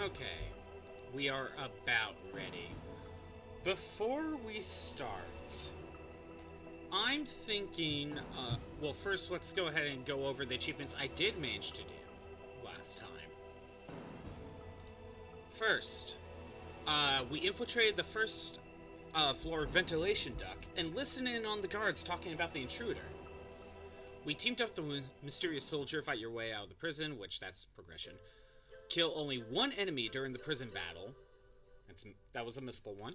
Okay, we are about ready. Before we start, I'm thinking, well, first let's go ahead and go over the achievements I did manage to do last time. First, we infiltrated the first floor ventilation duct and listened in on the guards talking about the intruder. We teamed up the mysterious soldier, fight your way out of the prison, which that's progression. Kill only one enemy during the prison battle. That was a missable one.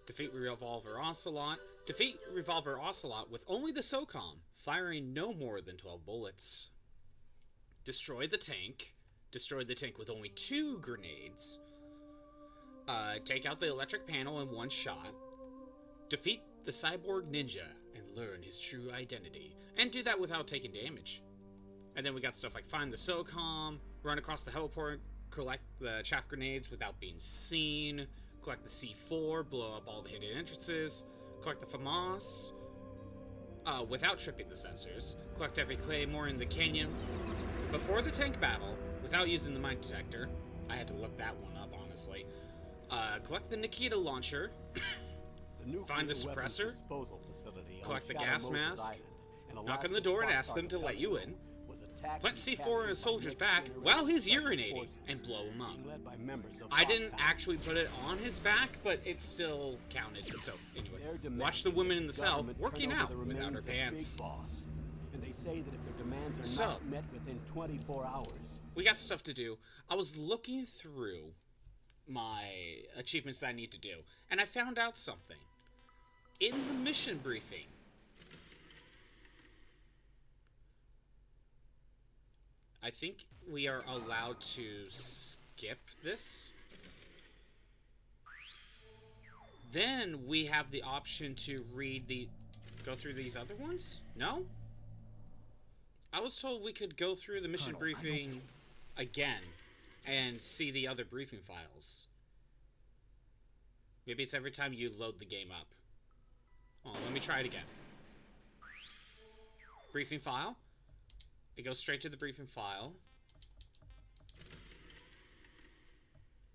Defeat Revolver Ocelot. Defeat Revolver Ocelot with only the SOCOM, firing no more than 12 bullets. Destroy the tank. Destroyed the tank with only 2 grenades. Take out the electric panel in one shot. Defeat the Cyborg Ninja and learn his true identity. And do that without taking damage. And then we got stuff like find the SOCOM, run across the heliport, collect the chaff grenades without being seen, collect the C4, blow up all the hidden entrances, collect the FAMAS without tripping the sensors, collect every claymore in the canyon. Before the tank battle, without using the mine detector, I had to look that one up, honestly. Collect the Nikita launcher, find the suppressor, collect the gas mask, knock on the door and ask them to let you in, plant C4 in a soldier's back while he's urinating, and blow him up. I didn't actually put it on his back, but it still counted. So, anyway, watch the woman in the cell working out without her pants. And they say that if their demands are not met within 24 hours... We got stuff to do. I was looking through my achievements that I need to do, and I found out something. In the mission briefing, I think we are allowed to skip this. Then we have the option to go through these other ones? No? I was told we could go through the mission briefing again and see the other briefing files. Maybe it's every time you load the game up. Oh, let me try it again. Briefing file. It goes straight to the briefing file.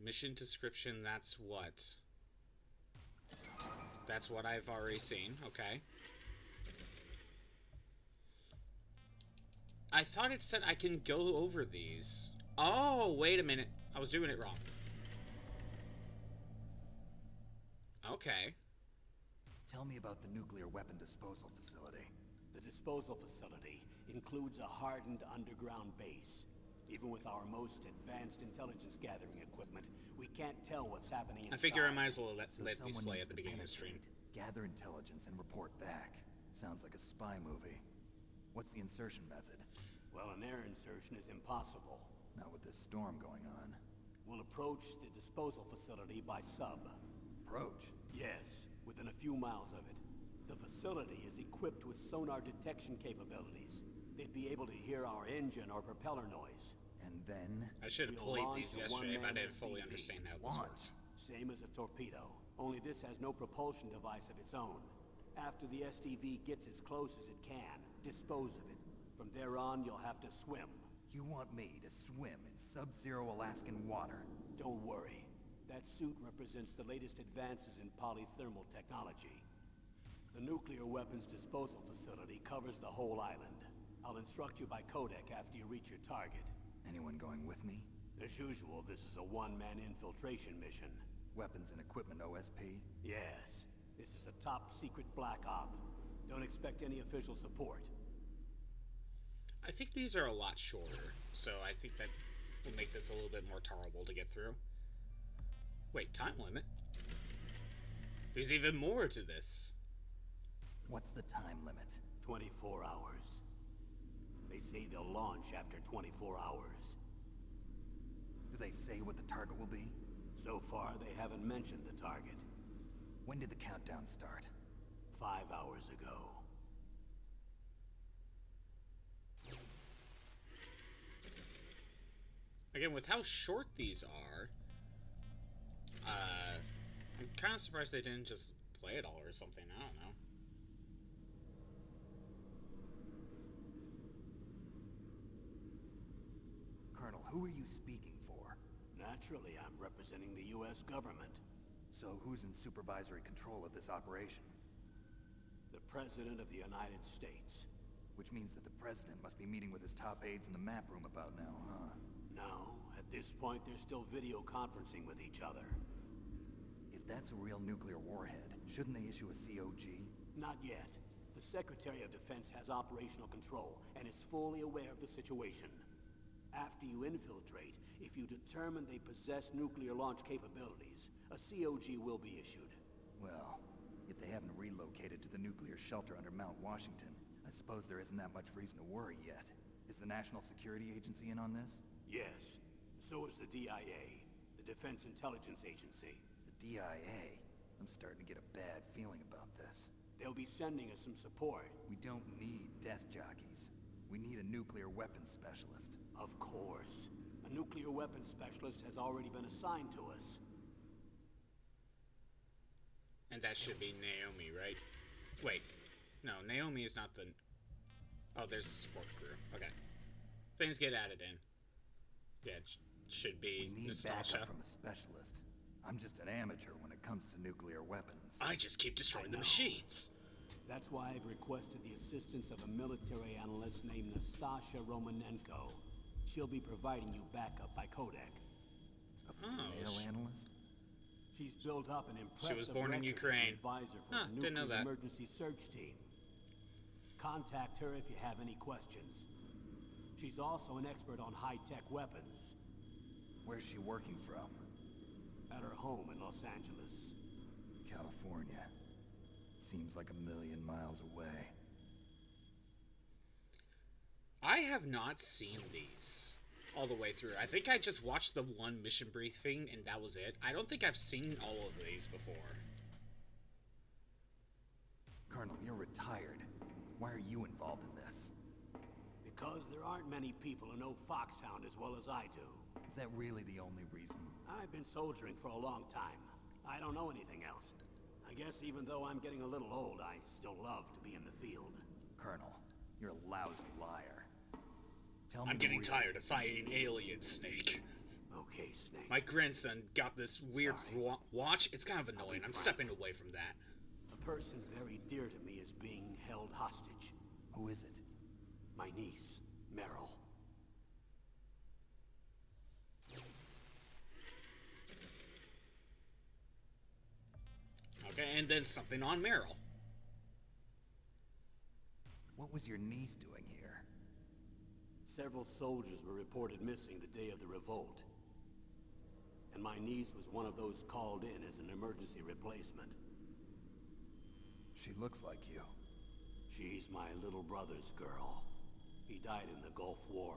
Mission description, that's what? That's what I've already seen. Okay. I thought it said I can go over these. Oh, wait a minute. I was doing it wrong. Okay. Tell me about the nuclear weapon disposal facility. The disposal facility includes a hardened underground base. Even with our most advanced intelligence gathering equipment, we can't tell what's happening inside. I figure I might as well let these play at the beginning of the stream. Gather intelligence and report back. Sounds like a spy movie. What's the insertion method? Well, an air insertion is impossible. Not with this storm going on. We'll approach the disposal facility by sub. Approach? Yes, within a few miles of it. The facility is equipped with sonar detection capabilities. They'd be able to hear our engine or propeller noise. And then? I should have played these yesterday, but I didn't fully understand how this works. Same as a torpedo, only this has no propulsion device of its own. After the SDV gets as close as it can, dispose of it. From there on, you'll have to swim. You want me to swim in sub-zero Alaskan water? Don't worry. That suit represents the latest advances in polythermal technology. The nuclear weapons disposal facility covers the whole island. I'll instruct you by codec after you reach your target. Anyone going with me? As usual, this is a one-man infiltration mission. Weapons and equipment OSP? Yes. This is a top-secret black op. Don't expect any official support. I think these are a lot shorter, so I think that will make this a little bit more tolerable to get through. Wait, time limit? There's even more to this. What's the time limit? 24 hours. They say they'll launch after 24 hours. Do they say what the target will be? So far, they haven't mentioned the target. When did the countdown start? 5 hours ago. Again, with how short these are, I'm kind of surprised they didn't just play it all or something. I don't know. Colonel, who are you speaking for? Naturally, I'm representing the U.S. government. So who's in supervisory control of this operation? The President of the United States. Which means that the President must be meeting with his top aides in the map room about now, huh? No, at this point they're still video conferencing with each other. If that's a real nuclear warhead, shouldn't they issue a COG? Not yet. The Secretary of Defense has operational control and is fully aware of the situation. After you infiltrate, if you determine they possess nuclear launch capabilities, a COG will be issued. Well, if they haven't relocated to the nuclear shelter under Mount Washington, I suppose there isn't that much reason to worry yet. Is the National Security Agency in on this? Yes. So is the DIA, the Defense Intelligence Agency. The DIA? I'm starting to get a bad feeling about this. They'll be sending us some support. We don't need desk jockeys. We need a nuclear weapons specialist. Of course. A nuclear weapons specialist has already been assigned to us. And that should be Naomi, right? Wait. No, Naomi is not the... Oh, there's the support crew. Okay. Things get added in. Yeah, it should be We need Nastasha. backup from a specialist. I'm just an amateur when it comes to nuclear weapons. I just keep destroying the know. machines. That's why I've requested the assistance of a military analyst named Nastasha Romanenko. She'll be providing you backup by codec. A female analyst? She's built up an impressive She was born in record as Ukraine. an advisor for Huh, the didn't know nuclear that. emergency search team. Contact her if you have any questions. She's also an expert on high-tech weapons. Where's she working from? At her home in Los Angeles. California. Seems like a million miles away. I have not seen these all the way through. I think I just watched the one mission briefing and that was it. I don't think I've seen all of these before. Colonel, you're retired. Why are you involved in this? Because there aren't many people who know Foxhound as well as I do. Is that really the only reason? I've been soldiering for a long time. I don't know anything else. I guess even though I'm getting a little old, I still love to be in the field. Colonel, you're a lousy liar. Tell me I'm the getting real- tired of fighting aliens, Snake. Okay, Snake. My grandson got this weird Sorry. watch. It's kind of annoying. I'm frank. stepping away from that. A person very dear to me is being held hostage. Who is it? My niece, Meryl. Okay, and then something on Meryl. What was your niece doing here? Several soldiers were reported missing the day of the revolt. And my niece was one of those called in as an emergency replacement. She looks like you. She's my little brother's girl. He died in the Gulf War.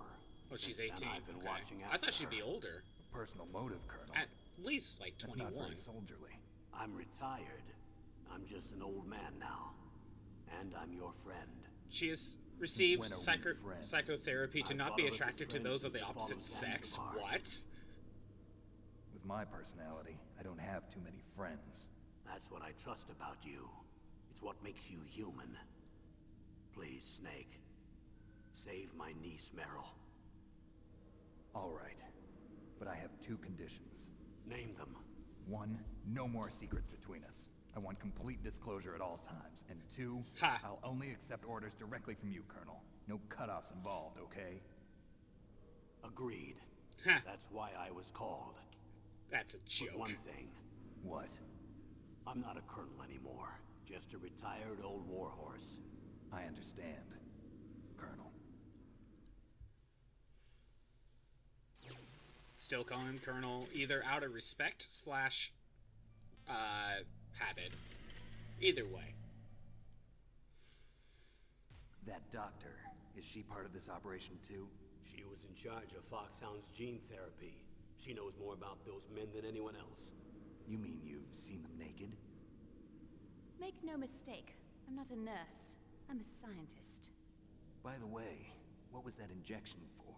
Oh, she's Since 18. then, I've been Okay. watching I thought after she'd be her. older. A personal motive, Colonel. At least like That's not 21. very soldierly. I'm retired. I'm just an old man now. And I'm your friend. She has received when are we friends? psychotherapy to I've not thought be of us as attracted to friends those of since the the fall opposite of sex. Zanzibar. What? With my personality, I don't have too many friends. That's what I trust about you. It's what makes you human. Please, Snake. Save my niece, Meryl. All right. But I have two conditions. Name them. One, no more secrets between us. I want complete disclosure at all times. And two, Ha. I'll only accept orders directly from you, Colonel. No cutoffs involved, okay? Agreed. Huh. That's why I was called. That's a But joke. one thing. What? I'm not a colonel anymore. Just a retired old warhorse. I understand, Colonel. Still call him Colonel, either out of respect slash habit. Either way. That doctor, is she part of this operation too? She was in charge of Foxhound's gene therapy. She knows more about those men than anyone else. You mean you've seen them naked? Make no mistake, I'm not a nurse. I'm a scientist. By the way, what was that injection for?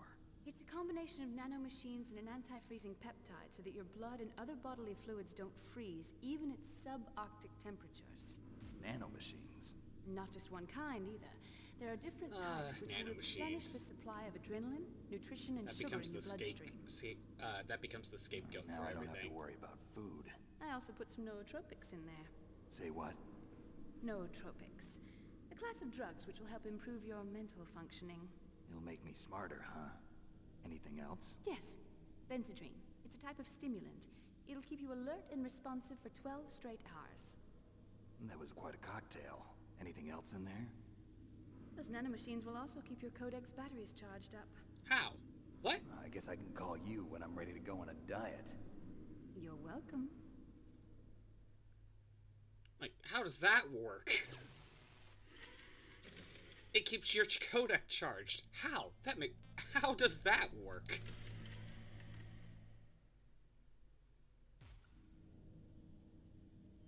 It's a combination of nanomachines and an anti-freezing peptide so that your blood and other bodily fluids don't freeze, even at subarctic temperatures. Nanomachines. Not just one kind, either. There are different types which will replenish the nanomachines. supply of adrenaline, nutrition, and That sugar becomes in the your bloodstream. that becomes the scapegoat Now for I don't have everything. to worry about food. I also put some nootropics in there. Say what? Nootropics. A class of drugs which will help improve your mental functioning. It'll make me smarter, huh? Anything else? Yes. Benzedrine. It's a type of stimulant. It'll keep you alert and responsive for 12 straight hours. That was quite a cocktail. Anything else in there? Those nanomachines will also keep your Codex batteries charged up. How? What? I guess I can call you when I'm ready to go on a diet. You're welcome. Like, how does that work? It keeps your codec charged. How? How does that work?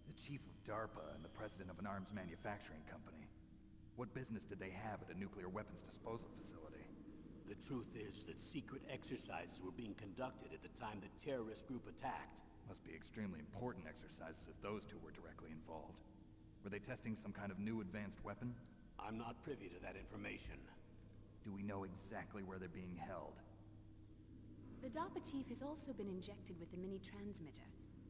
The chief of DARPA and the president of an arms manufacturing company. What business did they have at a nuclear weapons disposal facility? The truth is that secret exercises were being conducted at the time the terrorist group attacked. Must be extremely important exercises if those two were directly involved. Were they testing some kind of new advanced weapon? I'm not privy to that information. Do we know exactly where they're being held? The DARPA chief has also been injected with a mini transmitter.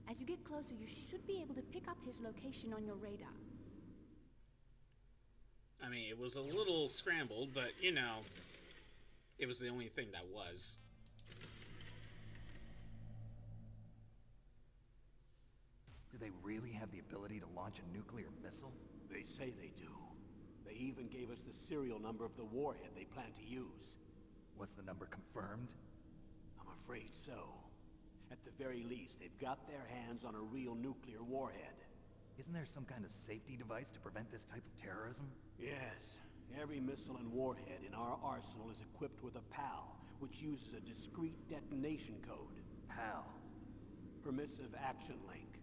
As you get closer, you should be able to pick up his location on your radar. I mean, it was a little scrambled, but, you know, it was the only thing that was. Do they really have the ability to launch a nuclear missile? They say they do. They even gave us the serial number of the warhead they plan to use. Was the number confirmed? I'm afraid so. At the very least, they've got their hands on a real nuclear warhead. Isn't there some kind of safety device to prevent this type of terrorism? Yes. Every missile and warhead in our arsenal is equipped with a PAL, which uses a discrete detonation code. PAL. Permissive Action Link.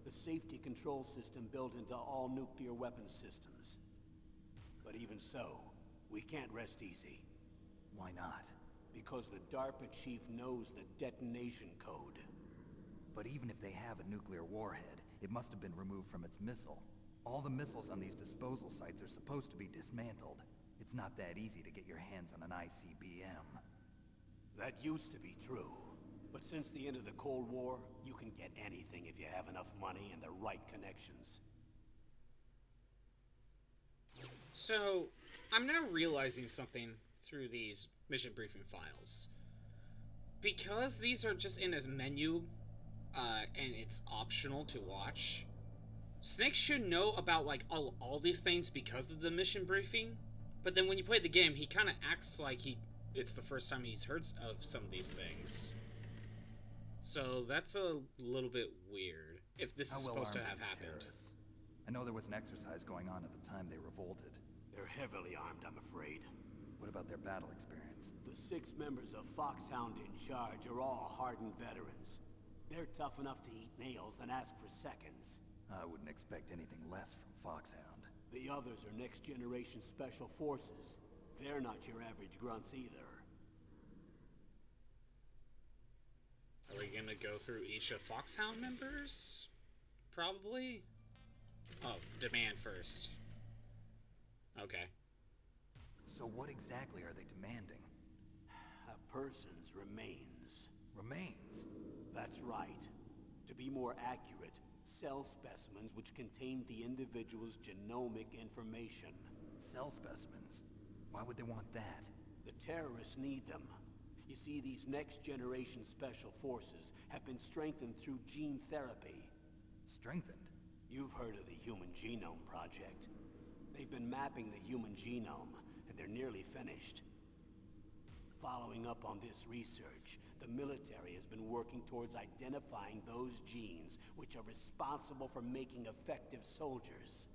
The safety control system built into all nuclear weapons systems. But even so, we can't rest easy. Why not? Because the DARPA chief knows the detonation code. But even if they have a nuclear warhead, it must have been removed from its missile. All the missiles on these disposal sites are supposed to be dismantled. It's not that easy to get your hands on an ICBM. That used to be true. But since the end of the Cold War, you can get anything if you have enough money and the right connections. So, I'm now realizing something through these mission briefing files. Because these are just in a menu, and it's optional to watch, Snake should know about, like, all these things because of the mission briefing, but then when you play the game, he kind of acts like it's the first time he's heard of some of these things. So that's a little bit weird, if this is supposed to have happened. Terrorists? I know there was an exercise going on at the time they revolted. They're heavily armed, I'm afraid. What about their battle experience? The 6 members of Foxhound in charge are all hardened veterans. They're tough enough to eat nails and ask for seconds. I wouldn't expect anything less from Foxhound. The others are next-generation special forces. They're not your average grunts either. Are we gonna go through each of Foxhound members? Probably? Oh, demand first. Okay. So what exactly are they demanding? A person's remains. Remains? That's right. To be more accurate, cell specimens which contain the individual's genomic information. Cell specimens? Why would they want that? The terrorists need them. You see, these next-generation special forces have been strengthened through gene therapy. Strengthened? You've heard of the Human Genome Project. They've been mapping the human genome, and they're nearly finished. Following up on this research, the military has been working towards identifying those genes which are responsible for making effective soldiers.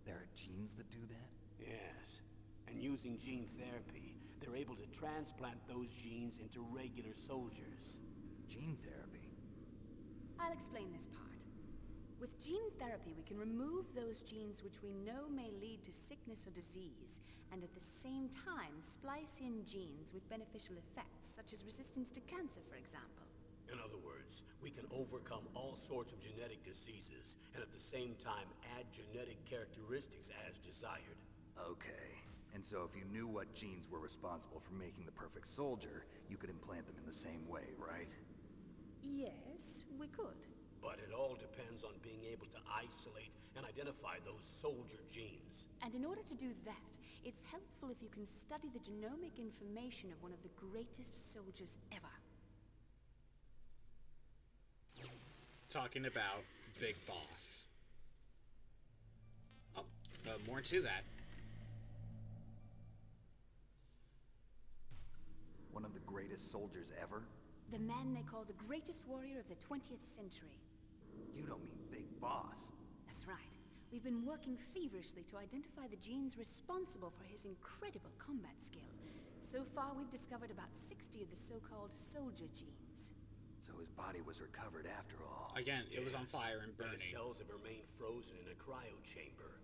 There are genes that do that? Yes, and using gene therapy, they're able to transplant those genes into regular soldiers. Gene therapy? I'll explain this part. With gene therapy, we can remove those genes which we know may lead to sickness or disease, and at the same time splice in genes with beneficial effects, such as resistance to cancer, for example. In other words, we can overcome all sorts of genetic diseases, and at the same time add genetic characteristics as desired. Okay. And so if you knew what genes were responsible for making the perfect soldier, you could implant them in the same way, right? Yes, we could. But it all depends on being able to isolate and identify those soldier genes. And in order to do that, it's helpful if you can study the genomic information of one of the greatest soldiers ever. Talking about Big Boss. Oh, more to that. One of the greatest soldiers ever? The man they call the greatest warrior of the 20th century. You don't mean Big Boss. That's right. We've been working feverishly to identify the genes responsible for his incredible combat skill. So far, we've discovered about 60 of the so-called soldier genes. So his body was recovered after all. Again, it was on fire and His burning. cells have remained frozen in a cryo chamber.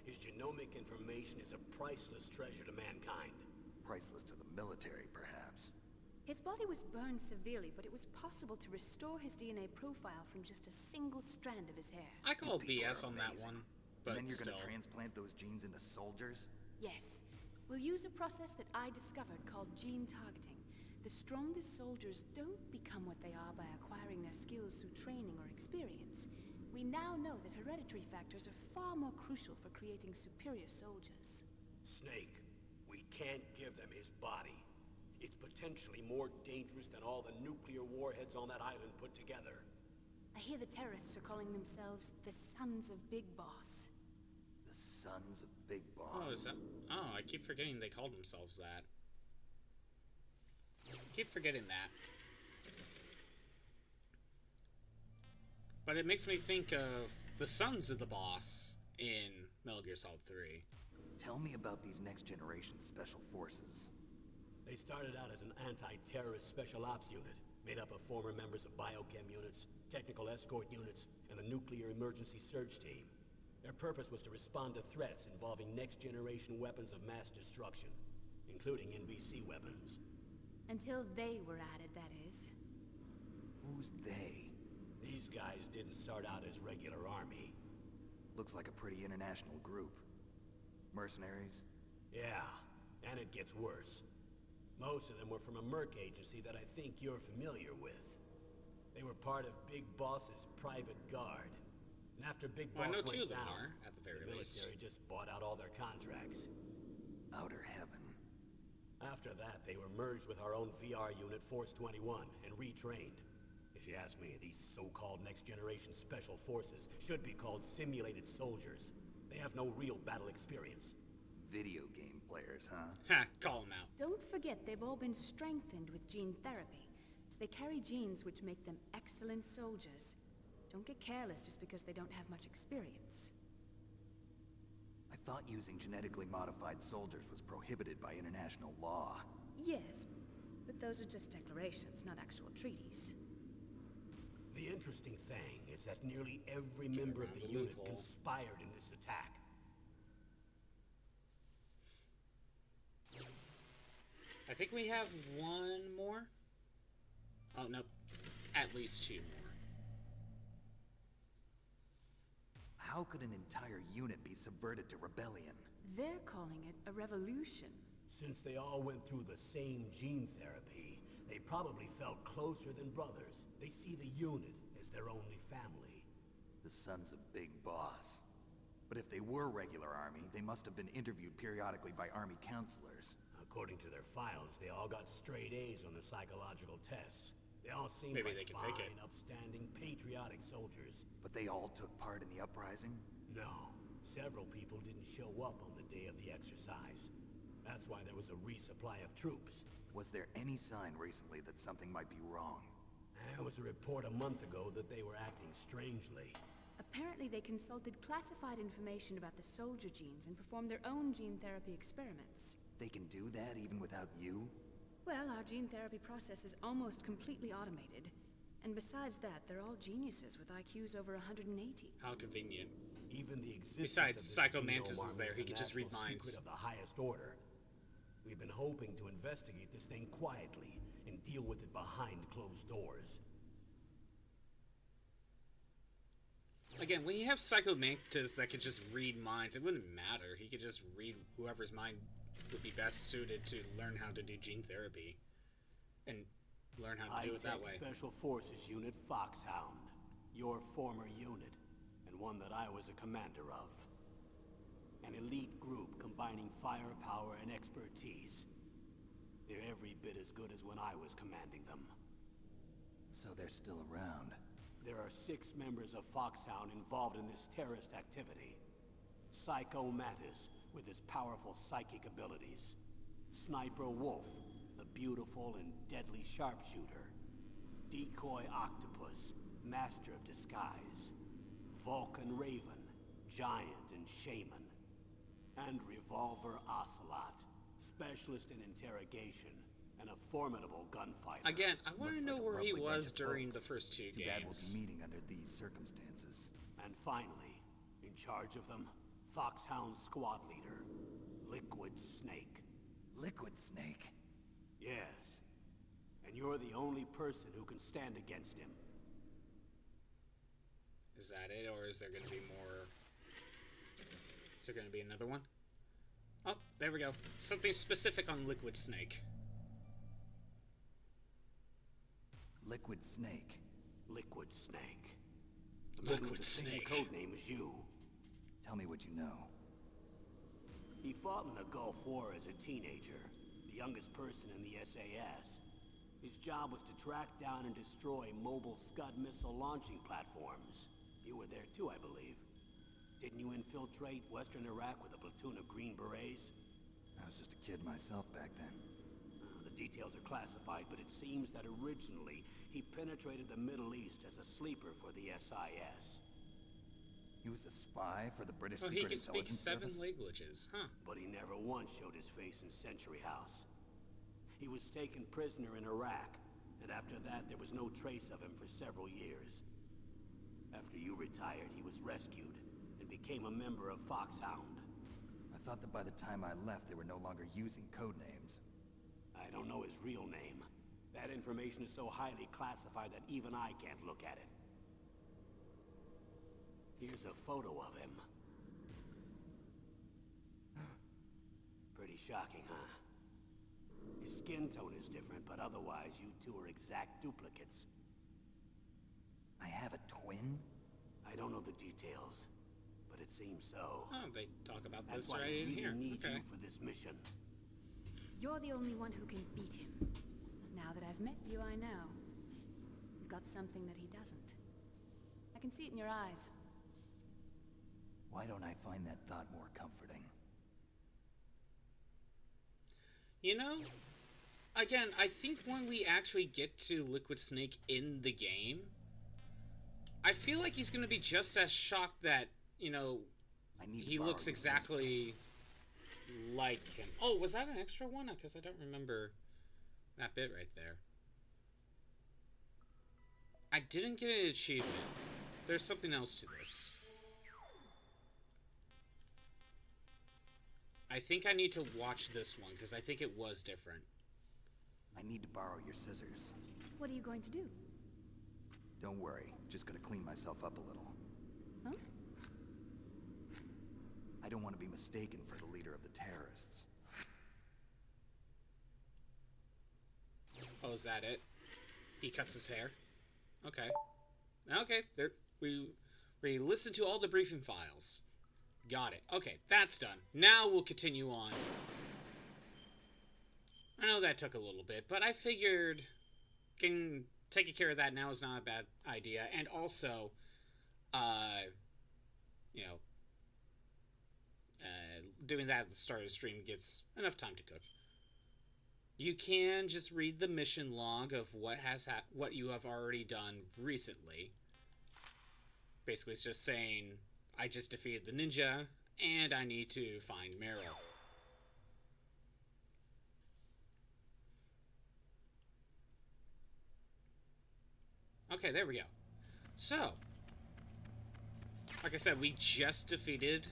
His genomic information is a priceless treasure to mankind. Priceless to the military, perhaps. His body was burned severely, but it was possible to restore his DNA profile from just a single strand of his hair. I call You people BS are on that amazing. one, but And then you're still. gonna transplant those genes into soldiers? Yes. We'll use a process that I discovered called gene targeting. The strongest soldiers don't become what they are by acquiring their skills through training or experience. We now know that hereditary factors are far more crucial for creating superior soldiers. Snake, we can't give them his body. It's potentially more dangerous than all the nuclear warheads on that island put together. I hear the terrorists are calling themselves the Sons of Big Boss. The Sons of Big Boss. Oh, is that? Oh, I keep forgetting they called themselves that. Keep forgetting that. But it makes me think of the Sons of the Boss in Metal Gear Solid 3. Tell me about these next generation special forces. They started out as an anti-terrorist special ops unit, made up of former members of biochem units, technical escort units, and the nuclear emergency surge team. Their purpose was to respond to threats involving next-generation weapons of mass destruction, including NBC weapons. Until they were added, that is. Who's they? These guys didn't start out as regular army. Looks like a pretty international group. Mercenaries? Yeah, and it gets worse. Most of them were from a merc agency that I think you're familiar with. They were part of Big Boss's private guard. And after Big Well, I Boss know two went of them down, are, at the very least. military just bought out all their contracts. Outer heaven. After that, they were merged with our own VR unit, Force 21, and retrained. If you ask me, these so-called next-generation special forces should be called simulated soldiers. They have no real battle experience. Video game players, huh? Ha, call them out. Don't forget they've all been strengthened with gene therapy. They carry genes which make them excellent soldiers. Don't get careless just because they don't have much experience. I thought using genetically modified soldiers was prohibited by international law. Yes, but those are just declarations, not actual treaties. The interesting thing is that nearly every member of around the the unit loophole. conspired in this attack. I think we have one more. Oh, no. At least two more. How could an entire unit be subverted to rebellion? They're calling it a revolution. Since they all went through the same gene therapy, they probably felt closer than brothers. They see the unit as their only family. The Sons of Big Boss. But if they were regular army, they must have been interviewed periodically by army counselors. According to their files, they all got straight A's on their psychological tests. They all seemed Maybe like they can fake it. fine, upstanding, patriotic soldiers. But they all took part in the uprising? No, several people didn't show up on the day of the exercise. That's why there was a resupply of troops. Was there any sign recently that something might be wrong? There was a report a month ago that they were acting strangely. Apparently they consulted classified information about the soldier genes and performed their own gene therapy experiments. They can do that even without you? Well, our gene therapy process is almost completely automated. And besides that, they're all geniuses with IQs over 180. How convenient. Even the existence Besides, of this Psycho genome Mantis is army there. He a could just read national minds. secret of the highest order. We've been hoping to investigate this thing quietly and deal with it behind closed doors. Again, when you have Psycho Mantis that could just read minds, it wouldn't matter. He could just read whoever's mind would be best suited to learn how to do gene therapy and learn how to do it that way. Special Forces Unit Foxhound, your former unit, and one that I was a commander of. An elite group combining firepower and expertise. They're every bit as good as when I was commanding them. So they're still around. There are 6 members of Foxhound involved in this terrorist activity. Psycho Mantis, with his powerful psychic abilities. Sniper Wolf, the beautiful and deadly sharpshooter. Decoy Octopus, master of disguise. Vulcan Raven, giant and shaman. And Revolver Ocelot, specialist in interrogation and a formidable gunfighter. Again, I want to know Looks like a where he lovely bunch was of during folks. the first 2 Too bad we'll games. be meeting under these circumstances. And finally, in charge of them, Foxhound's squad leader, Liquid Snake. Liquid Snake? Yes. And you're the only person who can stand against him. Is that it, or is there going to be more? Is there going to be another one? Oh, there we go. Something specific on Liquid Snake. Liquid Snake. Liquid Snake. The man with Liquid the same Snake. codename as you. Tell me what you know. He fought in the Gulf War as a teenager, the youngest person in the SAS. His job was to track down and destroy mobile Scud missile launching platforms. You were there too, I believe. Didn't you infiltrate Western Iraq with a platoon of Green Berets? I was just a kid myself back then. The details are classified, but it seems that originally he penetrated the Middle East as a sleeper for the SIS. He was a spy for the British Oh, he Secret can speak Intelligence 7 Service? languages, huh? But he never once showed his face in Century House. He was taken prisoner in Iraq, and after that there was no trace of him for several years. After you retired, he was rescued and became a member of Foxhound. I thought that by the time I left, they were no longer using code names. I don't know his real name. That information is so highly classified that even I can't look at it. Here's a photo of him. Pretty shocking, huh? His skin tone is different, but otherwise you two are exact duplicates. I have a twin? I don't know the details, but it seems so. Oh, they talk about That's this why right we in really here. need Okay. you for this mission. You're the only one who can beat him. Now that I've met you, I know. You've got something that he doesn't. I can see it in your eyes. Why don't I find that thought more comforting? You know, again, I think when we actually get to Liquid Snake in the game, I feel like he's going to be just as shocked that, you know, I need to he borrow looks your exactly like him. Oh, was that an extra one? Because I don't remember that bit right there. I didn't get an achievement. There's something else to this. I think I need to watch this one, because I think it was different. I need to borrow your scissors. What are you going to do? Don't worry, just gonna clean myself up a little. Huh? I don't want to be mistaken for the leader of the terrorists. Oh, is that it? He cuts his hair? Okay. Okay, there, we listened to all the briefing files. Got it. Okay, that's done. Now we'll continue on. I know that took a little bit, but I figured taking care of that now is not a bad idea. And also, you know, doing that at the start of the stream gets enough time to cook. You can just read the mission log of what you have already done recently. Basically, it's just saying, I just defeated the ninja, and I need to find Meryl. Okay, there we go. So, like I said, we just defeated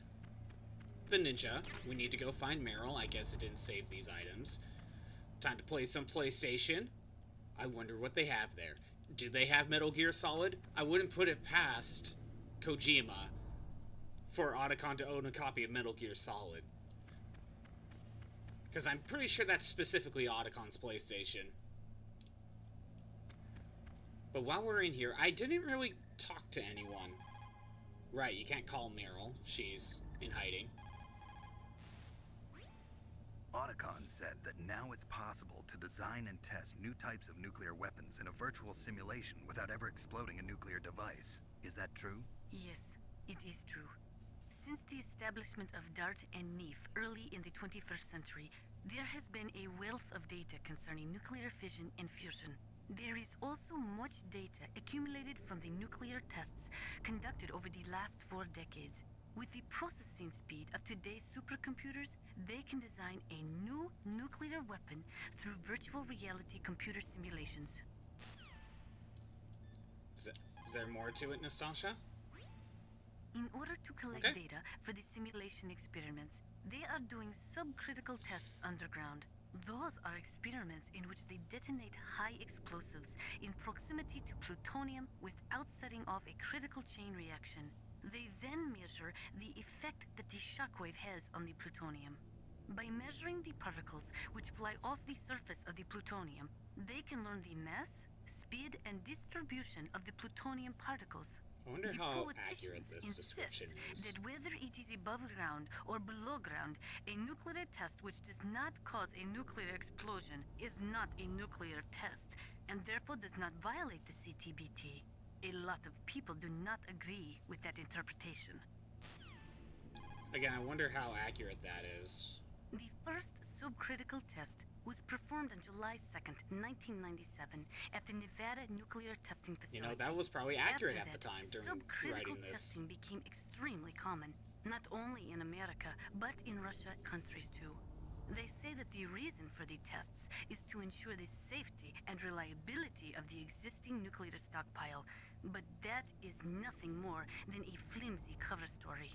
the ninja. We need to go find Meryl. I guess it didn't save these items. Time to play some PlayStation. I wonder what they have there. Do they have Metal Gear Solid? I wouldn't put it past Kojima for Otacon to own a copy of Metal Gear Solid. Because I'm pretty sure that's specifically Otacon's PlayStation. But while we're in here, I didn't really talk to anyone. Right, you can't call Meryl. She's in hiding. Otacon said that now it's possible to design and test new types of nuclear weapons in a virtual simulation without ever exploding a nuclear device. Is that true? Yes, it is true. Since the establishment of DART and NEEF early in the 21st century, there has been a wealth of data concerning nuclear fission and fusion. There is also much data accumulated from the nuclear tests conducted over the last 4 decades. With the processing speed of today's supercomputers, they can design a new nuclear weapon through virtual reality computer simulations. Is there more to it, Nastasha? In order to collect data for the simulation experiments, they are doing subcritical tests underground. Those are experiments in which they detonate high explosives in proximity to plutonium without setting off a critical chain reaction. They then measure the effect that the shockwave has on the plutonium. By measuring the particles which fly off the surface of the plutonium, they can learn the mass, speed, and distribution of the plutonium particles. I wonder The how politicians accurate this description is. that whether it is above ground or below ground, a nuclear test which does not cause a nuclear explosion is not a nuclear test, and therefore does not violate the CTBT. A lot of people do not agree with that interpretation. Again, I wonder how accurate that is. The first subcritical test was performed on July 2nd, 1997, at the Nevada Nuclear Testing Facility. You know, that was probably accurate After at the that, time during subcritical writing this. testing became extremely common, not only in America, but in Russia countries too. They say that the reason for the tests is to ensure the safety and reliability of the existing nuclear stockpile, but that is nothing more than a flimsy cover story.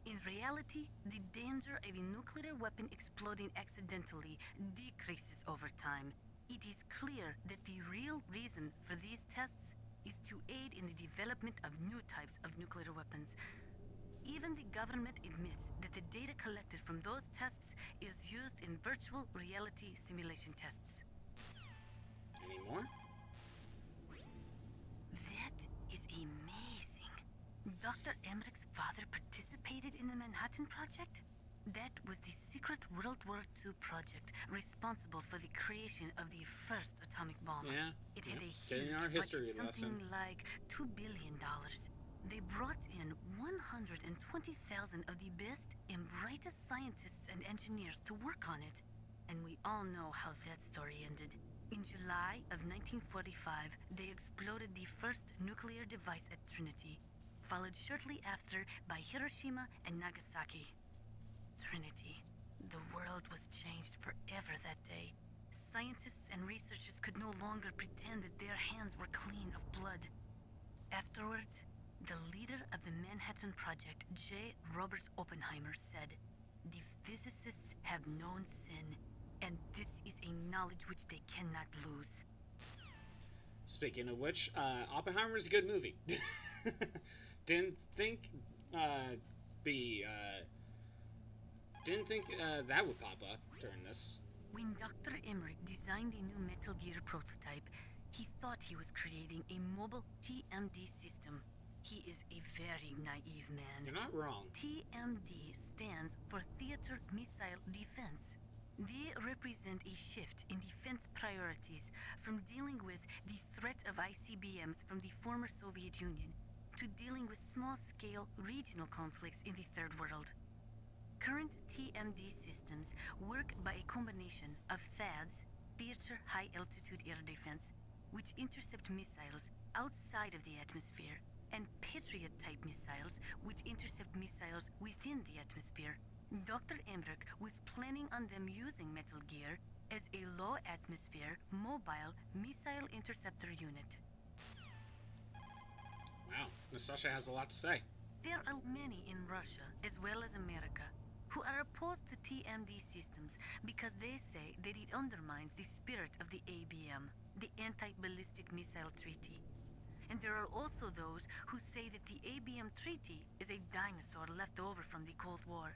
In reality, the danger of a nuclear weapon exploding accidentally decreases over time. It is clear that the real reason for these tests is to aid in the development of new types of nuclear weapons. Even the government admits that the data collected from those tests is used in virtual reality simulation tests. Any more? That is amazing. Dr. Emmerich's father participated in the Manhattan Project? That was the secret World War II project responsible for the creation of the first atomic bomb. Yeah. It had a Getting huge our history budget, something lesson. like $2 billion. They brought in 120,000 of the best and brightest scientists and engineers to work on it. And we all know how that story ended. In July of 1945, they exploded the first nuclear device at Trinity, followed shortly after by Hiroshima and Nagasaki. Trinity. The world was changed forever that day. Scientists and researchers could no longer pretend that their hands were clean of blood. Afterwards, the leader of the Manhattan Project, J. Robert Oppenheimer, said, "The physicists have known sin, and this is a knowledge which they cannot lose." Speaking of which, Oppenheimer's a good movie. Didn't think that would pop up during this. When Dr. Emmerich designed a new Metal Gear prototype, he thought he was creating a mobile TMD system. He is a very naive man. You're not wrong. TMD stands for Theater Missile Defense. They represent a shift in defense priorities from dealing with the threat of ICBMs from the former Soviet Union to dealing with small-scale regional conflicts in the Third World. Current TMD systems work by a combination of THAADs, Theater High Altitude Air Defense, which intercept missiles outside of the atmosphere, and Patriot-type missiles, which intercept missiles within the atmosphere. Dr. Emmerich was planning on them using Metal Gear as a low-atmosphere, mobile missile interceptor unit. Wow, Nastasha has a lot to say. There are many in Russia, as well as America, who are opposed to TMD systems because they say that it undermines the spirit of the ABM, the Anti-Ballistic Missile Treaty. And there are also those who say that the ABM Treaty is a dinosaur left over from the Cold War.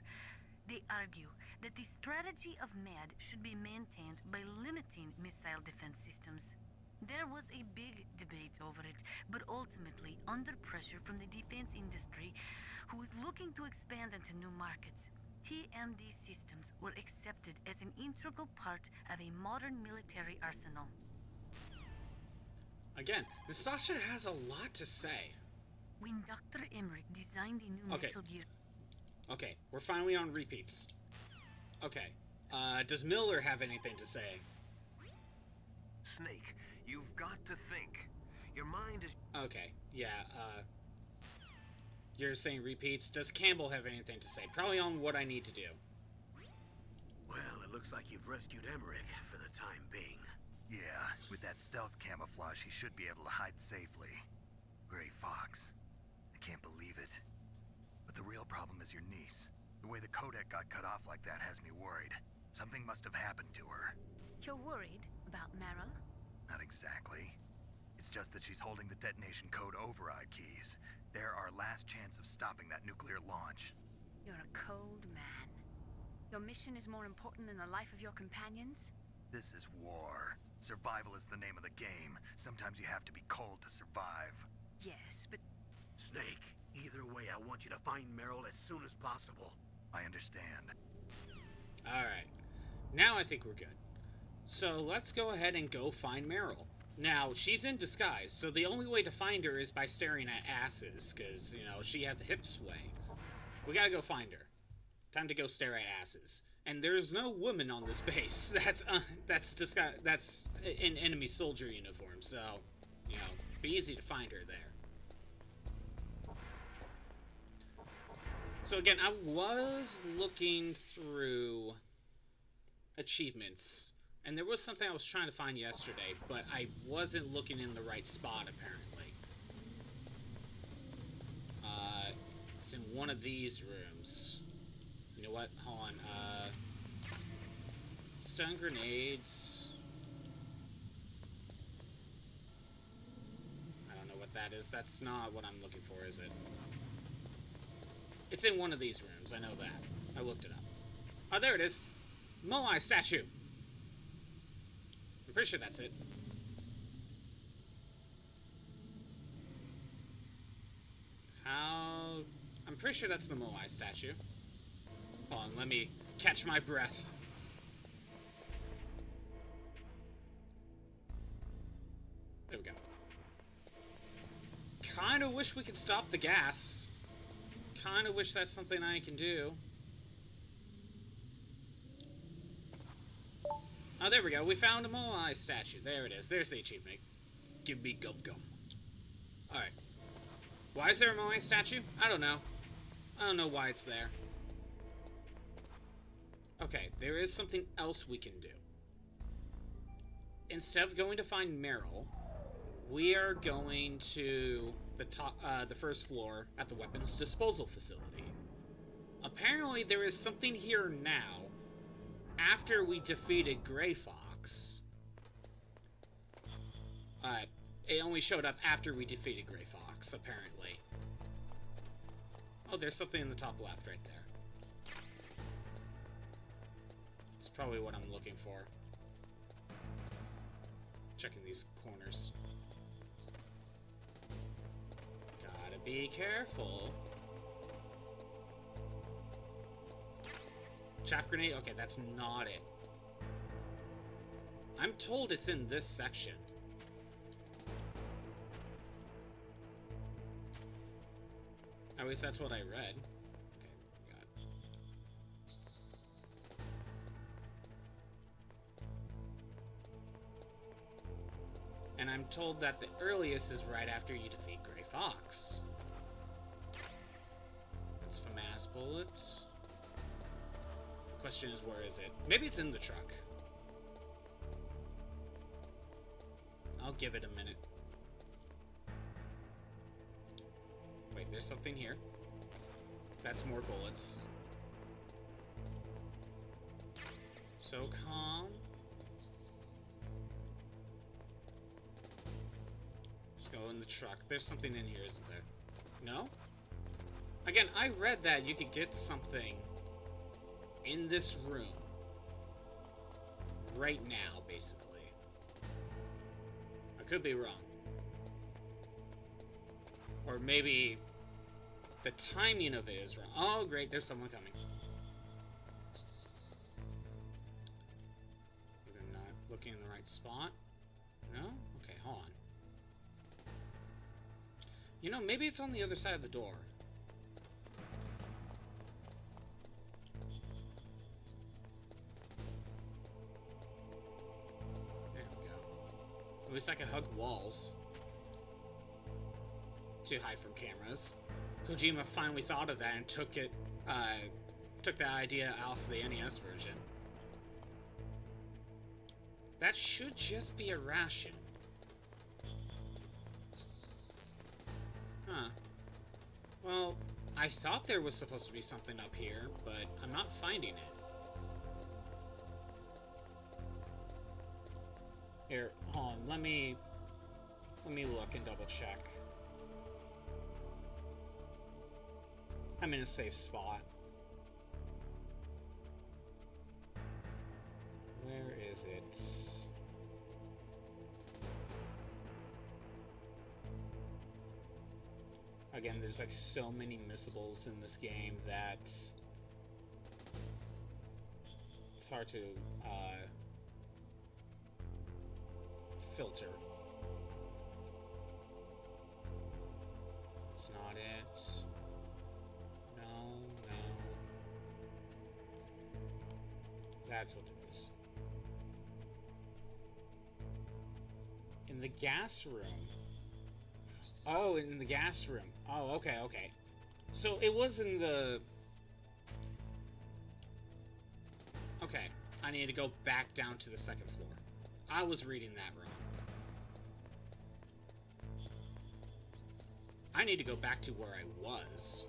They argue that the strategy of MAD should be maintained by limiting missile defense systems. There was a big debate over it, but ultimately, under pressure from the defense industry, who is looking to expand into new markets, TMD systems were accepted as an integral part of a modern military arsenal. Again, Nastasha has a lot to say. When Dr. Emmerich designed a new Okay. Metal Gear... Okay, we're finally on repeats. Okay, does Miller have anything to say? Snake, you've got to think. Your mind is... Okay, yeah, you're saying repeats. Does Campbell have anything to say? Probably on what I need to do. Well, it looks like you've rescued Emmerich for the time being. Yeah, with that stealth camouflage, he should be able to hide safely. Gray Fox. I can't believe it. But the real problem is your niece. The way the codec got cut off like that has me worried. Something must have happened to her. You're worried about Meryl? Not exactly. It's just that she's holding the detonation code override keys. They're our last chance of stopping that nuclear launch. You're a cold man. Your mission is more important than the life of your companions? This is war. Survival is the name of the game. Sometimes you have to be cold to survive. Yes, but Snake, either way, I want you to find Meryl as soon as possible. I understand. Alright, now I think we're good. So let's go ahead and go find Meryl. Now, she's in disguise, so the only way to find her is by staring at asses, because, you know, she has a hip sway. We gotta go find her. Time to go stare at asses. And there's no woman on this base. That's in enemy soldier uniform, so, you know, be easy to find her there. So again, I was looking through achievements, and there was something I was trying to find yesterday, but I wasn't looking in the right spot, apparently. It's in one of these rooms. You know what? Hold on. Stun grenades. I don't know what that is. That's not what I'm looking for, is it? It's in one of these rooms. I know that. I looked it up. Oh, there it is. Moai statue. I'm pretty sure that's it. I'm pretty sure that's the Moai statue. Hold on, let me catch my breath. There we go. Kinda wish we could stop the gas. Kinda wish that's something I can do. Oh, there we go. We found a Moai statue. There it is. There's the achievement. Give me gum gum. Alright. Why is there a Moai statue? I don't know. I don't know why it's there. Okay, there is something else we can do. Instead of going to find Meryl, we are going to the first floor at the weapons disposal facility. Apparently, there is something here now. After we defeated Gray Fox. It only showed up after we defeated Gray Fox, apparently. Oh, there's something in the top left right there. It's probably what I'm looking for. Checking these corners. Gotta be careful. Chaff grenade? Okay, that's not it. I'm told it's in this section. At least that's what I read. Okay, got it. And I'm told that the earliest is right after you defeat Gray Fox. That's FAMAS bullets. Question is, where is it? Maybe it's in the truck. I'll give it a minute. Wait, there's something here. That's more bullets. So calm. Let's go in the truck. There's something in here, isn't there? No? Again, I read that you could get something in this room. Right now, basically. I could be wrong. Or maybe the timing of it is wrong. Oh, great, there's someone coming. We're not looking in the right spot. No? Okay, hold on. You know, maybe it's on the other side of the door. There we go. At least I can hug walls to hide from cameras. Kojima finally thought of that and took that idea off the NES version. That should just be a ration. Huh. Well, I thought there was supposed to be something up here, but I'm not finding it. Here, hold on, let me look and double check. I'm in a safe spot. Where is it? Again, there's like so many missables in this game that it's hard to filter. It's not it. No. That's what it is. In the gas room. Oh, in the gas room. Oh, okay. So it was in the... Okay, I need to go back down to the second floor. I was reading that wrong. I need to go back to where I was.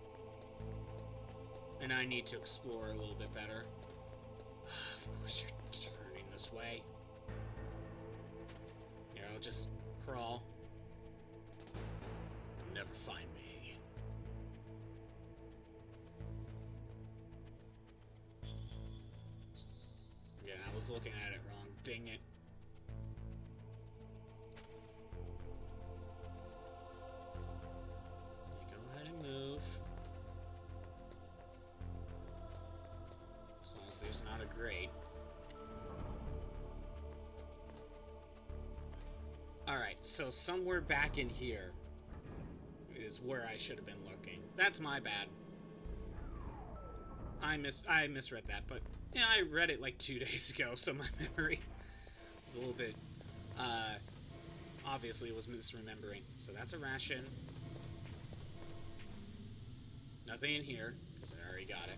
And I need to explore a little bit better. Of course you're turning this way. Here, I'll just crawl. You'll never find me. Again, I was looking at it wrong. Dang it. You go ahead and move. As long as there's not a grate. Alright, so somewhere back in here is where I should have been looking. That's my bad. I misread that, but yeah, I read it like 2 days ago, so my memory was a little bit, obviously it was misremembering. So that's a ration. Nothing in here, because I already got it.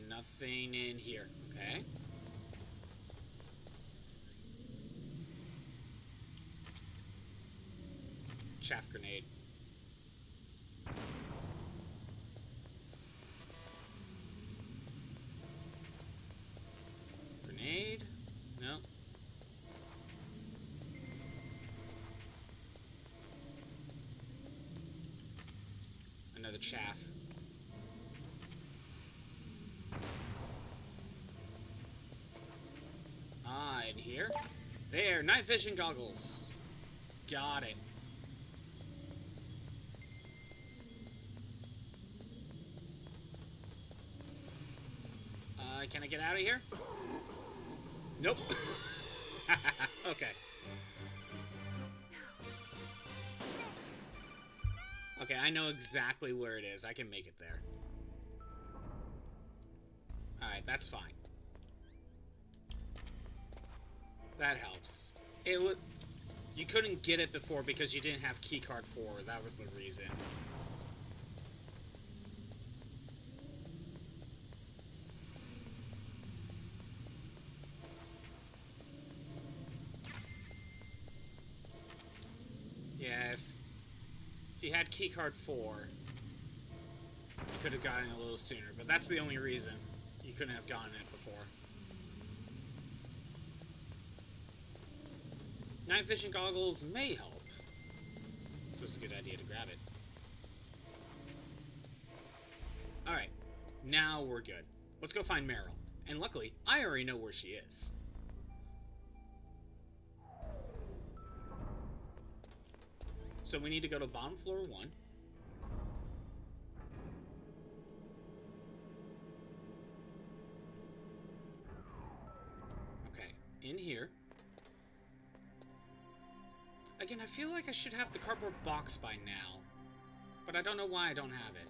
Nothing in here, okay. Chaff grenade. Grenade? No. Another chaff. Ah, in here? There, night vision goggles. Got it. Can I get out of here? Nope. Okay. Okay, I know exactly where it is. I can make it there. Alright, that's fine. That helps. You couldn't get it before because you didn't have keycard 4. That was the reason. Yeah, if you had keycard 4, you could have gotten it a little sooner, but that's the only reason you couldn't have gotten it before. Night vision goggles may help, so it's a good idea to grab it. Alright, Now we're good. Let's go find Meryl. And luckily, I already know where she is. So we need to go to bottom floor 1. Okay, in here. Again, I feel like I should have the cardboard box by now, but I don't know why I don't have it.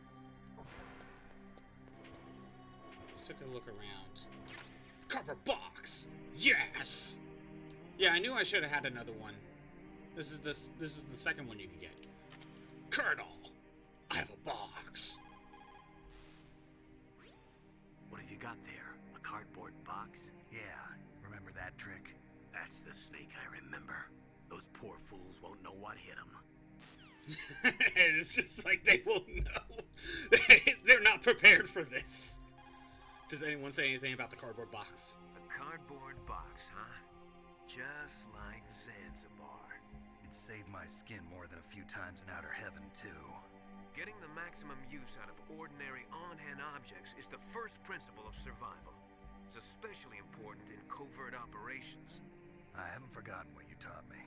Let's take a look around. Cardboard box! Yes! Yeah, I knew I should have had another one. This is the second one you can get. Colonel, I have a box. What have you got there? A cardboard box? Yeah, remember that trick? That's the snake I remember. Those poor fools won't know what hit them. It's just like they won't know. They're not prepared for this. Does anyone say anything about the cardboard box? A cardboard box, huh? Just like Zanzibar. It saved my skin more than a few times in outer heaven, too. Getting the maximum use out of ordinary on-hand objects is the first principle of survival. It's especially important in covert operations. I haven't forgotten what you taught me.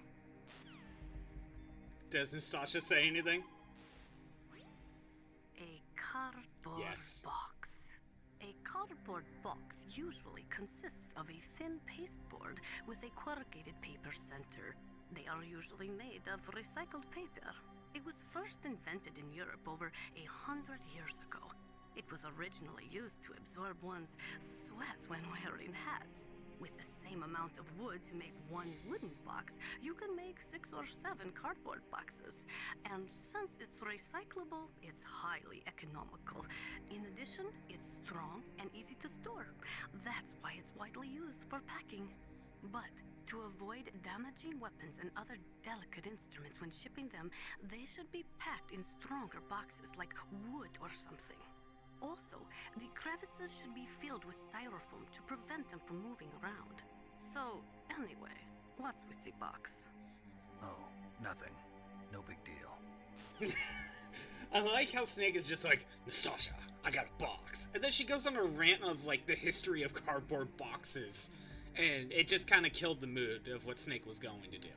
Does Nastasha say anything? A cardboard Yes. box. A cardboard box usually consists of a thin pasteboard with a corrugated paper center. They are usually made of recycled paper. It was first invented in Europe over 100 years ago. It was originally used to absorb one's sweat when wearing hats. With the same amount of wood to make one wooden box, you can make 6 or 7 cardboard boxes. And since it's recyclable, it's highly economical. In addition, it's strong and easy to store. That's why it's widely used for packing. But to avoid damaging weapons and other delicate instruments when shipping them, they should be packed in stronger boxes like wood or something. Also, the crevices should be filled with styrofoam to prevent them from moving around. So, anyway, what's with the box? Oh, nothing. No big deal. I like how Snake is just like, Nastasha, I got a box. And then she goes on a rant of, like, the history of cardboard boxes. And it just kind of killed the mood of what Snake was going to do.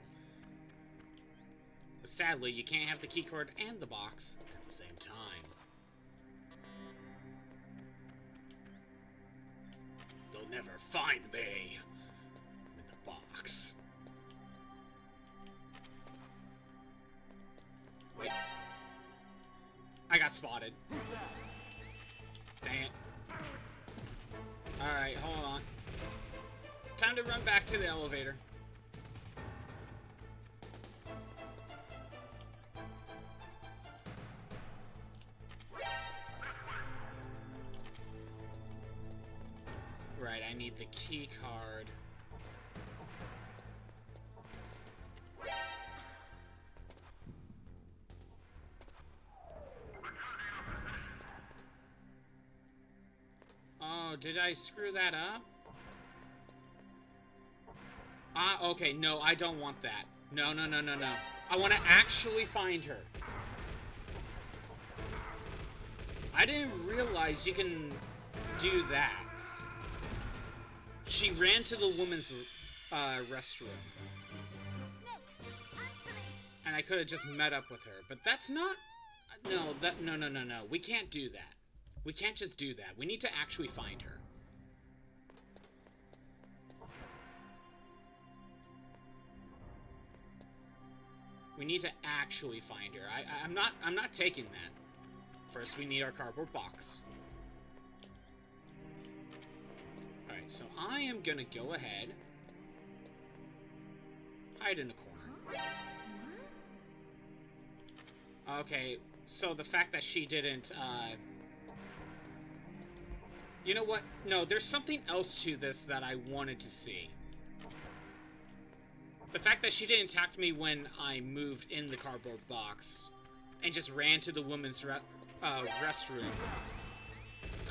But sadly, you can't have the keycard and the box at the same time. They'll never find me with the box. Wait. I got spotted. Dang it. Alright, hold on. Time to run back to the elevator. Right, I need the key card. Oh, did I screw that up? Okay, no, I don't want that. No, no, no, no, no. I want to actually find her. I didn't realize you can do that. She ran to the woman's restroom. And I could have just met up with her, but that's not... No, no. We can't do that. We can't just do that. We need to actually find her. We need to actually find her. I'm not taking that. First, we need our cardboard box. Alright, so I am gonna go ahead. Hide in a corner. Okay, so the fact that she didn't, you know what? No, there's something else to this that I wanted to see. The fact that she didn't attack me when I moved in the cardboard box and just ran to the woman's restroom.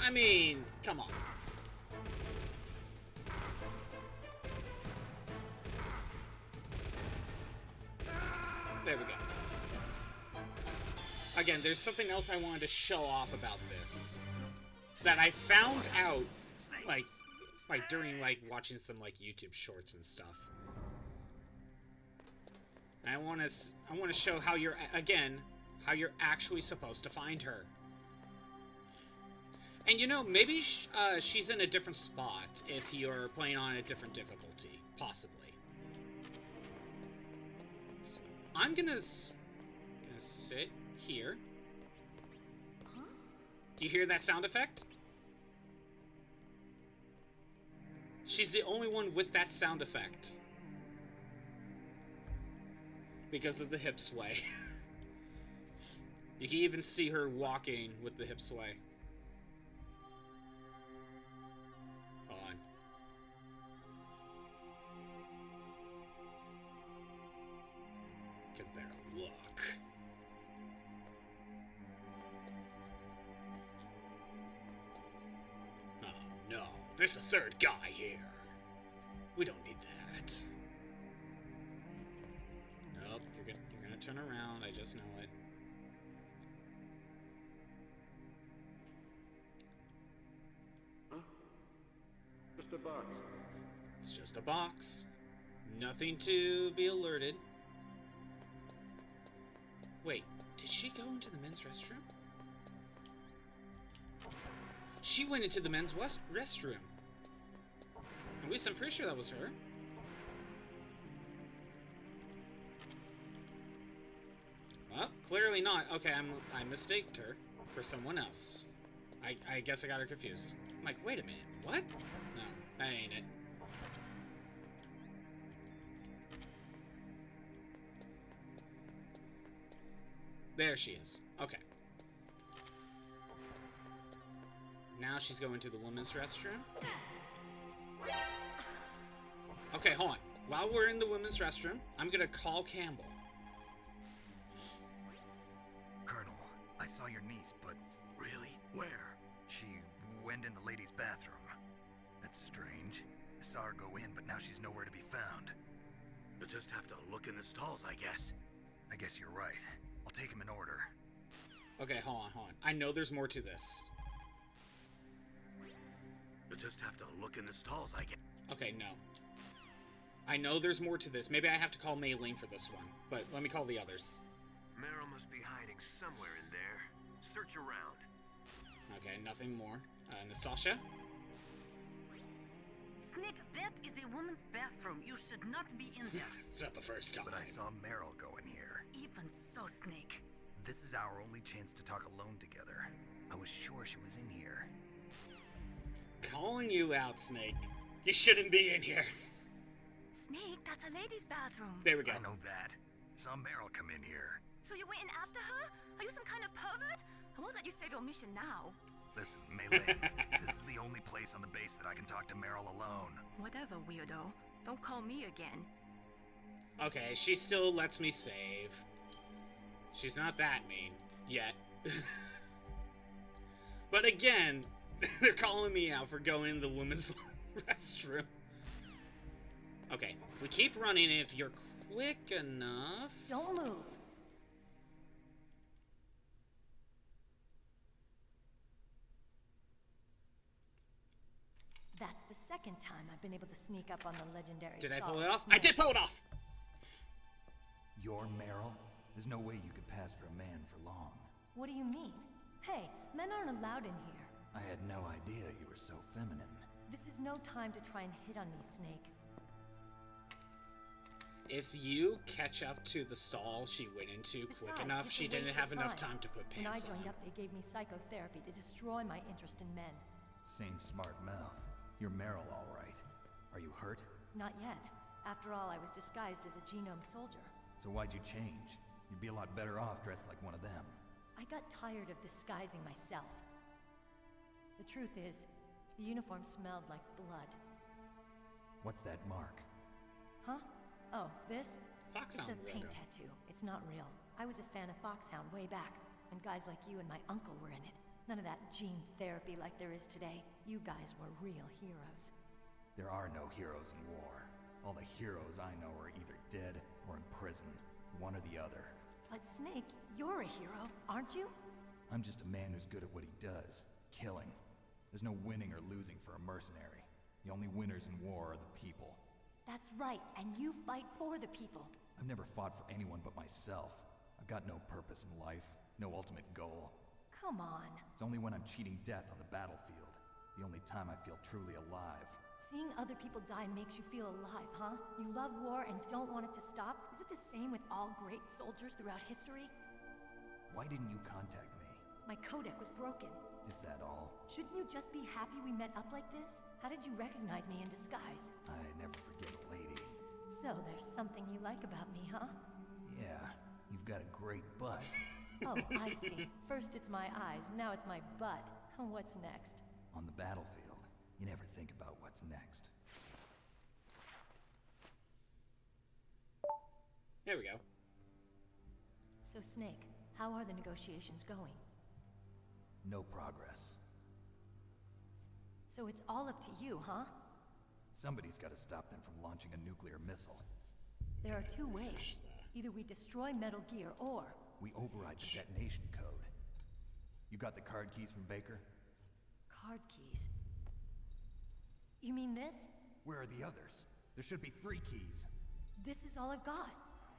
I mean, come on. There we go. Again, there's something else I wanted to show off about this. that I found out, like during, like, watching some, like, YouTube shorts and stuff. I want to show how you're, again, how you're actually supposed to find her. And, you know, maybe she's in a different spot if you're playing on a different difficulty. Possibly. So, I'm gonna sit here. Do you hear that sound effect? She's the only one with that sound effect. Because of the hip sway. You can even see her walking with the hip sway. Hold on. Get a better look. Oh no, there's a third guy here. We don't need that. Nope, you're gonna turn around, I just know it. Just a box. It's just a box. Nothing to be alerted. Wait, did she go into the men's restroom? She went into the men's restroom. At least I'm pretty sure that was her. Well, clearly not. Okay, I mistaked her for someone else. I guess I got her confused. I'm like, wait a minute, what? No, that ain't it. There she is. Okay. Now she's going to the women's restroom. Okay, hold on. While we're in the women's restroom, I'm gonna call Campbell. Colonel, I saw your niece, but... Really? Where? She went in the ladies' bathroom. That's strange. I saw her go in, but now she's nowhere to be found. You'll just have to look in the stalls, I guess. I guess you're right. I'll take him in order. Okay, hold on. I know there's more to this. You'll just have to look in the stalls, I guess. Okay, no. I know there's more to this. Maybe I have to call Maylene for this one, but let me call the others. Meryl must be hiding somewhere in there. Search around. Okay, nothing more. Nastasha? Snake, that is a woman's bathroom. You should not be in there. Is that the first time? But I saw Meryl go in here. Even so, Snake. This is our only chance to talk alone together. I was sure she was in here. Calling you out, Snake. You shouldn't be in here. Snake, that's a lady's bathroom. There we go. I know that. Saw Meryl come in here. So you went in after her? Are you some kind of pervert? I won't let you save your mission now. Listen, Maylene, this is the only place on the base that I can talk to Meryl alone. Whatever, weirdo. Don't call me again. Okay, she still lets me save. She's not that mean. Yet. But again, they're calling me out for going in the women's restroom. Okay, if we keep running, if you're quick enough... Don't move. That's the second time I've been able to sneak up on the legendary. Did I pull solid it off? I snake. did pull it off! You're Meryl? There's no way you could pass for a man for long. What do you mean? Hey, men aren't allowed in here. I had no idea you were so feminine. This is no time to try and hit on me, Snake. If you catch up to the stall she went into quick Besides, enough, it's a she didn't waste have of enough time to put When I pants joined on. up, they gave me psychotherapy to destroy my interest in men. Same smart mouth. You're Meryl, all right. Are you hurt? Not yet. After all, I was disguised as a genome soldier. So why'd you change? You'd be a lot better off dressed like one of them. I got tired of disguising myself. The truth is, the uniform smelled like blood. What's that mark? Huh? Oh, this? Foxhound It's a paint logo. tattoo. It's not real. I was a fan of Foxhound way back, when guys like you and my uncle were in it. None of that gene therapy like there is today. You guys were real heroes. There are no heroes in war. All the heroes I know are either dead or in prison. One or the other. But Snake, you're a hero, aren't you? I'm just a man who's good at what he does. Killing. There's no winning or losing for a mercenary. The only winners in war are the people. That's right, and you fight for the people. I've never fought for anyone but myself. I've got no purpose in life, no ultimate goal. Come on. It's only when I'm cheating death on the battlefield. The only time I feel truly alive. Seeing other people die makes you feel alive, huh? You love war and don't want it to stop? Is it the same with all great soldiers throughout history? Why didn't you contact me? My codec was broken. Is that all? Shouldn't you just be happy we met up like this? How did you recognize me in disguise? I never forget a lady. So there's something you like about me, huh? Yeah, you've got a great butt. Oh, I see. First it's my eyes, now it's my butt. What's next? On the battlefield, you never think about what's next. There we go. So, Snake, how are the negotiations going? No progress. So it's all up to you, huh? Somebody's got to stop them from launching a nuclear missile. There are two ways. Either we destroy Metal Gear, or... we override the detonation code. You got the card keys from Baker? Card keys? You mean this? Where are the others? There should be 3 keys. This is all I've got.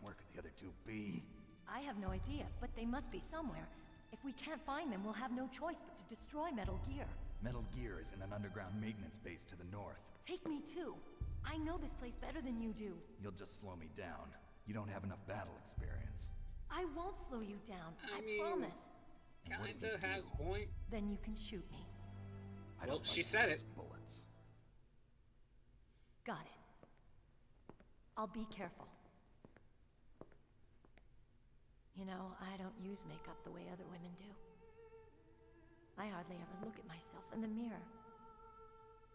Where could the other 2 be? I have no idea, but they must be somewhere. If we can't find them, we'll have no choice but to destroy Metal Gear. Metal Gear is in an underground maintenance base to the north. Take me too. I know this place better than you do. You'll just slow me down. You don't have enough battle experience. I won't slow you down. I I mean, promise. And what if Kinda you has do? point. Then you can shoot me. I Well, don't she like said those it. bullets. Got it. I'll be careful. You know, I don't use makeup the way other women do. I hardly ever look at myself in the mirror.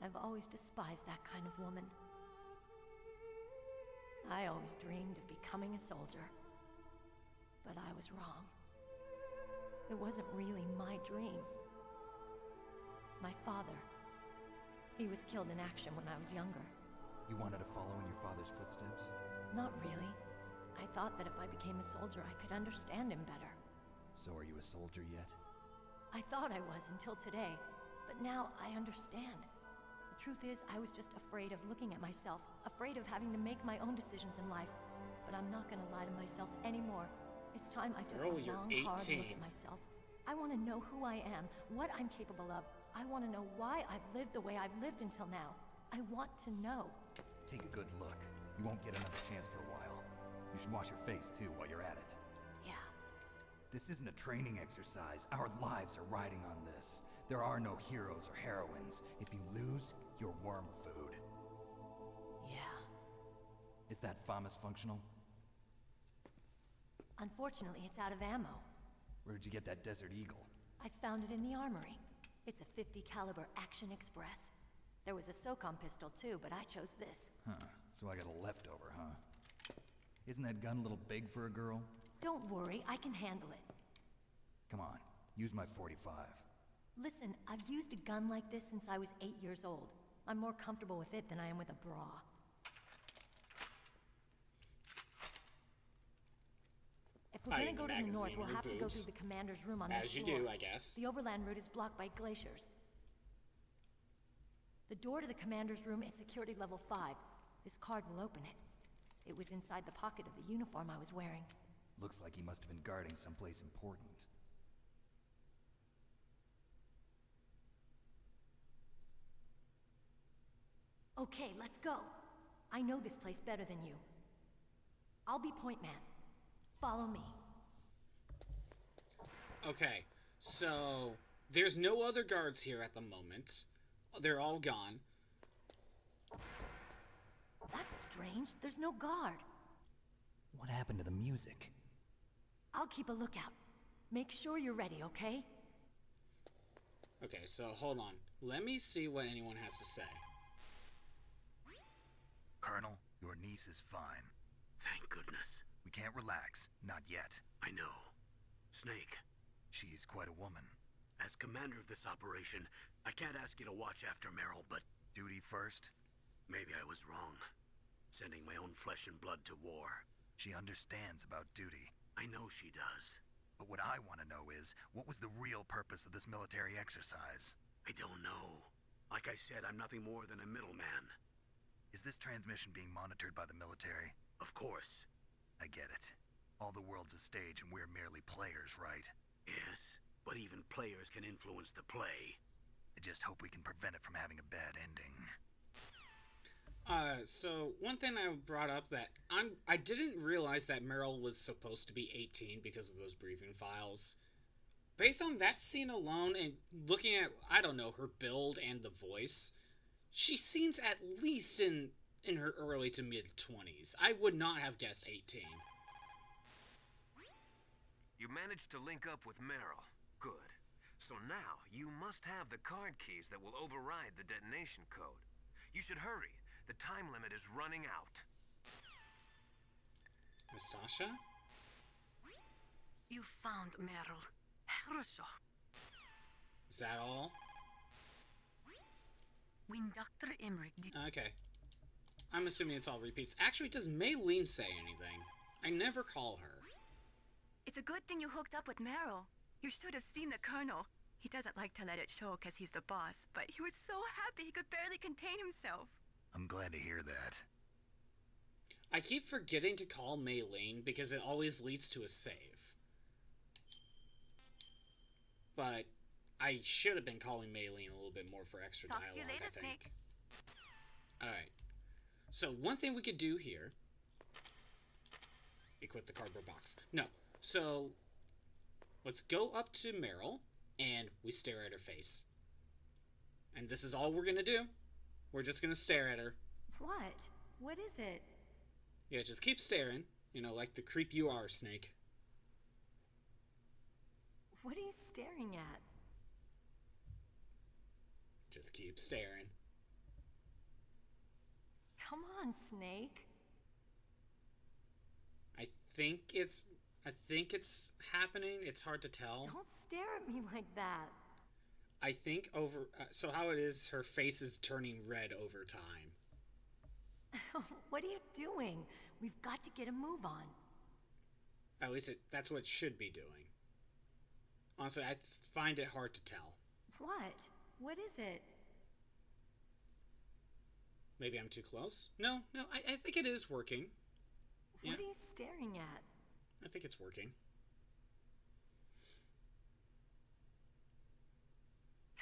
I've always despised that kind of woman. I always dreamed of becoming a soldier. But I was wrong. It wasn't really my dream. My father. He was killed in action when I was younger. You wanted to follow in your father's footsteps? Not really. I thought that if I became a soldier, I could understand him better. So are you a soldier yet? I thought I was until today, but now I understand. The truth is, I was just afraid of looking at myself, afraid of having to make my own decisions in life. But I'm not gonna lie to myself anymore. It's time I took Girl, a you're long, hard 18. look at myself. I want to know who I am, what I'm capable of. I want to know why I've lived the way I've lived until now. I want to know. Take a good look. You won't get another chance for a while. You should wash your face, too, while you're at it. Yeah. This isn't a training exercise. Our lives are riding on this. There are no heroes or heroines. If you lose, you're worm food. Yeah. Is that FAMAS functional? Unfortunately, it's out of ammo. Where'd you get that Desert Eagle? I found it in the armory. It's a 50 caliber Action Express. There was a SOCOM pistol too, but I chose this. Huh. So I got a leftover, huh? Isn't that gun a little big for a girl? Don't worry, I can handle it. Come on, use my 45. Listen, I've used a gun like this since I was 8 years old. I'm more comfortable with it than I am with a bra. If we're gonna Hiding go the to the north, magazine we'll in have to your go boobs. through the commander's room on As this you floor. do, I guess. The overland route is blocked by glaciers. The door to the commander's room is security level 5. This card will open it. It was inside the pocket of the uniform I was wearing. Looks like he must have been guarding someplace important. Okay, let's go. I know this place better than you. I'll be point man. Follow me. Okay, so there's no other guards here at the moment. They're all gone. That's strange. There's no guard. What happened to the music? I'll keep a lookout. Make sure you're ready, okay? Okay, so hold on. Let me see what anyone has to say. Colonel, your niece is fine. Thank goodness. We can't relax. Not yet. I know. Snake, She's quite a woman. as commander of this operation, I can't ask you to watch after Meryl, but Duty first? maybe I was wrong. Sending my own flesh and blood to war. She understands about duty. I know she does. But what I want to know is, what was the real purpose of this military exercise? I don't know. Like I said, I'm nothing more than a middleman. Is this transmission being monitored by the military? Of course. I get it. All the world's a stage and we're merely players, right? Yes, but even players can influence the play. I just hope we can prevent it from having a bad ending. So one thing I brought up that I didn't realize that Meryl was supposed to be 18 because of those briefing files. Based on that scene alone and looking at, I don't know, her build and the voice, she seems at least in her early to mid-20s. I would not have guessed 18. You managed to link up with Meryl. Good. So now, you must have the card keys that will override the detonation code. You should hurry. The time limit is running out. Nastasha? You found Meryl. Хорошо. Is that all? When Dr. Emmerich did... Okay. I'm assuming it's all repeats. Actually, does Maylene say anything? I never call her. It's a good thing you hooked up with Meryl. You should have seen the Colonel. He doesn't like to let it show because he's the boss, but he was so happy he could barely contain himself. I'm glad to hear that. I keep forgetting to call Maylene because it always leads to a save. But I should have been calling Maylene a little bit more for extra Talk dialogue, to you later, I think. Snake. Alright. So one thing we could do here... Equip the cardboard box. No. So, let's go up to Meryl, and we stare at her face. And this is all we're gonna do. We're just gonna stare at her. What? What is it? Yeah, just keep staring. You know, like the creep you are, Snake. What are you staring at? Just keep staring. Come on, Snake. I think it's happening. It's hard to tell. Don't stare at me like that. I think over... so how it is, her face is turning red over time. What are you doing? We've got to get a move on. At least that's what it should be doing. Honestly, I find it hard to tell. What? What is it? Maybe I'm too close? No, I think it is working. What are you staring at? I think it's working.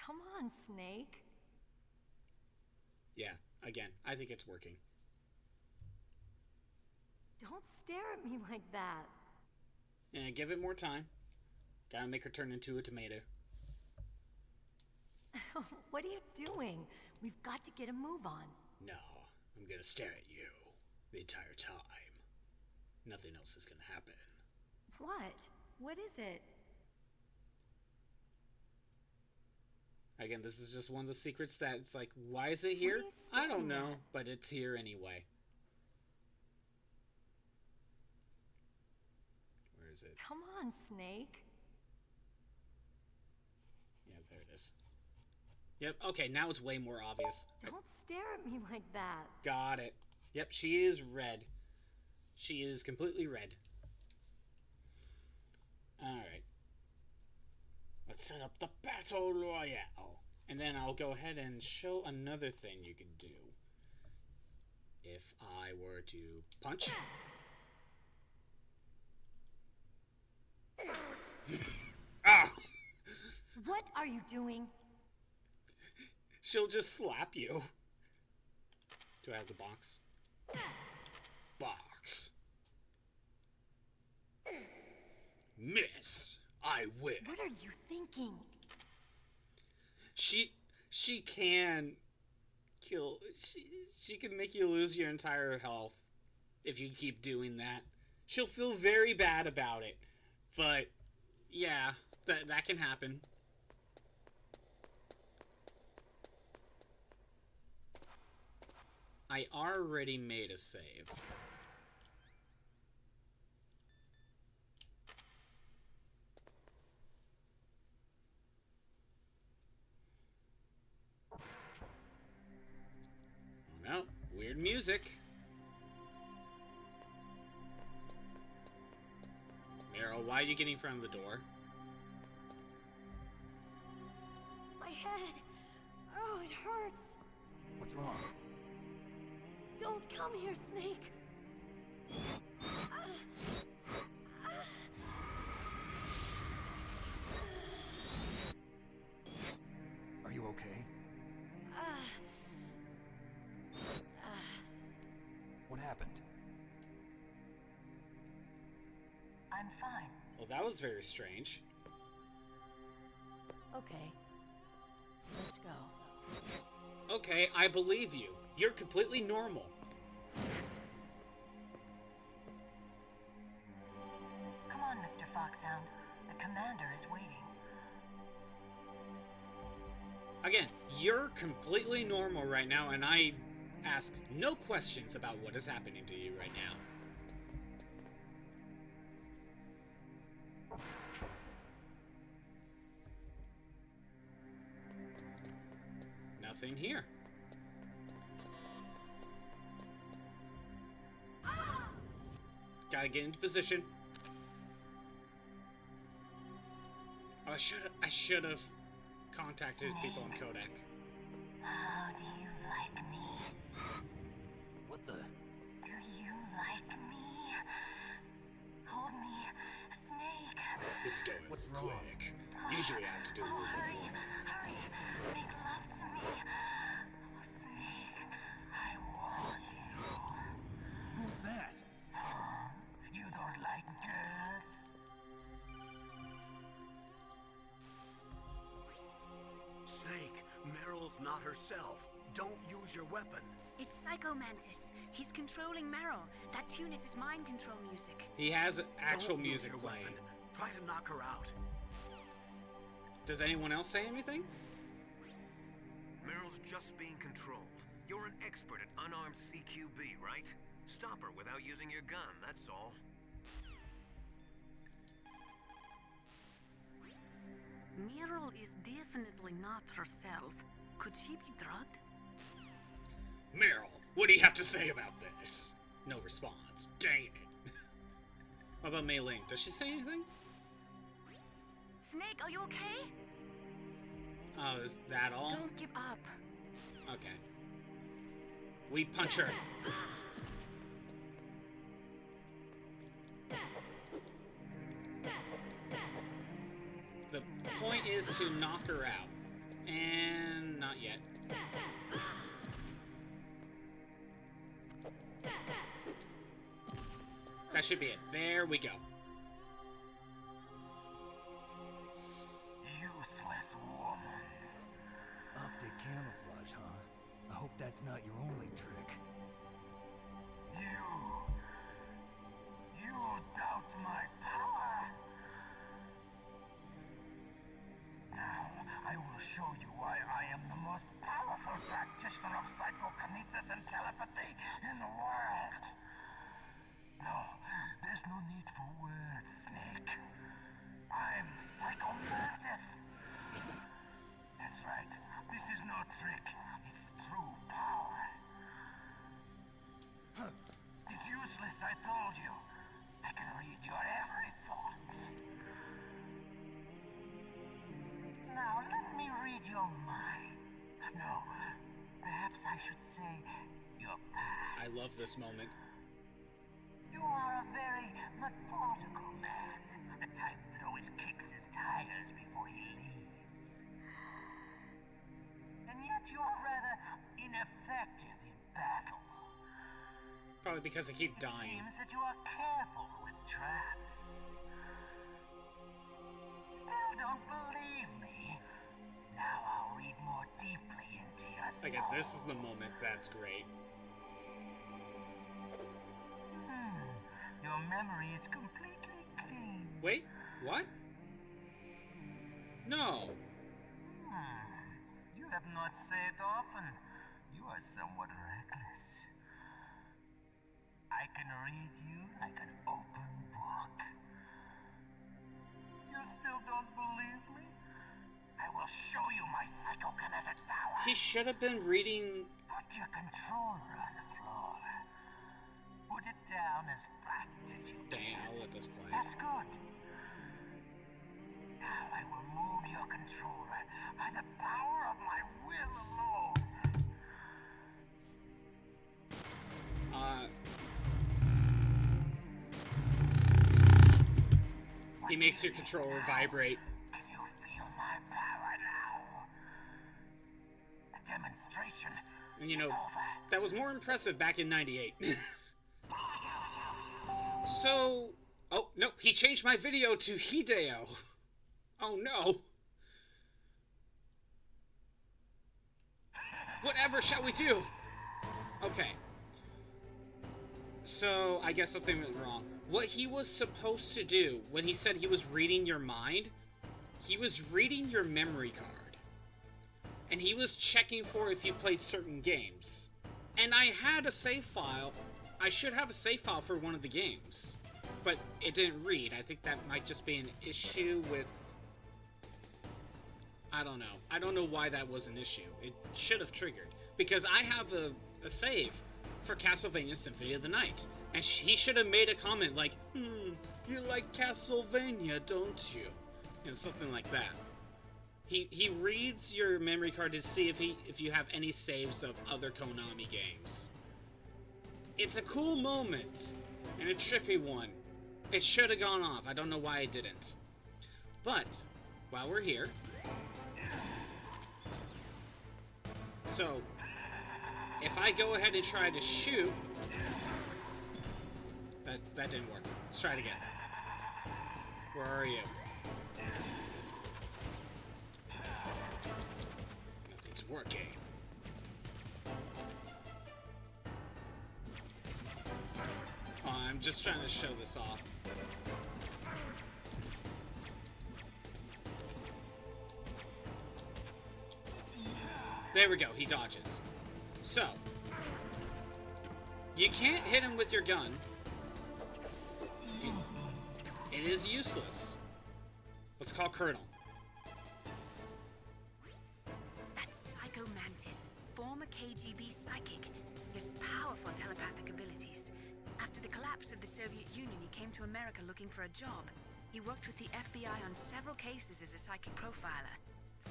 Come on, Snake. Yeah, again, I think it's working. Don't stare at me like that. Yeah, give it more time. Gotta make her turn into a tomato. What are you doing? We've got to get a move on. No, I'm gonna stare at you the entire time. Nothing else is gonna happen. What? What is it? Again, this is just one of the secrets that it's like, why is it here? I don't know, but it's here anyway. Where is it? Come on, Snake. Yeah, there it is. Yep, okay, now it's way more obvious. Don't stare at me like that. Got it. Yep, she is red. She is completely red. Alright. Let's set up the Battle Royale. And then I'll go ahead and show another thing you can do. If I were to punch. Ah! What are you doing? She'll just slap you. Do I have the box? Box. Miss. I win. What are you thinking? She can kill. She can make you lose your entire health if you keep doing that. She'll feel very bad about it, but yeah, that can happen. I already made a save. Oh no, weird music. Meryl, why are you getting in front of the door? My head. What's wrong? Don't come here, Snake. Are you okay? What happened? I'm fine. Well, that was very strange. Okay. Let's go. Okay, I believe you. You're completely normal. Come on, Mr. Foxhound. The commander is waiting. Again, you're completely normal right now, and I ask no questions about what is happening to you right now. Nothing here. Gotta get into position. Oh, I should have contacted people on Kodak. How do you like me? What the? Do you like me? Hold me, Snake. This is going What's wrong? quick. Usually I have to do a little bit Hurry, more. hurry. Make love to me. Oh, Snake, I want you. Who's that? You don't like girls? Snake, Meryl's not herself. Don't use your weapon. It's Psycho Mantis. He's controlling Meryl. That tune is his mind control music. He has actual Don't use music your playing. weapon. Try to knock her out. Does anyone else say anything? Meryl's just being controlled. You're an expert at unarmed CQB, right? Stop her without using your gun, that's all. Meryl is definitely not herself. Could she be drugged? Meryl, what do you have to say about this? No response. Dang it. What about Mei Ling? Does she say anything? Snake, are you okay? Oh, is that all? Don't give up. Okay. We punch her. The point is to knock her out. And not yet. That should be it. There we go. Useless woman. Optic camouflage, huh? I hope that's not your only trick. You doubt my power? Now, I will show you why I am the most powerful practitioner of psychokinesis and telepathy in the world. No, there's no need for words, Snake. I'm Psycho Mantis. That's right. This is no trick. It's true power. It's useless, I told you. I can read your every thought. Now, let me read your mind. No, perhaps I should say your past. I love this moment. You are a very methodical man. The type that always kicks his tires before he leaves. And yet you are rather ineffective in battle. Probably because I keep dying. Seems that you are careful with traps. Still don't believe me? Now I'll read more deeply into your soul. Okay, this is the moment that's great. Your memory is completely clean. Wait, what? No. You have not said often. You are somewhat reckless. I can read you like an open book. You still don't believe me? I will show you my psychokinetic power. He should have been reading. Put your controller on the floor. Put it down as flat as you Dang, can. I'll let this play. That's good. Now I will move your controller by the power of my will alone. He makes your controller vibrate. You feel my power now. The demonstration. And you know, that was more impressive back in '98. So, oh no, he changed my video to Hideo. Oh no. Whatever shall we do? Okay. So, I guess something went wrong. What he was supposed to do when he said he was reading your mind, he was reading your memory card. And he was checking for if you played certain games. And I had a save file. I should have a save file for one of the games. But it didn't read. I think that might just be an issue with... I don't know. I don't know why that was an issue. It should have triggered. Because I have a save for Castlevania Symphony of the Night. And he should have made a comment like, you like Castlevania, don't you? You know, something like that. He reads your memory card to see if you have any saves of other Konami games. It's a cool moment. And a trippy one. It should have gone off. I don't know why it didn't. But, while we're here... So, if I go ahead and try to shoot... That didn't work. Let's try it again. Where are you? Nothing's working. Oh, I'm just trying to show this off. There we go, he dodges. So, you can't hit him with your gun. It is useless. Let's call Colonel. That's Psycho Mantis, former KGB psychic. He has powerful telepathic abilities. After the collapse of the Soviet Union, he came to America looking for a job. He worked with the FBI on several cases as a psychic profiler.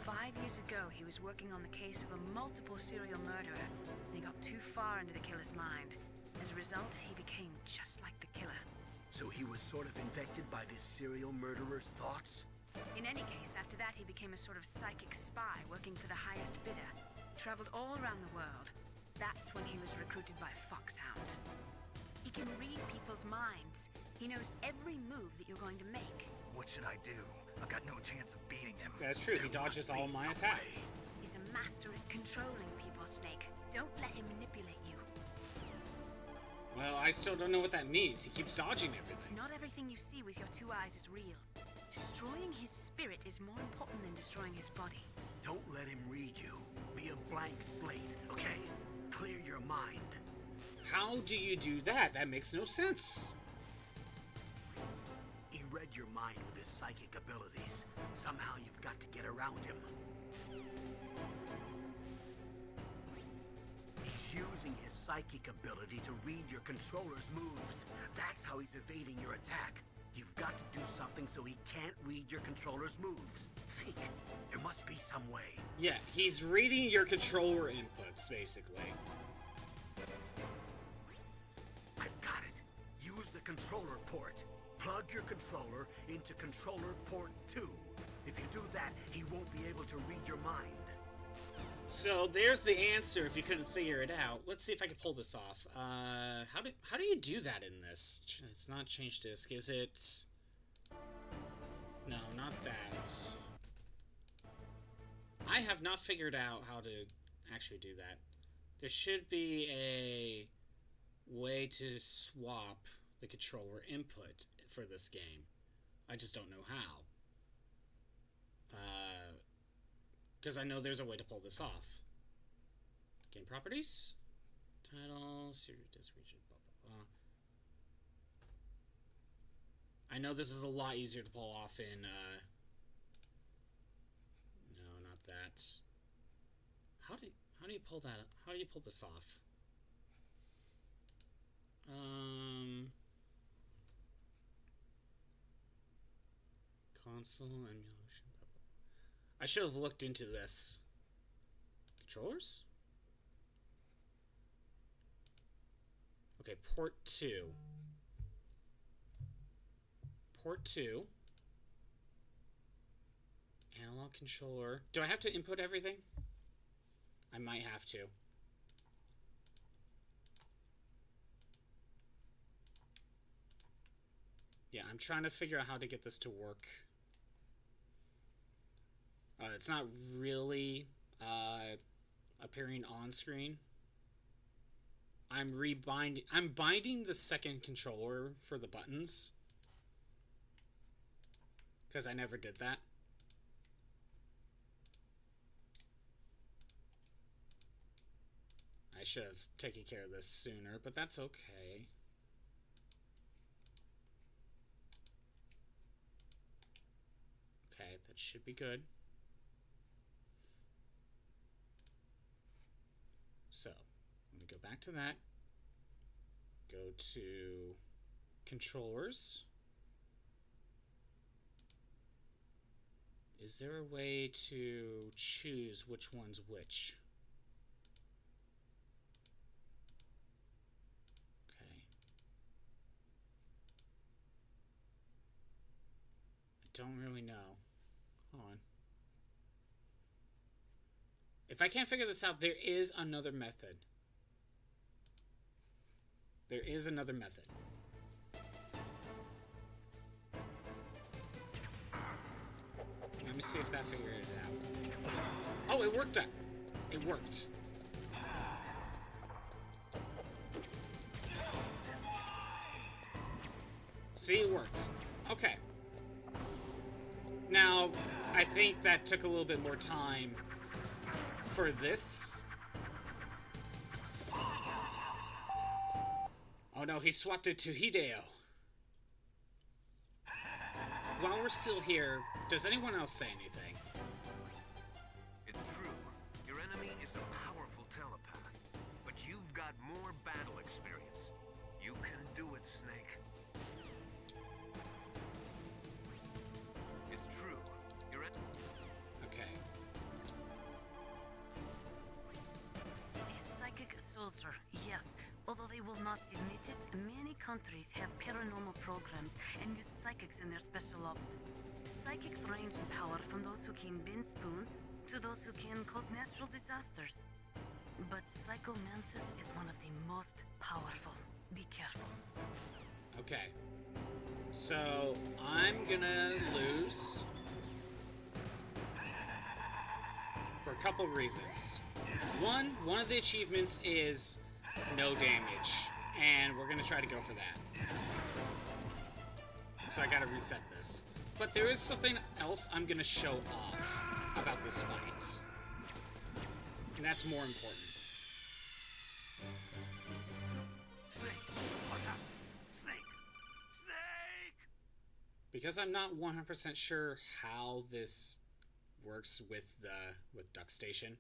5 years ago, he was working on the case of a multiple serial murderer, and he got too far into the killer's mind. As a result, he became just like the killer. So he was sort of infected by this serial murderer's thoughts? In any case, after that, he became a sort of psychic spy working for the highest bidder. Traveled all around the world. That's when he was recruited by Foxhound. He can read people's minds. He knows every move that you're going to make. What should I do? I've got no chance of beating him. That's true, he dodges all my attacks. He's a master at controlling people, Snake. Don't let him manipulate you. Well, I still don't know what that means. He keeps dodging everything. Not everything you see with your 2 eyes is real. Destroying his spirit is more important than destroying his body. Don't let him read you. Be a blank slate, okay? Clear your mind. How do you do that? That makes no sense. He read your mind with his psychic abilities. Somehow you've got to get around him. He's using his psychic ability to read your controller's moves. That's how he's evading your attack. You've got to do something so he can't read your controller's moves. Think. There must be some way. Yeah, he's reading your controller inputs, basically. I've got it. Use the controller port. Plug your controller into controller port 2. If you do that, he won't be able to read your mind. So there's the answer if you couldn't figure it out. Let's see if I can pull this off. How do you do that in this? It's not change disk, is it? No, not that. I have not figured out how to actually do that. There should be a way to swap the controller input for this game. I just don't know how. Because I know there's a way to pull this off. Game properties, title, serial disk region, blah blah blah. I know this is a lot easier to pull off in. No, not that. How do you pull that? How do you pull this off? Console emulation. I should have looked into this. Controllers? Okay, port 2. Port 2. Analog controller. Do I have to input everything? I might have to. Yeah, I'm trying to figure out how to get this to work. It's not really appearing on screen. I'm binding the second controller for the buttons, because I never did that. I should have taken care of this sooner, but that's okay. Okay, that should be good. So, let me go back to that. Go to controllers. Is there a way to choose which one's which? Okay. I don't really know. Hold on. If I can't figure this out, there is another method. There is another method. Let me see if that figured it out. Oh, it worked out. It worked. See, it worked. Okay. Now, I think that took a little bit more time for this. Oh no, he swapped it to Hideo. While we're still here, does anyone else say anything? It's true. Your enemy is a powerful telepath, but you've got more battle experience. You can do it, Snake. It's true. Your Okay. A psychic soldier, yes. Although they will not admit it, many countries have paranormal programs and use psychics in their special ops. Psychics range in power from those who can bend spoons to those who can cause natural disasters. But Psycho Mantis is one of the most powerful. Be careful. Okay. So, I'm gonna lose for a couple reasons. One of the achievements is no damage, and we're gonna try to go for that. So I gotta reset this. But there is something else I'm gonna show off about this fight. And that's more important. Snake! What happened? Snake! Snake! Because I'm not 100% sure how this works with Duck Station.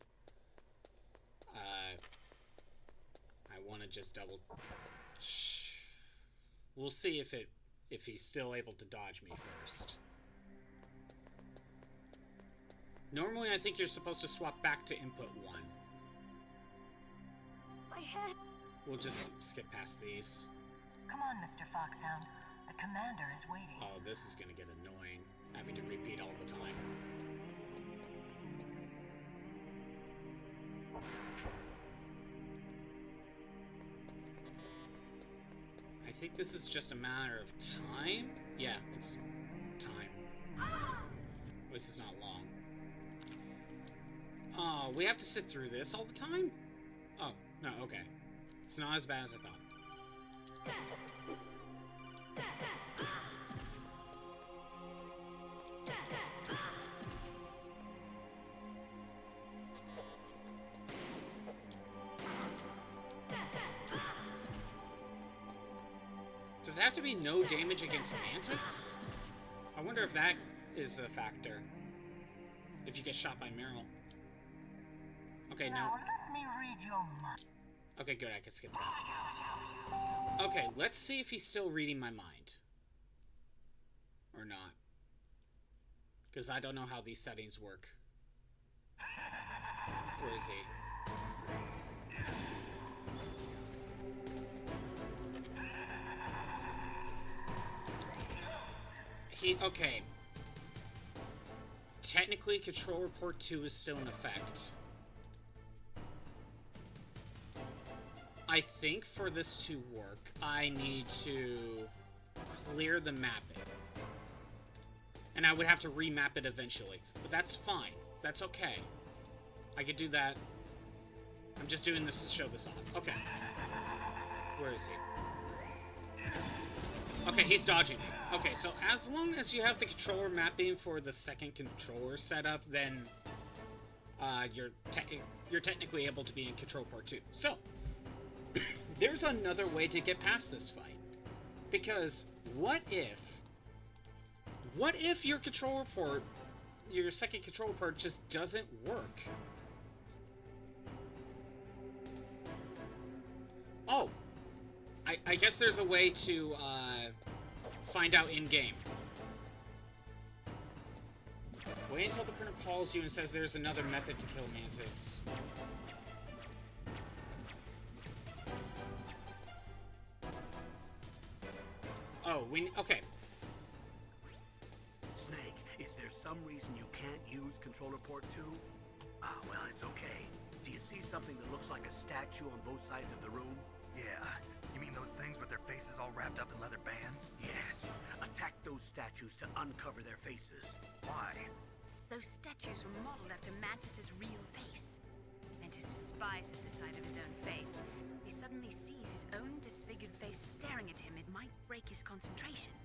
I want to just double. We'll see if he's still able to dodge me first. Normally, I think you're supposed to swap back to input 1. My head. We'll just skip past these. Come on, Mr. Foxhound. The commander is waiting. Oh, this is gonna get annoying, having to repeat all the time. I think this is just a matter of time. Yeah, it's time. This is not long. Oh, we have to sit through this all the time? Oh, no, okay. It's not as bad as I thought. Does it have to be no damage against Mantis? I wonder if that is a factor. If you get shot by Meryl. Okay, no. Now let me read your mind. Okay, good, I can skip that. Okay, let's see if he's still reading my mind. Or not. Because I don't know how these settings work. Where is he? Okay. technically Control Report 2 is still in effect. I think for this to work, I need to clear the mapping. And I would have to remap it eventually. But that's fine. That's okay. I could do that. I'm just doing this to show this off. Okay. Where is he? Okay, he's dodging me. Okay, so as long as you have the controller mapping for the second controller setup, then you're technically able to be in Control Part 2. So, there's another way to get past this fight. Because what if your control report, your second control report just doesn't work? Oh, I guess there's a way to find out in-game. Wait until the colonel calls you and says there's another method to kill Mantis. Oh, okay. Snake, is there some reason you can't use Controller Port 2? Ah, well, it's okay. Do you see something that looks like a statue on both sides of the room? Yeah. You mean those things with their faces all wrapped up in leather bands? Yes. Attack those statues to uncover their faces. Why? Those statues were modeled after Mantis's real face. Mantis despises the sight of his own face. He suddenly sees his own disfigured face staring at him. It might break his concentration.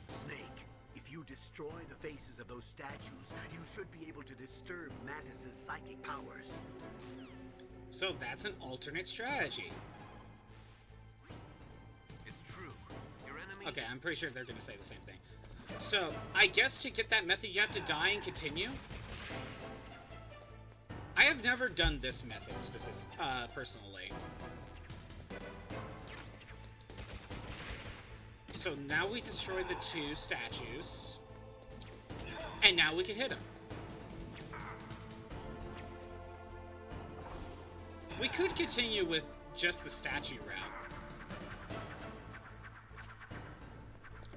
Snake, if you destroy the faces of those statues, you should be able to disturb Mantis's psychic powers. So that's an alternate strategy. It's true. Your enemy. Okay, I'm pretty sure they're going to say the same thing. So, I guess to get that method, you have to die and continue? I have never done this method personally. So now we destroy the two statues. And now we can hit them. We could continue with just the statue route.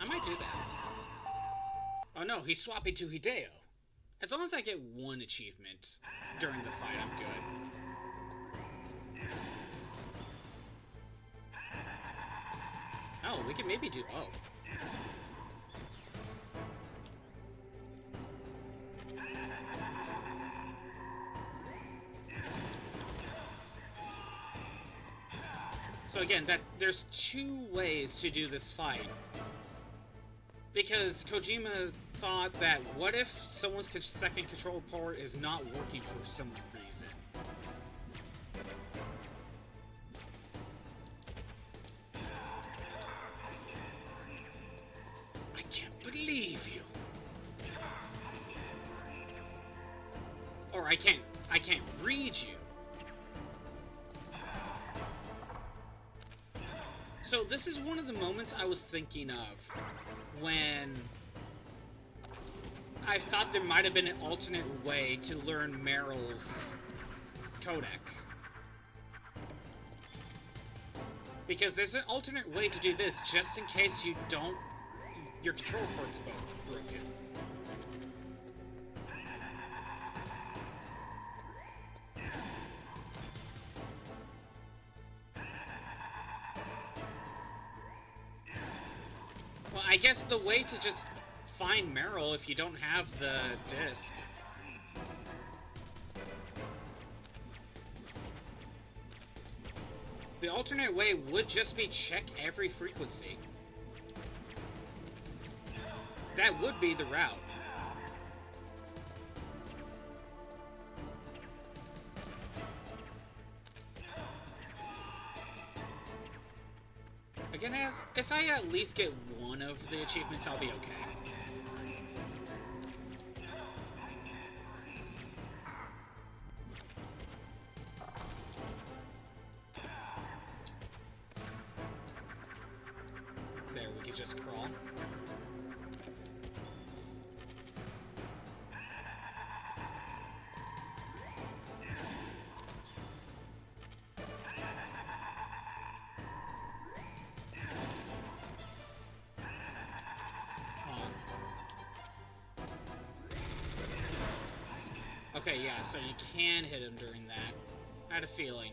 I might do that. Oh no, he's swapping to Hideo. As long as I get one achievement during the fight, I'm good. Oh, we can maybe do both. So again, there's two ways to do this fight. Because Kojima thought that what if someone's second control port is not working for some reason? I can't believe you. Or I can't read you. So this is one of the moments I was thinking of when I thought there might have been an alternate way to learn Meryl's codec. Because there's an alternate way to do this just in case you don't... your control port's broken. Well, I guess the way to just find Meryl if you don't have the disc. The alternate way would just be check every frequency. That would be the route. Again, if I at least get one of the achievements, I'll be okay. There, we could just crawl. Okay, yeah, so you can hit him during that. I had a feeling.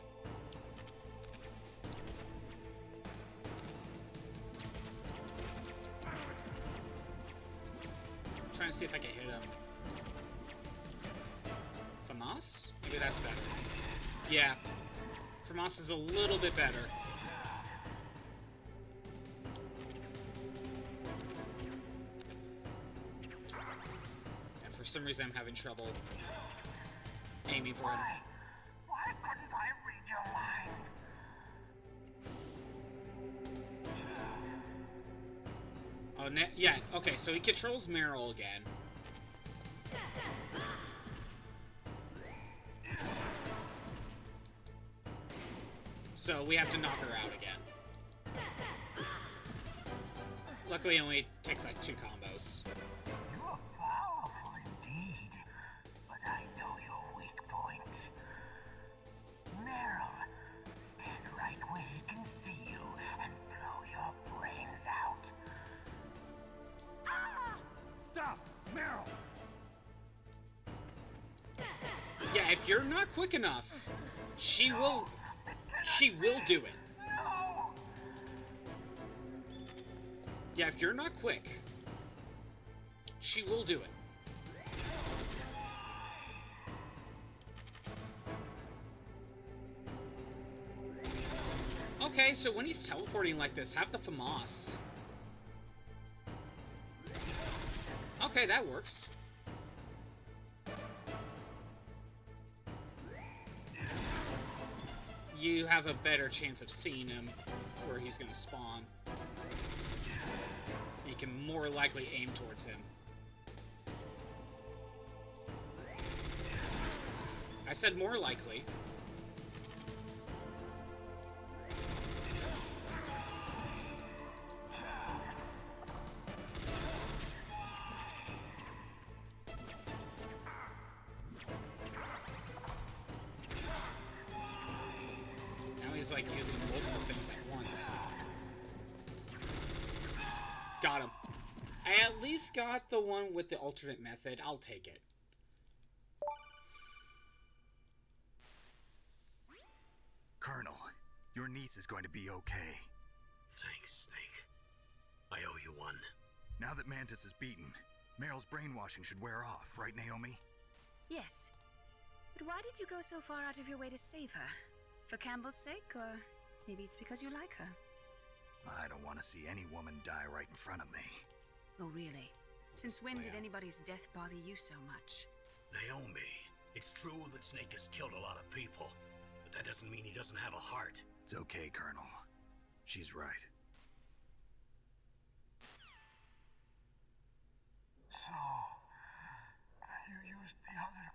I'm trying to see if I can hit him. FAMAS? Maybe that's better. Yeah. FAMAS is a little bit better. And for some reason I'm having trouble aiming for him. Why couldn't I read your mind? Oh, yeah, okay, so he controls Meryl again. So we have to knock her out again. Luckily, it only takes like 2 combos. You are powerful indeed, but I know your weak point. Meryl, stand right where he can see you and blow your brains out. Stop! Meryl! Yeah, if you're not quick enough, she will do it. Yeah, if you're not quick, she will do it. Okay, so when he's teleporting like this, have the FAMAS. Okay, that works. You have a better chance of seeing him where he's going to spawn. You can more likely aim towards him. I said more likely. He's like using multiple things at once. Got him. I at least got the one with the alternate method. I'll take it. Colonel, your niece is going to be okay. Thanks, Snake. I owe you one. Now that Mantis is beaten, Meryl's brainwashing should wear off, right, Naomi? Yes. But why did you go so far out of your way to save her? For Campbell's sake, or maybe it's because you like her? I don't want to see any woman die right in front of me. Oh, really? Since when did anybody's death bother you so much? Naomi, it's true that Snake has killed a lot of people, but that doesn't mean he doesn't have a heart. It's okay, Colonel. She's right. So, you used the other...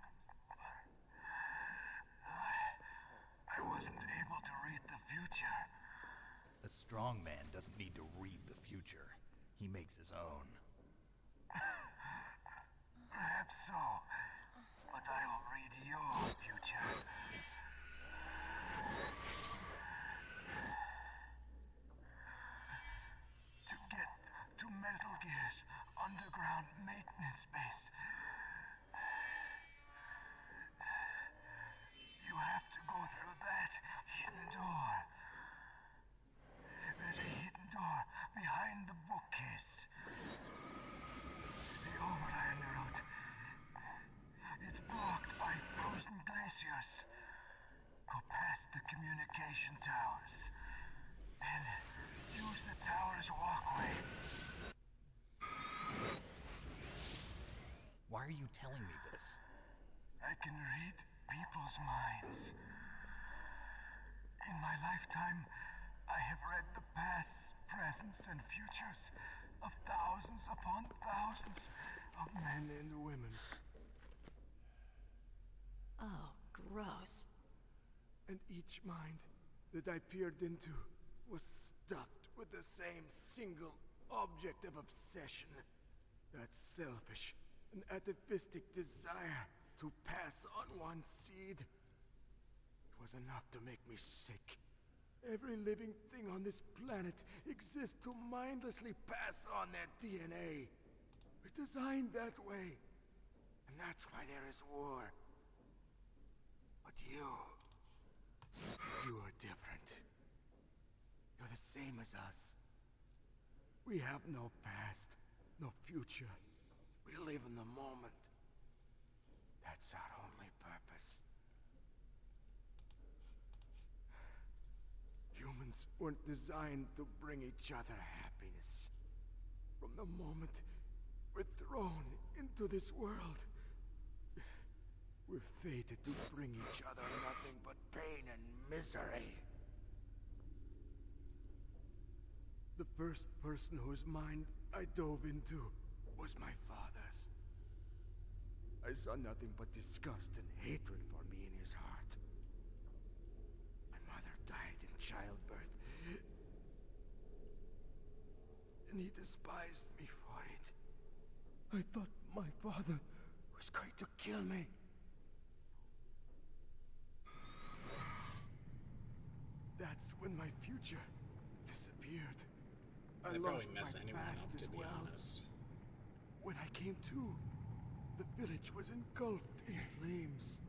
I wasn't able to read the future. A strong man doesn't need to read the future. He makes his own. Perhaps so, but I'll read your future. To get to Metal Gear's underground maintenance base, you have to go through that hidden door. There's a hidden door behind the bookcase. The overland route. It's blocked by frozen glaciers. Go past the communication towers. And use the tower's walkway. Why are you telling me this? I can read people's minds. In my lifetime, I have read the pasts, presents, and futures of thousands upon thousands of men and women. Oh, gross. And each mind that I peered into was stuffed with the same single object of obsession. That selfish and atavistic desire to pass on one's seed. It was enough to make me sick. Every living thing on this planet exists to mindlessly pass on their DNA. We're designed that way. And that's why there is war. But you are different. You're the same as us. We have no past, no future. We live in the moment. That's our only purpose. Humans weren't designed to bring each other happiness. From the moment we're thrown into this world, we're fated to bring each other nothing but pain and misery. The first person whose mind I dove into was my father's. I saw nothing but disgust and hatred for me in his heart. My mother died in childbirth, and he despised me for it. I thought my father was going to kill me. That's when my future disappeared. I That probably lost messed my anyone past up, to as be well. honest. When I came to, the village was engulfed in flames.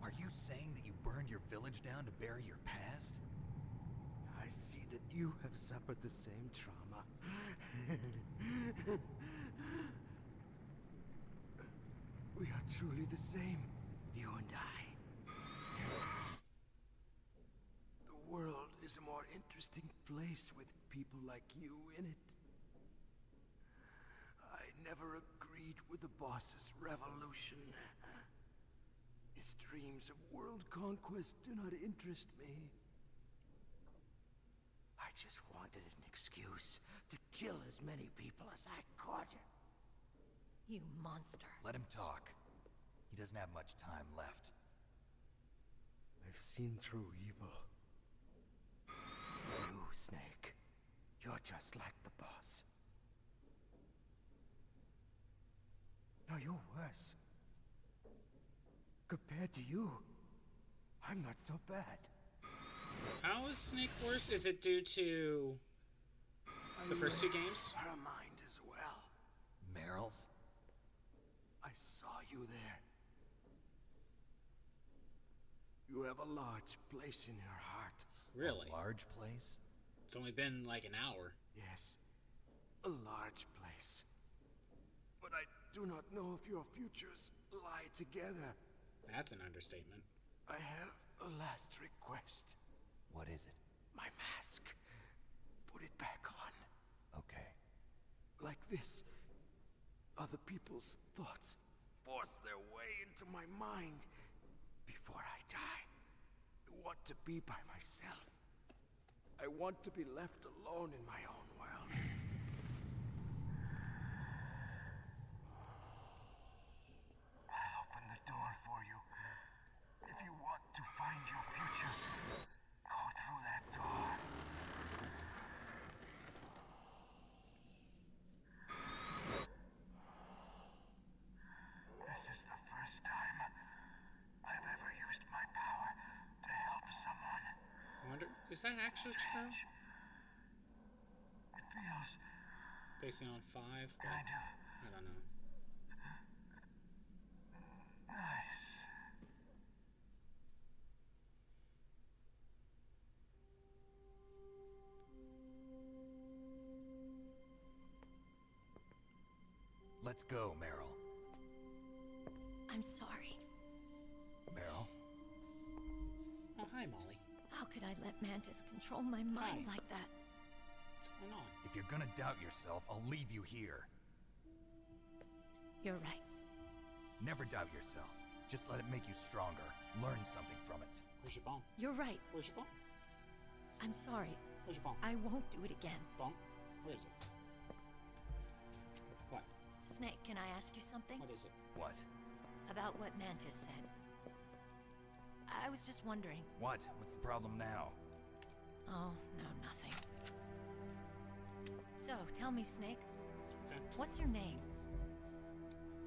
Are you saying that you burned your village down to bury your past? I see that you have suffered the same trauma. We are truly the same, you and I. The world is a more interesting place with people like you in it. I never agreed with the boss's revolution. His dreams of world conquest do not interest me. I just wanted an excuse to kill as many people as I could. You monster. Let him talk. He doesn't have much time left. I've seen through evil. You, Snake, you're just like the boss. No, you're worse. Compared to you, I'm not so bad. How is Snake worse? Is it due to the first two games? Her mind as well. Meryl's? I saw you there. You have a large place in her heart. Really? A large place? It's only been like an hour. Yes, a large place. But I do not know if your futures lie together. That's an understatement. I have a last request. What is it? My mask. Put it back on. Okay. Like this, other people's thoughts force their way into my mind. Before I die, I want to be by myself. I want to be left alone in my own world. I'll open the door for you. If you want to find your future, go through that door. This is the first time I've ever used my power to help someone. I wonder, is that actually true? It feels Basing on 5, but kind of I don't know. nice. Let's go, Meryl. I'm sorry. Meryl? Oh, hi, Molly. How could I let Mantis control my mind Hi. like that? What's going on? If you're gonna doubt yourself, I'll leave you here. You're right. Never doubt yourself. Just let it make you stronger. Learn something from it. Where's your bomb? You're right. Where's your bomb? I'm sorry. Where's your bomb? I won't do it again. Bomb? Where is it? What? Snake, can I ask you something? What is it? What? About what Mantis said. I was just wondering. What? What's the problem now? Oh, no, nothing. So, tell me, Snake, Okay. what's your name?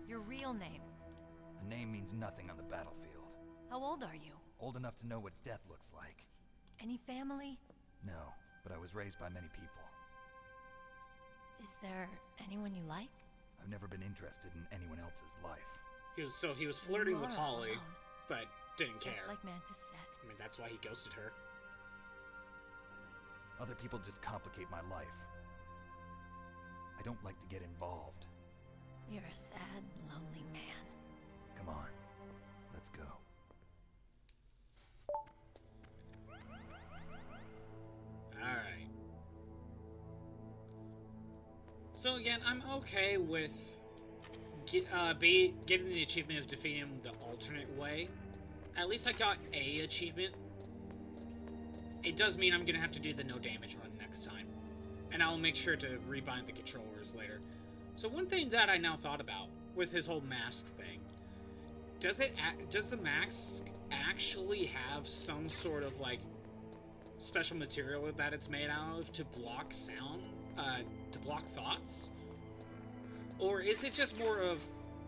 Your real name. A name means nothing on the battlefield. How old are you? Old enough to know what death looks like. Any family? No, but I was raised by many people. Is there anyone you like? I've never been interested in anyone else's life. He was flirting You with are Holly, alone. but didn't care. Just like Mantis said. I mean, that's why he ghosted her. Other people just complicate my life. I don't like to get involved. You're a sad, lonely man. Come on, let's go. Alright. So again, I'm okay with getting the achievement of defeating him the alternate way. At least I got a achievement. It does mean I'm gonna have to do the no damage run next time. And I'll make sure to rebind the controllers later. So one thing that I now thought about with his whole mask thing, does the mask actually have some sort of like special material that it's made out of to block sound, to block thoughts? Or is it just more of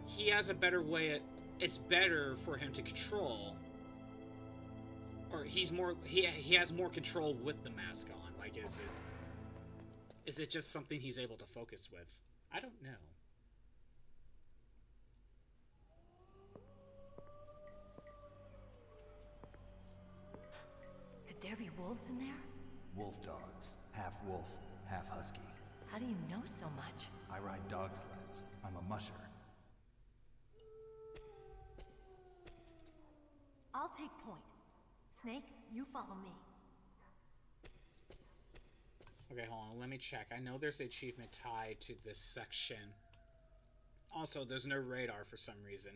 he has a better way it's better for him to control, or he has more control with the mask on? Like, is it just something he's able to focus with? I don't know. Could there be wolves in there? Wolf dogs. Half wolf, half husky. How do you know so much? I ride dog sleds. I'm a musher. I'll take point. Snake, you follow me. Okay, hold on. Let me check. I know there's an achievement tied to this section. Also, there's no radar for some reason.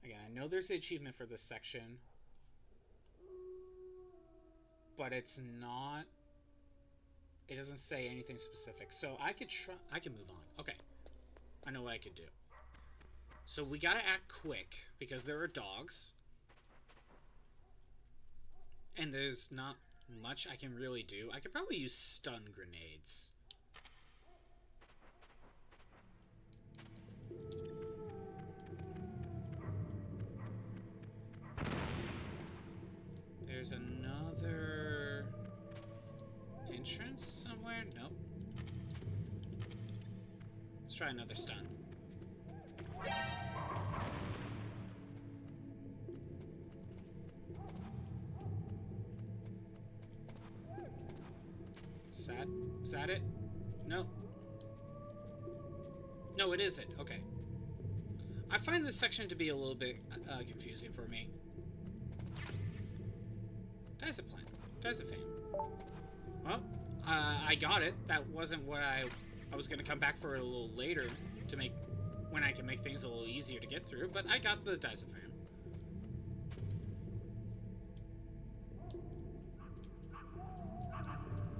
Again, I know there's an achievement for this section. But it's not... It doesn't say anything specific. So I could try... I can move on. Okay. I know what I could do. So we gotta act quick, because there are dogs. And there's not much I can really do. I could probably use stun grenades. There's another entrance somewhere? Nope. Let's try another stun. Is that it? No. No, it isn't. Okay. I find this section to be a little bit confusing for me. Diazepam. Well, I got it. That wasn't what I was going to come back for a little later to make, when I can make things a little easier to get through, but I got the diazepam.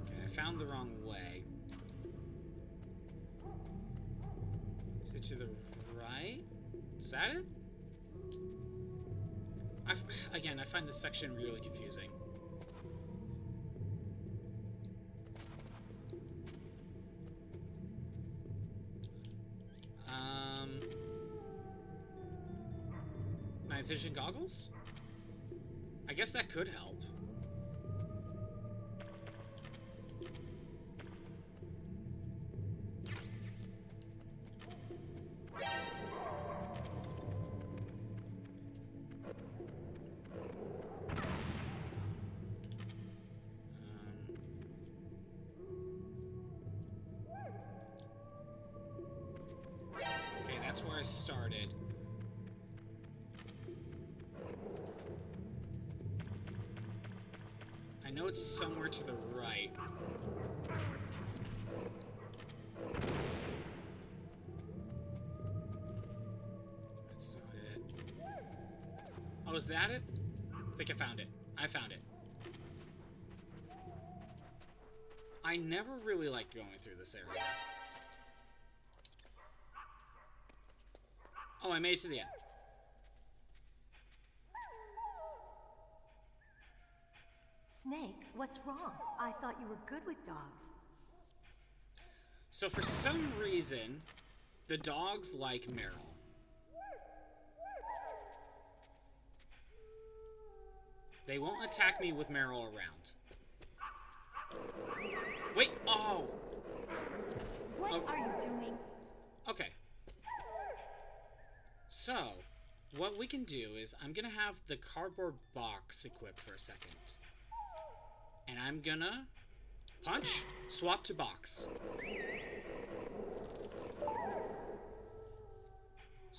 Okay, I found the wrong way. Is it to the right? Is that it? Again, I find this section really confusing. Night vision goggles? I guess that could help. Okay, that's where I started. I know it's somewhere to the right. That's not it. Oh, is that it? I think I found it. I found it. I never really liked going through this area. Oh, I made it to the end. Snake, what's wrong? I thought you were good with dogs. So for some reason, the dogs like Meryl. They won't attack me with Meryl around. Wait, oh! What are you doing? Okay. So, what we can do is I'm gonna have the cardboard box equipped for a second. And I'm gonna punch, swap to box.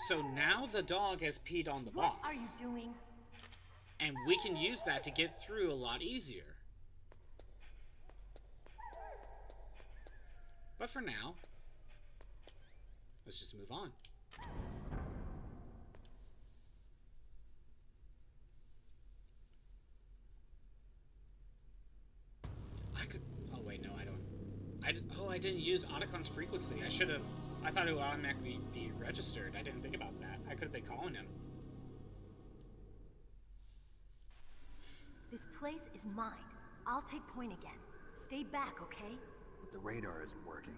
So now the dog has peed on the box. What are you doing? And we can use that to get through a lot easier. But for now, let's just move on. I could... Oh, wait, no, I don't. I didn't use Otacon's frequency. I should have... I thought it would automatically be registered. I didn't think about that. I could have been calling him. This place is mine. I'll take point again. Stay back, okay? But the radar isn't working.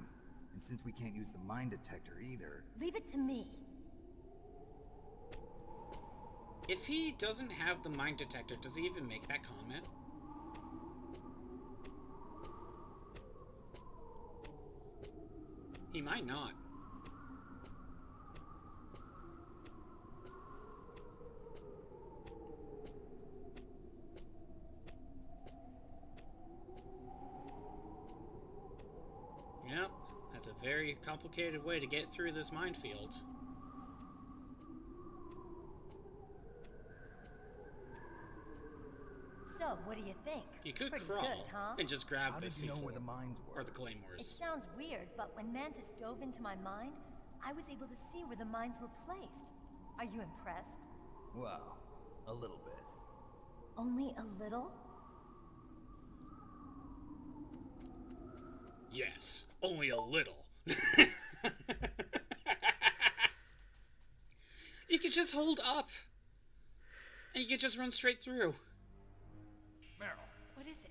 And since we can't use the mine detector either... Leave it to me. If he doesn't have the mine detector, does he even make that comment? He might not. Yep, that's a very complicated way to get through this minefield. So, what do you think? You could Pretty crawl good, huh? and just grab How the did you know C4 where the mines were? or the It claymores. sounds weird, but when Mantis dove into my mind, I was able to see where the mines were placed. Are you impressed? Well, a little bit. Only a little? Yes, only a little. You could just hold up, and you could just run straight through. Meryl. What is it?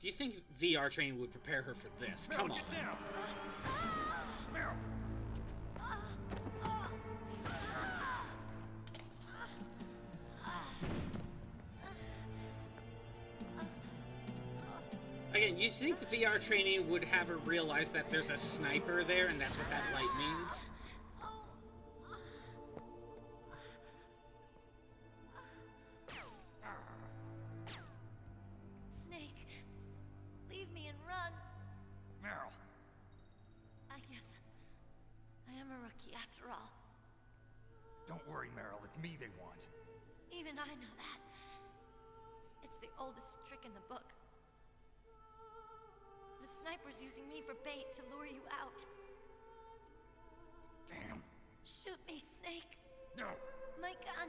Do you think VR training would prepare her for this? Come on. Get down! Meryl! Again, you think the VR training would have her realize that there's a sniper there and that's what that light means? Snake, leave me and run. Meryl! I guess I am a rookie after all. Don't worry, Meryl. It's me they want. Even I know that. It's the oldest trick in the book. The sniper's using me for bait to lure you out. Damn. Shoot me, Snake. No! My gun.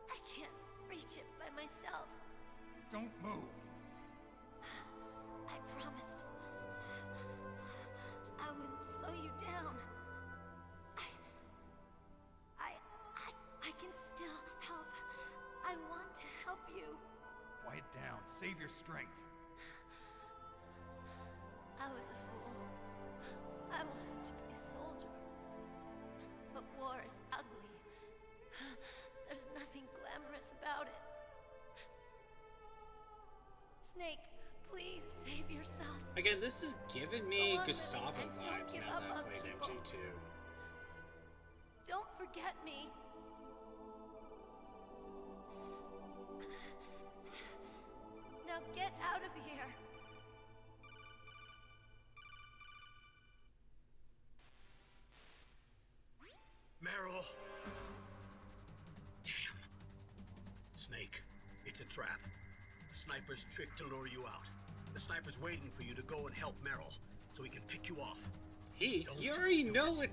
I can't reach it by myself. Don't move. I promised. I wouldn't slow you down. I can still help. I want to help you. Quiet down. Save your strength. I was a fool. I wanted to be a soldier. But war is ugly. There's nothing glamorous about it. Snake, please save yourself. Again, this is giving me Go on, Gustavo Lily, and don't vibes give now up that I on played people. MG2. Don't forget me. Now get out of here. Meryl! Damn. Snake, it's a trap. The sniper's trick to lure you out. The sniper's waiting for you to go and help Meryl, so he can pick you off. You Don't already do know it.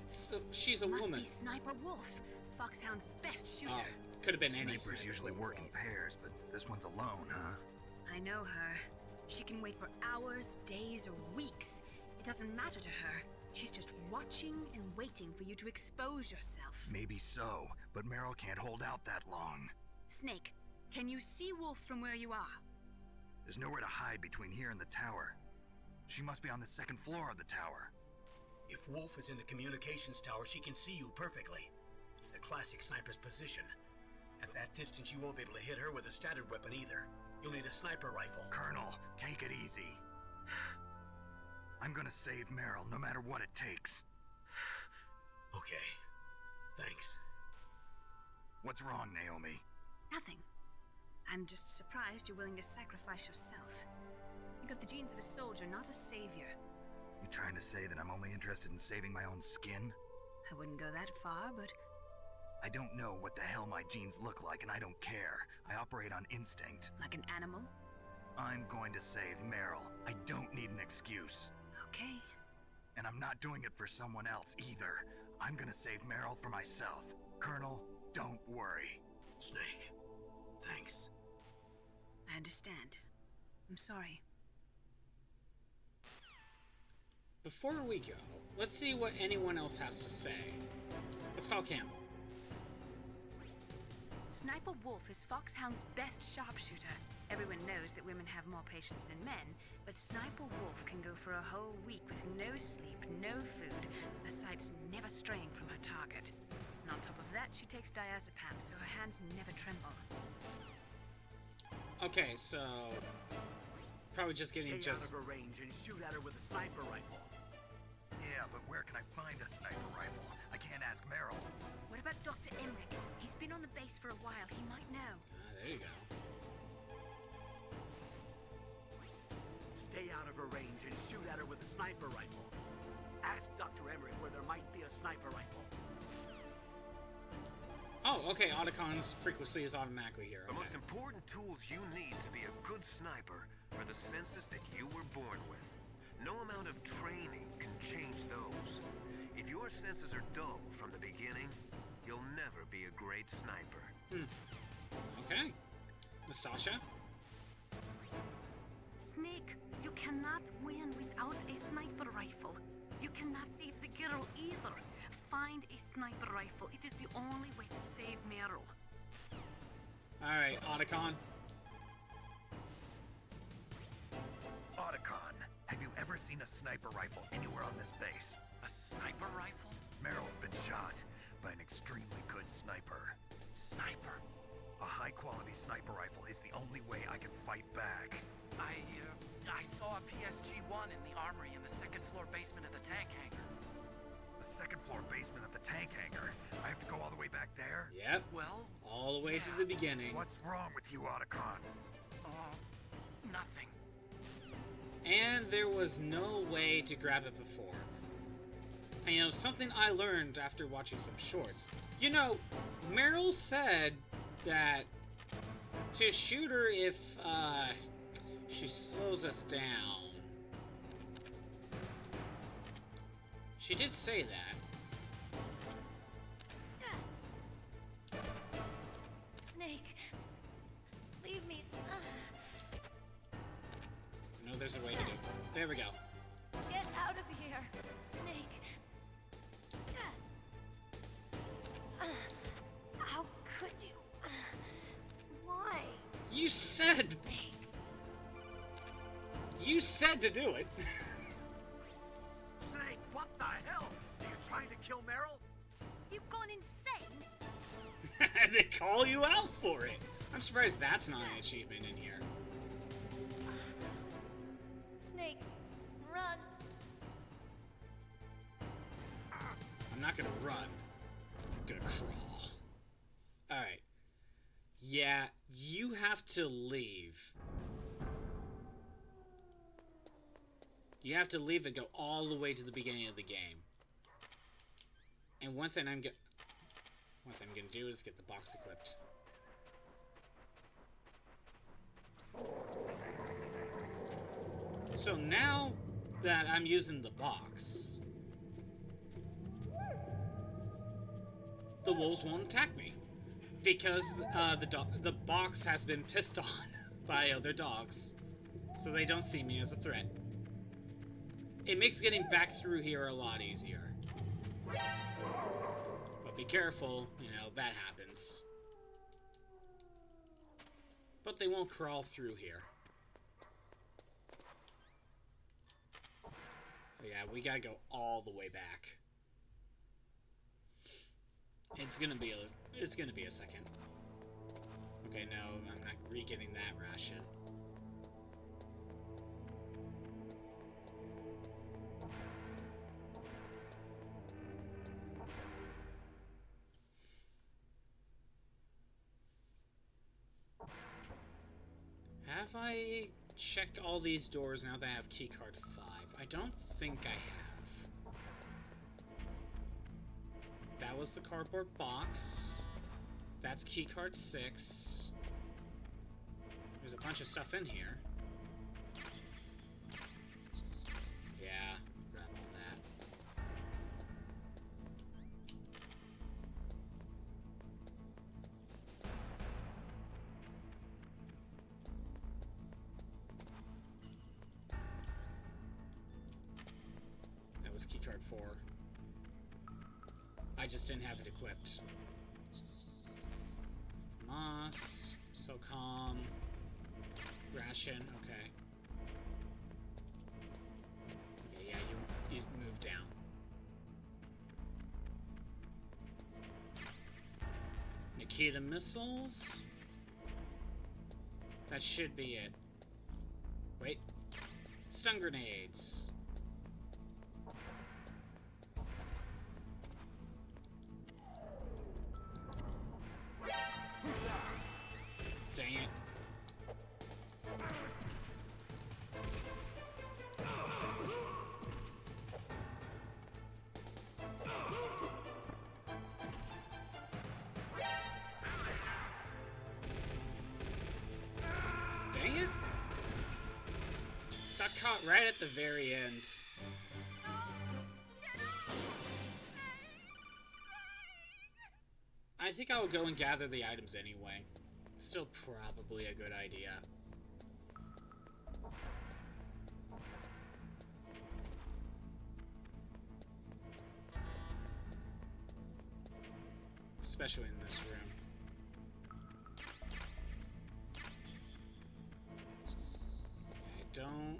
she's a Must woman. be Sniper Wolf, Foxhound's best shooter. Oh, could have been any Snipers sniper usually in the work in world. pairs, but this one's alone, huh? I know her. She can wait for hours, days, or weeks. It doesn't matter to her. She's just watching and waiting for you to expose yourself. Maybe so, but Meryl can't hold out that long. Snake, can you see Wolf from where you are? There's nowhere to hide between here and the tower. She must be on the second floor of the tower. If Wolf is in the communications tower, she can see you perfectly. It's the classic sniper's position. At that distance, you won't be able to hit her with a standard weapon either. You'll need a sniper rifle. Colonel, take it easy. I'm gonna save Meryl, no matter what it takes. Okay. Thanks. What's wrong, Naomi? Nothing. I'm just surprised you're willing to sacrifice yourself. You got the genes of a soldier, not a savior. You trying to say that I'm only interested in saving my own skin? I wouldn't go that far, but I don't know what the hell my genes look like, and I don't care. I operate on instinct. like an animal? I'm going to save Meryl. I don't need an excuse. Okay. And I'm not doing it for someone else either. I'm gonna save Meryl for myself. Colonel, don't worry. Snake, thanks. I understand. I'm sorry. Before we go, let's see what anyone else has to say. Let's call Cam. Sniper Wolf is Foxhound's best sharpshooter. Everyone knows that women have more patience than men, but Sniper Wolf can go for a whole week with no sleep, no food, the sights never straying from her target. And on top of that, she takes diazepam, so her hands never tremble. Okay, so probably just getting Stay out of her range and shoot at her with a sniper rifle. Yeah, but where can I find a sniper rifle? I can't ask Meryl. What about Dr. Emmerich? He's been on the base for a while. He might know. there you go. Stay out of her range and shoot at her with a sniper rifle. Ask Dr. Emmerich where there might be a sniper rifle. Oh, okay, Otacon's frequency is automatically here. The Okay. most important tools you need to be a good sniper are the senses that you were born with. No amount of training can change those. If your senses are dull from the beginning, you'll never be a great sniper. Okay. Nastasha? Snake, you cannot win without a sniper rifle. You cannot save the girl either. Find a sniper rifle. It is the only way to save Meryl. Alright, Otacon. Otacon, have you ever seen a sniper rifle anywhere on this base? A sniper rifle? Meryl's been shot by an extremely good sniper. Sniper? A high-quality sniper rifle is the only way I can fight back. I saw a PSG-1 in the armory in the second floor basement of the tank hangar. The second floor basement of the tank hangar? I have to go all the way back there? Yep. Well, All the way to the beginning. What's wrong with you, Otacon? Nothing. And there was no way to grab it before. And, you know, something I learned after watching some shorts. You know, Meryl said that to shoot her if, she slows us down. She did say that. Snake, leave me. No, there's a way to do it. There we go. Get out of here, Snake. How could you? Why? You said... You said to do it. Snake, what the hell? Are you trying to kill Meryl? You've gone insane. And they call you out for it. I'm surprised that's not an achievement in here. Snake, run. I'm not gonna run. I'm gonna crawl. Alright. Yeah, you have to leave. You have to leave and go all the way to the beginning of the game. And one thing I'm gonna do is get the box equipped. So now that I'm using the box, the wolves won't attack me because the box has been pissed on by other dogs, so they don't see me as a threat. It makes getting back through here a lot easier. But be careful, you know, that happens. But they won't crawl through here. But yeah, we gotta go all the way back. It's gonna be a second. Okay, no, I'm not re-getting that ration. Have I checked all these doors now that I have keycard 5? I don't think I have. That was the cardboard box. That's keycard 6. There's a bunch of stuff in here. Yeah, grab all that. That was keycard 4. I just didn't have it equipped. Moss, so calm. Ration, okay. Okay, yeah, you move down. Nikita missiles. That should be it. Wait. Stun grenades. Dang it. Dang it. Got caught right at the very end. I think I would go and gather the items anyway. Still probably a good idea. Especially in this room. I don't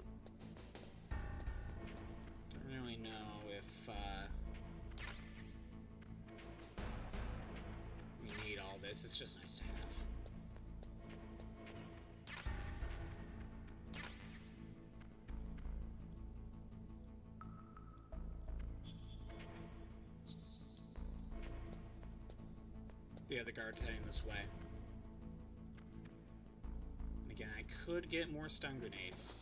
really know if we need all this. It's just nice to have. The other guard's heading this way. And again, I could get more stun grenades.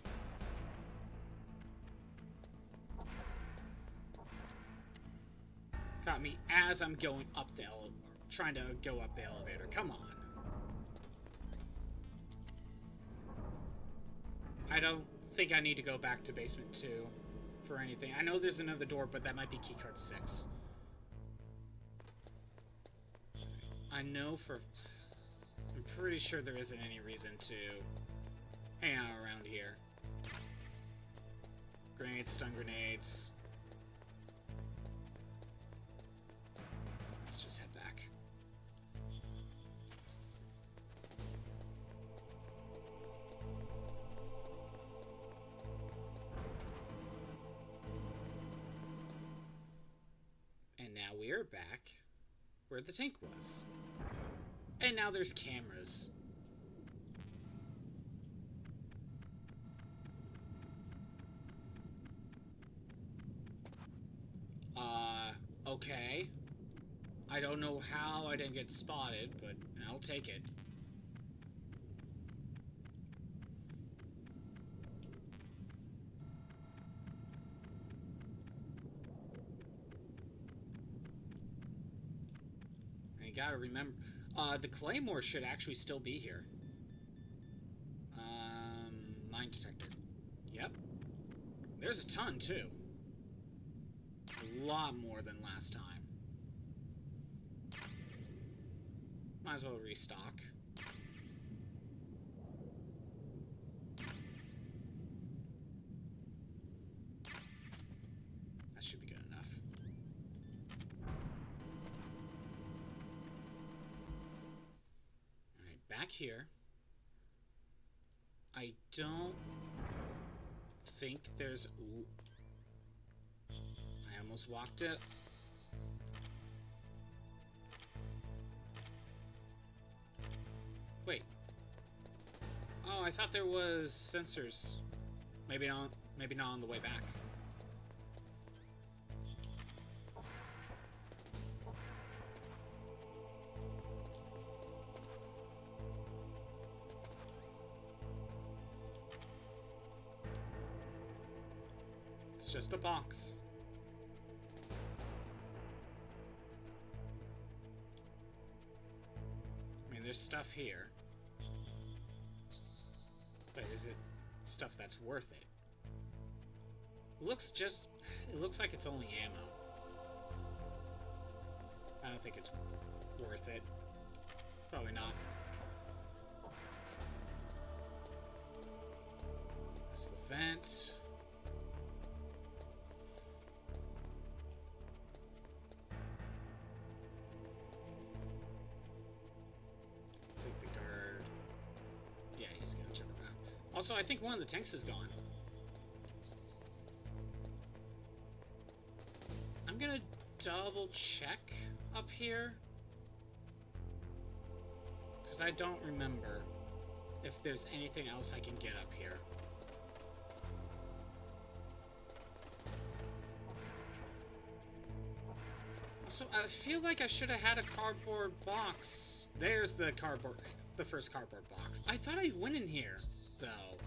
Got me as I'm going up the elevator, trying to go up the elevator. Come on. I don't think I need to go back to basement 2 for anything. I know there's another door, but that might be keycard 6. I know I'm pretty sure there isn't any reason to hang out around here. Grenades, stun grenades. Let's just head back. And now we are back where the tank was. And now there's cameras. Okay. I don't know how I didn't get spotted, but I'll take it. And you gotta remember, the Claymore should actually still be here. Mine detector. Yep. There's a ton, too. A lot more than last time. Might as well restock. That should be good enough. Alright, back here. I don't think there's... Ooh. I almost walked it. Wait. Oh, I thought there was sensors. Maybe not on the way back. It's just a box. I mean, there's stuff here. But is it stuff that's worth it? It looks like it's only ammo. I don't think it's worth it. Probably not. That's the vent. I think the guard... Yeah, he's gonna jump around. Also, I think one of the tanks is gone. I'm gonna double check up here, because I don't remember if there's anything else I can get up here. Also, I feel like I should have had a cardboard box. There's the first cardboard box. I thought I went in here, though.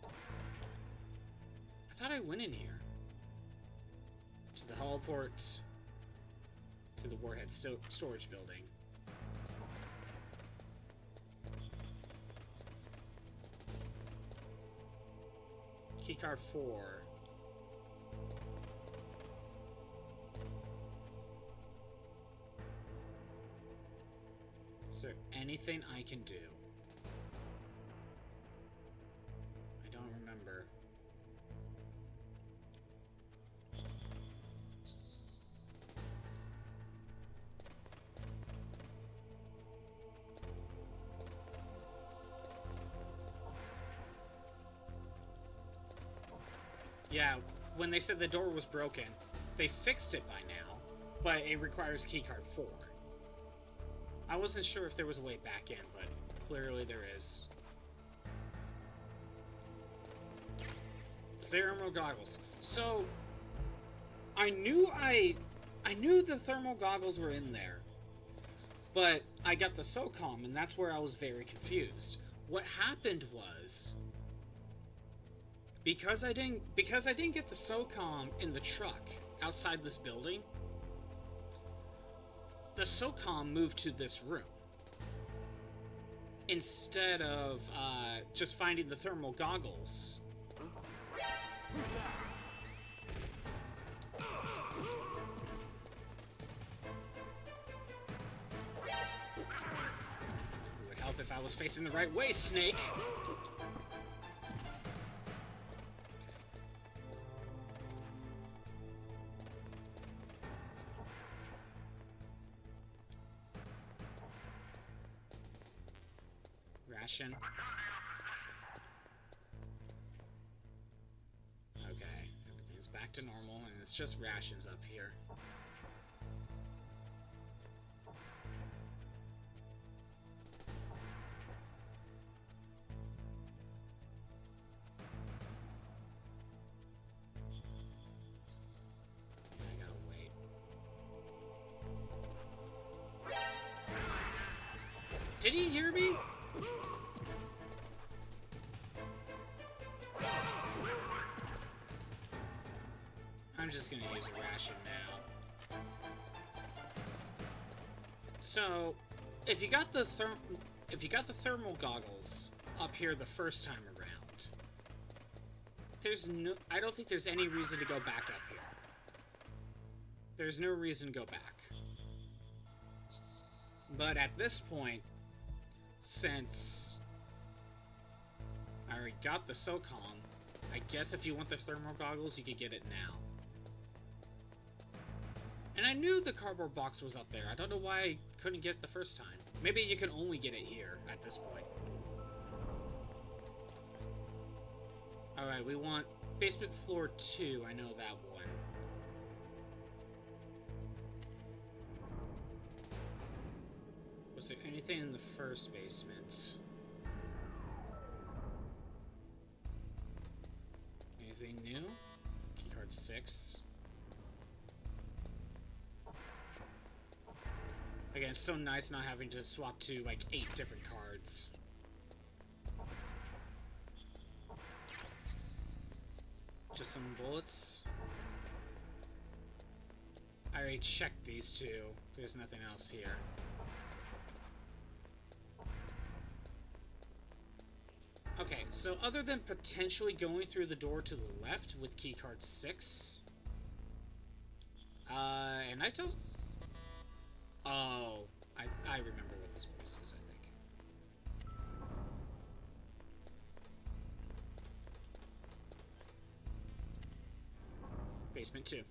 I thought I went in here. To the heliport, to the warhead storage building. Keycard 4. Is there anything I can do? I don't remember. Yeah, when they said the door was broken, they fixed it by now, but it requires keycard 4. I wasn't sure if there was a way back in, but clearly there is. Thermal goggles. So, I knew the thermal goggles were in there, but I got the SOCOM, and that's where I was very confused. What happened was, because I didn't get the SOCOM in the truck outside this building, the SOCOM moved to this room instead of just finding the thermal goggles. It would help if I was facing the right way, Snake. Ration. Okay, everything's back to normal, and it's just rations up here. I gotta wait. Did he hear me? I'm just gonna use a ration now. So, if you got the thermal goggles up here the first time around, I don't think there's any reason to go back up here. There's no reason to go back. But at this point, since I already got the SOCOM, I guess if you want the thermal goggles, you could get it now. And I knew the cardboard box was up there. I don't know why I couldn't get it the first time. Maybe you can only get it here at this point. Alright, we want basement floor 2. I know that one. Was there anything in the first basement? Anything new? Keycard 6. Again, it's so nice not having to swap to like 8 different cards. Just some bullets. I already checked these two. There's nothing else here. Okay, so other than potentially going through the door to the left with keycard 6, and I don't... Oh, I remember what this place is, I think. Basement 2.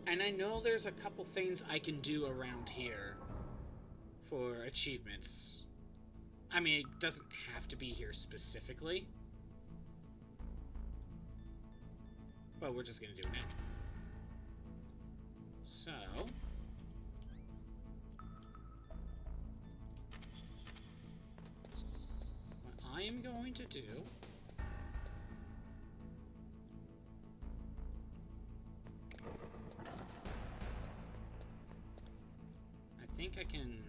And I know there's a couple things I can do around here for achievements. I mean, it doesn't have to be here specifically. But we're just gonna do it now. So... what I am going to do... I think I can...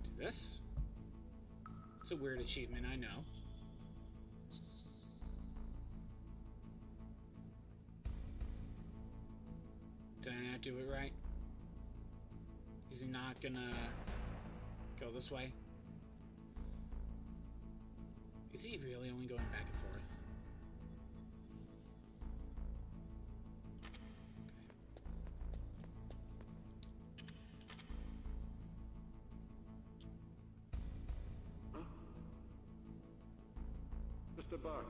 do this. It's a weird achievement, I know. Did I not do it right? Is he not gonna go this way? Is he really only going back and forth? Mr. Box.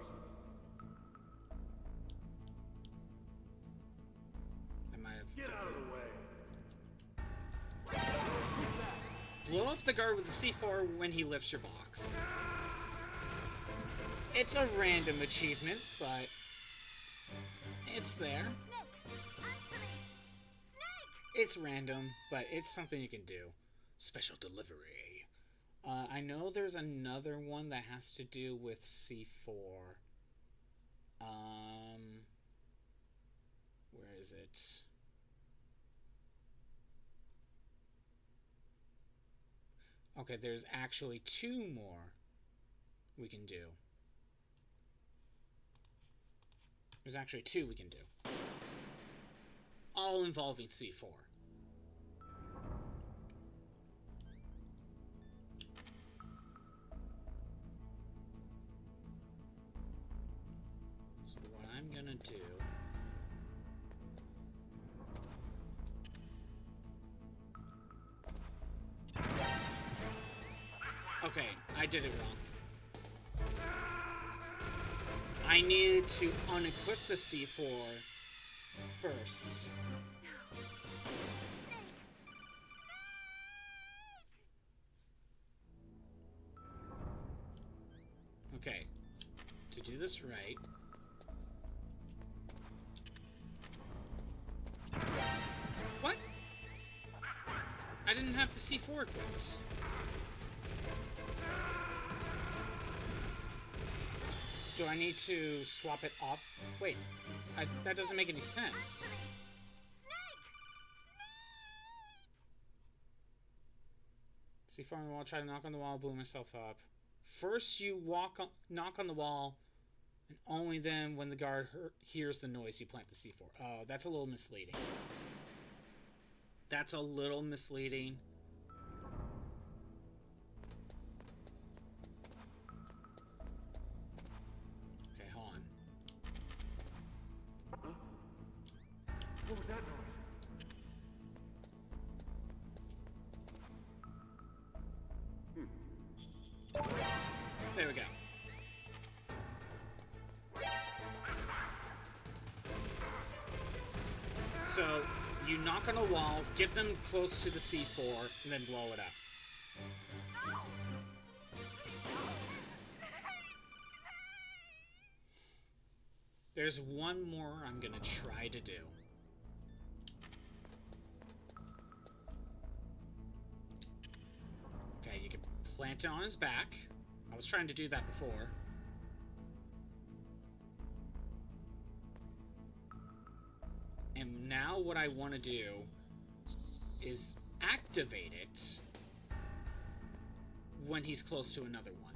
I might have... Get out of the way. Blow up the guard with the C4 when he lifts your box. It's a random achievement, but it's there. It's random, but it's something you can do. Special delivery. I know there's another one that has to do with C4. Where is it? Okay, there's actually 2 more we can do. There's actually 2 we can do. All involving C4. So what I'm gonna do... Okay, I did it wrong. I needed to unequip the C4 first. Okay, to do this right... What? I didn't have the C4 equipped. Do I need to swap it off? Wait, that doesn't make any sense. C4 on the wall, try to knock on the wall, blew myself up. First you knock on the wall, and only then when the guard hears the noise you plant the C4. Oh, that's a little misleading. That's a little misleading. Okay, hold on. What was that noise? There we go. So, you knock on a wall, get them close to the C4, and then blow it up. There's one more I'm gonna try to do. Okay, you can plant it on his back. I was trying to do that before. And now what I want to do is activate it when he's close to another one.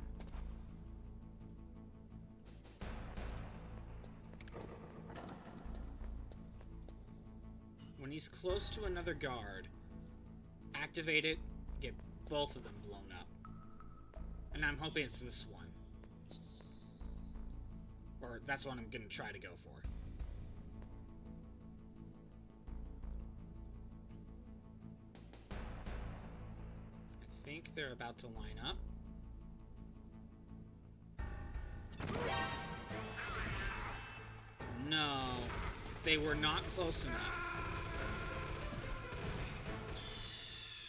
When he's close to another guard, activate it, get both of them blown up. And I'm hoping it's this one. Or that's what I'm gonna try to go for. I think they're about to line up. No, they were not close enough.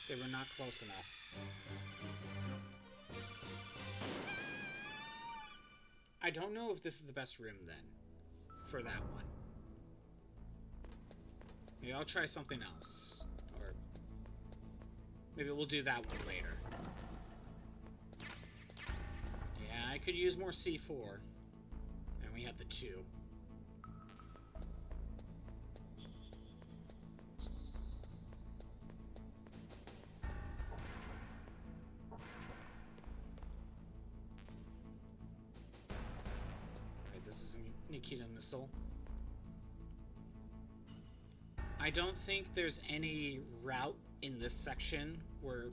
They were not close enough. I don't know if this is the best room then, for that one. Maybe I'll try something else. Or maybe we'll do that one later. Yeah, I could use more C4. And we have the 2. This is a Nikita missile. I don't think there's any route in this section where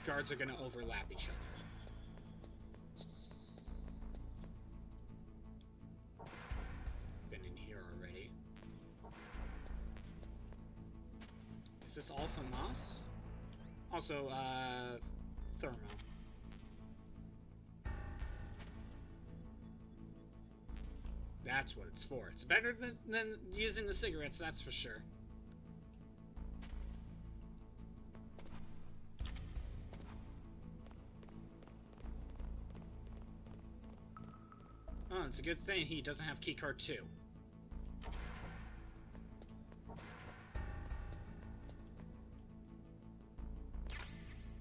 guards are going to overlap each other. Been in here already. Is this all FAMAS? Also, thermo. That's what it's for. It's better than using the cigarettes, that's for sure. Oh, it's a good thing he doesn't have keycard 2.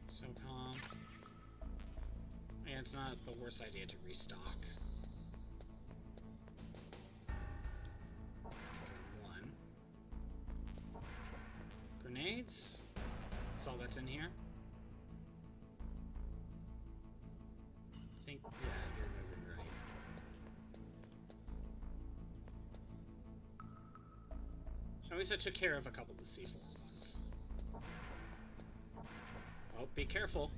SOCOM. Yeah, it's not the worst idea to restock. Grenades? That's all that's in here? I think, yeah, you're moving right. At least I took care of a couple of the C4 ones. Oh, be careful.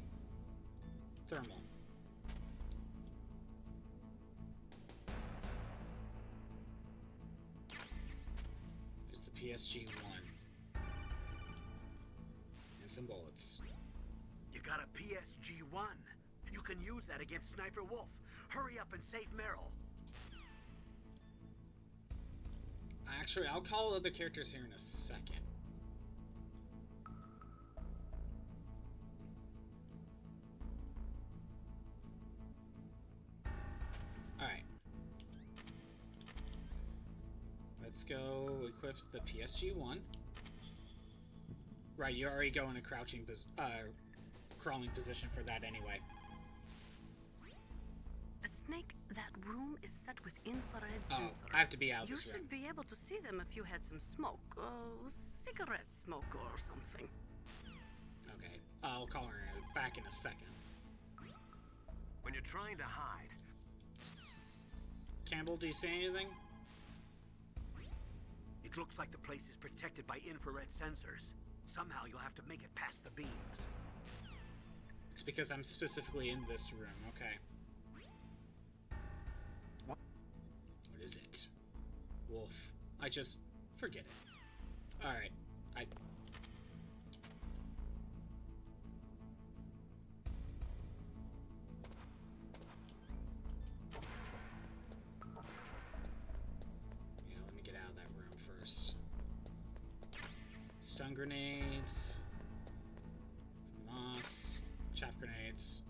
Thermal. There's the PSG-1. Some bullets. You got a PSG-1. You can use that against Sniper Wolf. Hurry up and save Meryl. Actually, I'll call other characters here in a second. Alright. Let's go equip the PSG-1. Right, you already go in a crawling position for that anyway. Snake, that room is set with infrared sensors. I have to be out of You this room. should be able to see them if you had some smoke. Cigarette smoke or something. Okay, I'll call her back in a second. When you're trying to hide... Campbell, do you say anything? It looks like the place is protected by infrared sensors. Somehow you'll have to make it past the beams. It's because I'm specifically in this room, okay. What is it? Wolf. I just... forget it. Alright. Yeah, let me get out of that room first. Stun grenades. Moss. Chaff grenades.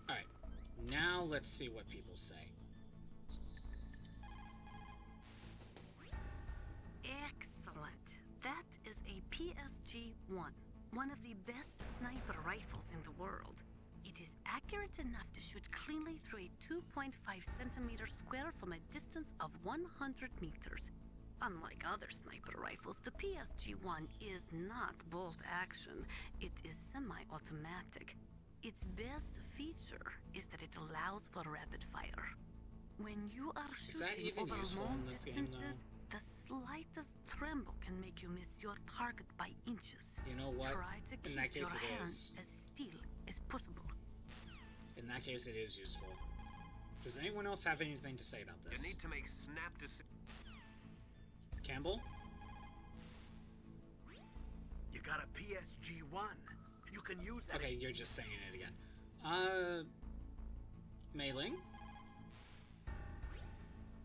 Alright. Now let's see what people say. Excellent. That is a PSG-1, one of the best sniper rifles in the world. It is accurate enough to shoot cleanly through a 2.5 centimeter square from a distance of 100 meters. Unlike other sniper rifles, the PSG-1 is not bolt action. It is semi-automatic. Its best feature is that it allows for rapid fire. When you are Is that shooting even over useful long in this game, distances, the slightest tremble can make you miss your target by inches. You know what? Try to In keep that case, your it hand is. as still as possible. In that case, it is useful. Does anyone else have anything to say about You this? need to make snap decisions. Campbell? You got a PSG-1. You can use that. Okay, you're just saying it again. Mei-Ling?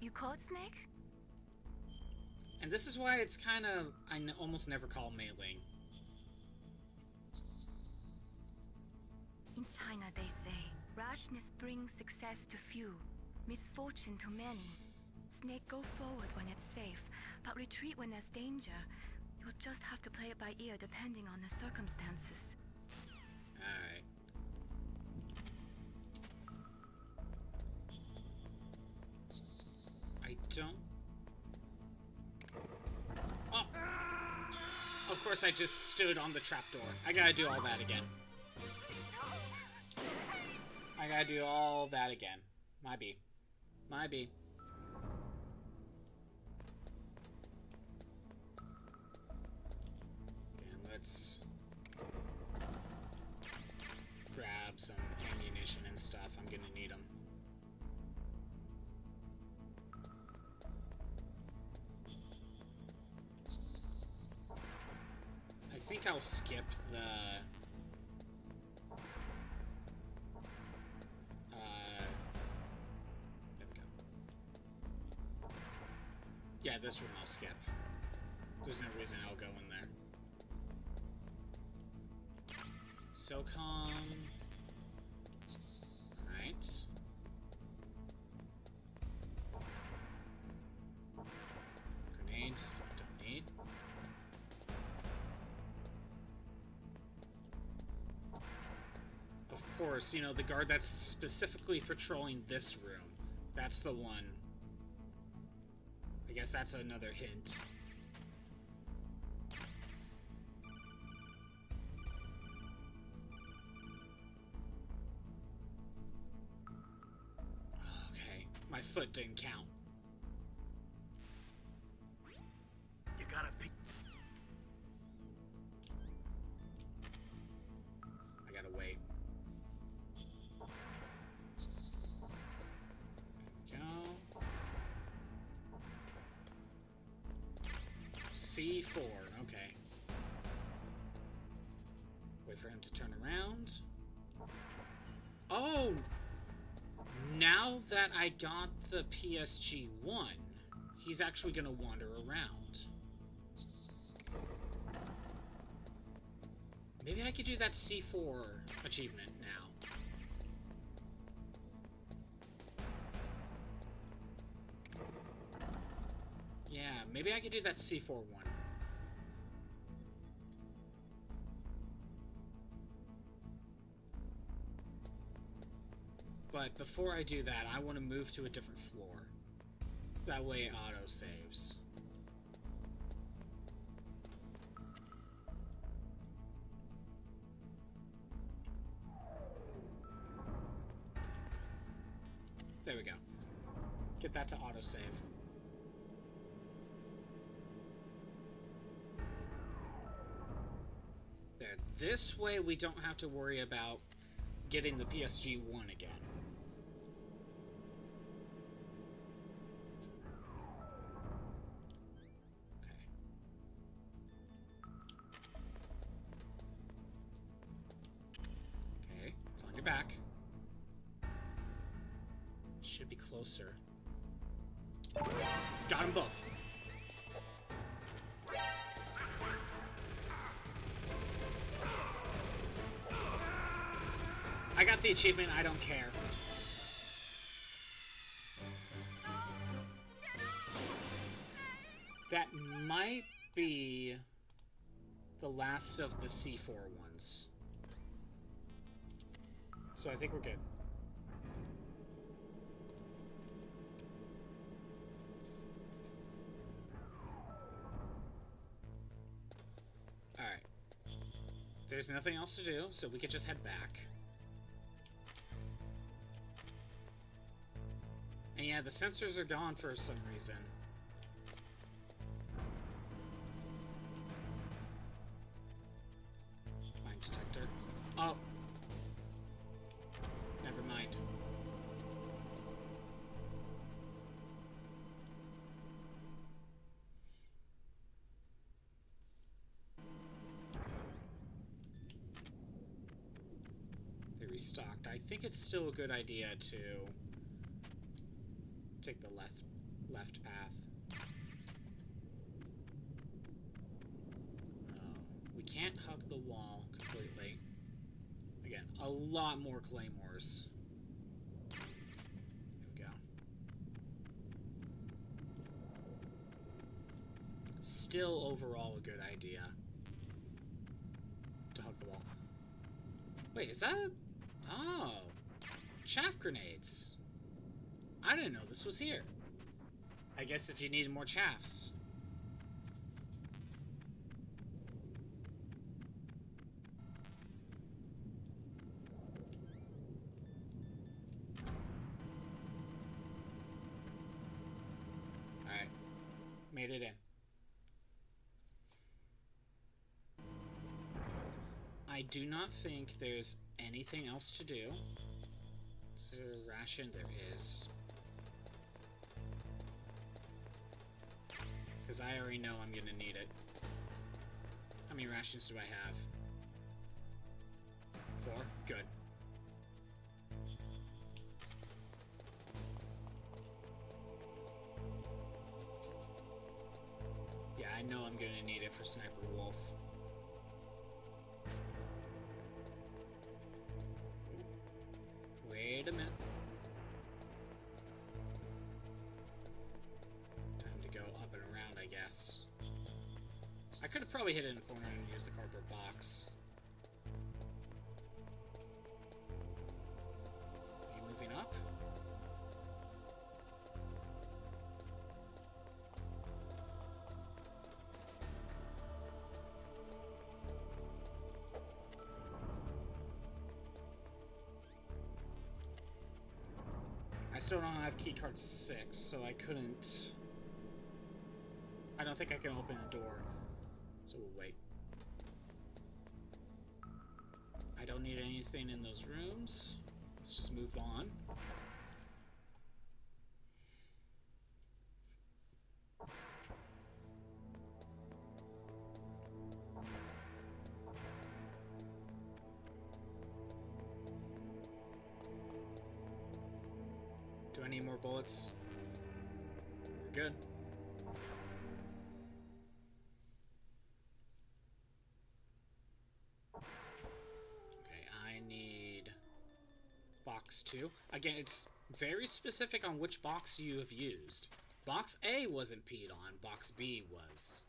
You caught Snake? And this is why it's kind of... almost never call Mei-Ling. In China, they say, rashness brings success to few, misfortune to many. Snake, go forward when it's safe, but retreat when there's danger. You'll just have to play it by ear depending on the circumstances. Alright. I don't... Oh! Of course I just stood on the trapdoor. I gotta do all that again. I gotta do all that again. My B. My B. And let's grab some ammunition and stuff. I'm gonna need them. I think I'll skip the... there we go. Yeah, this room I'll skip. There's no reason I'll go in there. SOCOM. Alright. Grenades. Don't need. Of course, you know, the guard that's specifically patrolling this room. That's the one. I guess that's another hint. Okay, my foot didn't count. You gotta peek. I gotta wait. There we go. C4, okay. Wait for him to turn around. Oh! Now that I got the PSG-1, he's actually gonna wander around. Maybe I could do that C4 achievement now. Yeah, maybe I could do that C4 one. But before I do that, I want to move to a different floor. That way it auto-saves. There we go. Get that to autosave. There. This way we don't have to worry about getting the PSG-1 again. Okay, it's on your back. Should be closer. Got them both. I got the achievement, I don't care. That might be the last of the C4 ones. So I think we're good. Alright. There's nothing else to do, so we could just head back. And yeah, the sensors are gone for some reason. Mine detector. Oh. Never mind. They restocked. I think it's still a good idea to take the left path. We can't hug the wall completely. Again, a lot more claymores. There we go. Still overall a good idea to hug the wall. Wait, is that a... Oh. Chaff grenades. I didn't know this was here. I guess if you needed more chaffs. Alright. Made it in. I do not think there's anything else to do. Is there a ration? There is. Because I already know I'm gonna need it. How many rations do I have? 4? Good. Yeah, I know I'm gonna need it for Sniper Wolf. Wait a minute. Time to go up and around, I guess. I could have probably hit it in the corner and used the cardboard box. Are you moving up? I still don't have keycard 6, so I couldn't... I don't think I can open a door. So we'll wait. I don't need anything in those rooms. Let's just move on. Do I need more bullets? We're good. Box 2. Again, it's very specific on which box you have used. Box A wasn't peed on, box B was.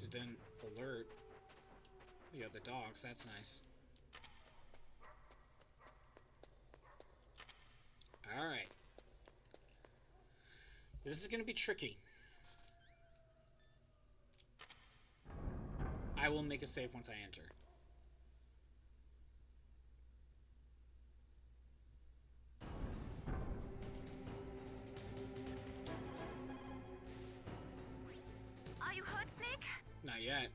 It didn't alert the other dogs. That's nice. Alright. This is going to be tricky. I will make a save once I enter. Not yet.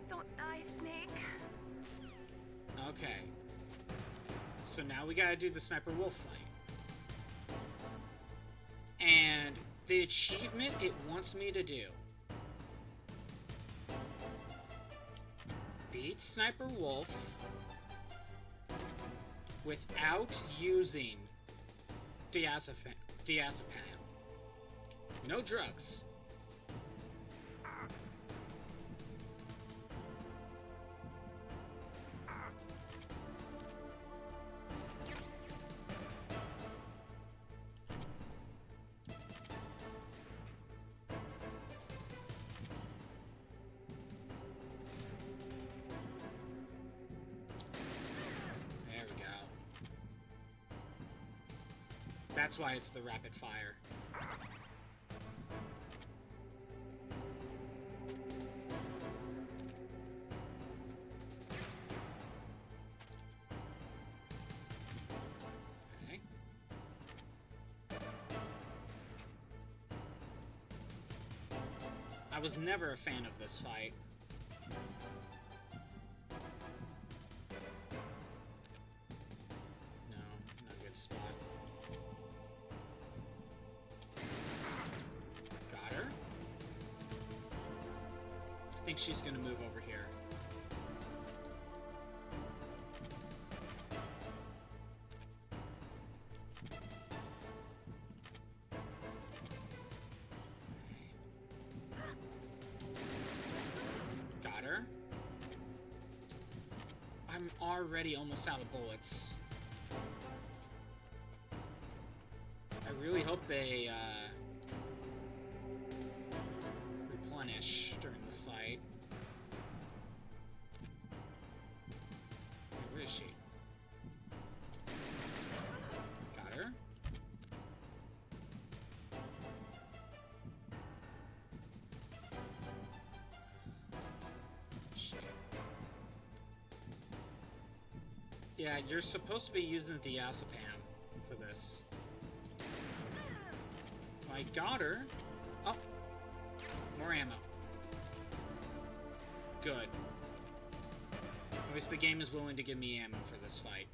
Don't die, Snake. Okay. So now we gotta do the Sniper Wolf fight. And the achievement it wants me to do. Beat Sniper Wolf without using diazepam. No drugs. That's why it's the rapid fire. Okay. I was never a fan of this fight. No, not a good spot. Got her. I think she's gonna move over here. Got her. I'm already almost out of bullets. I really hope they replenish during the fight. Where is she? Got her. Shit. Yeah, you're supposed to be using the diazepam for this. I got her. Oh, more ammo. Good. At least the game is willing to give me ammo for this fight.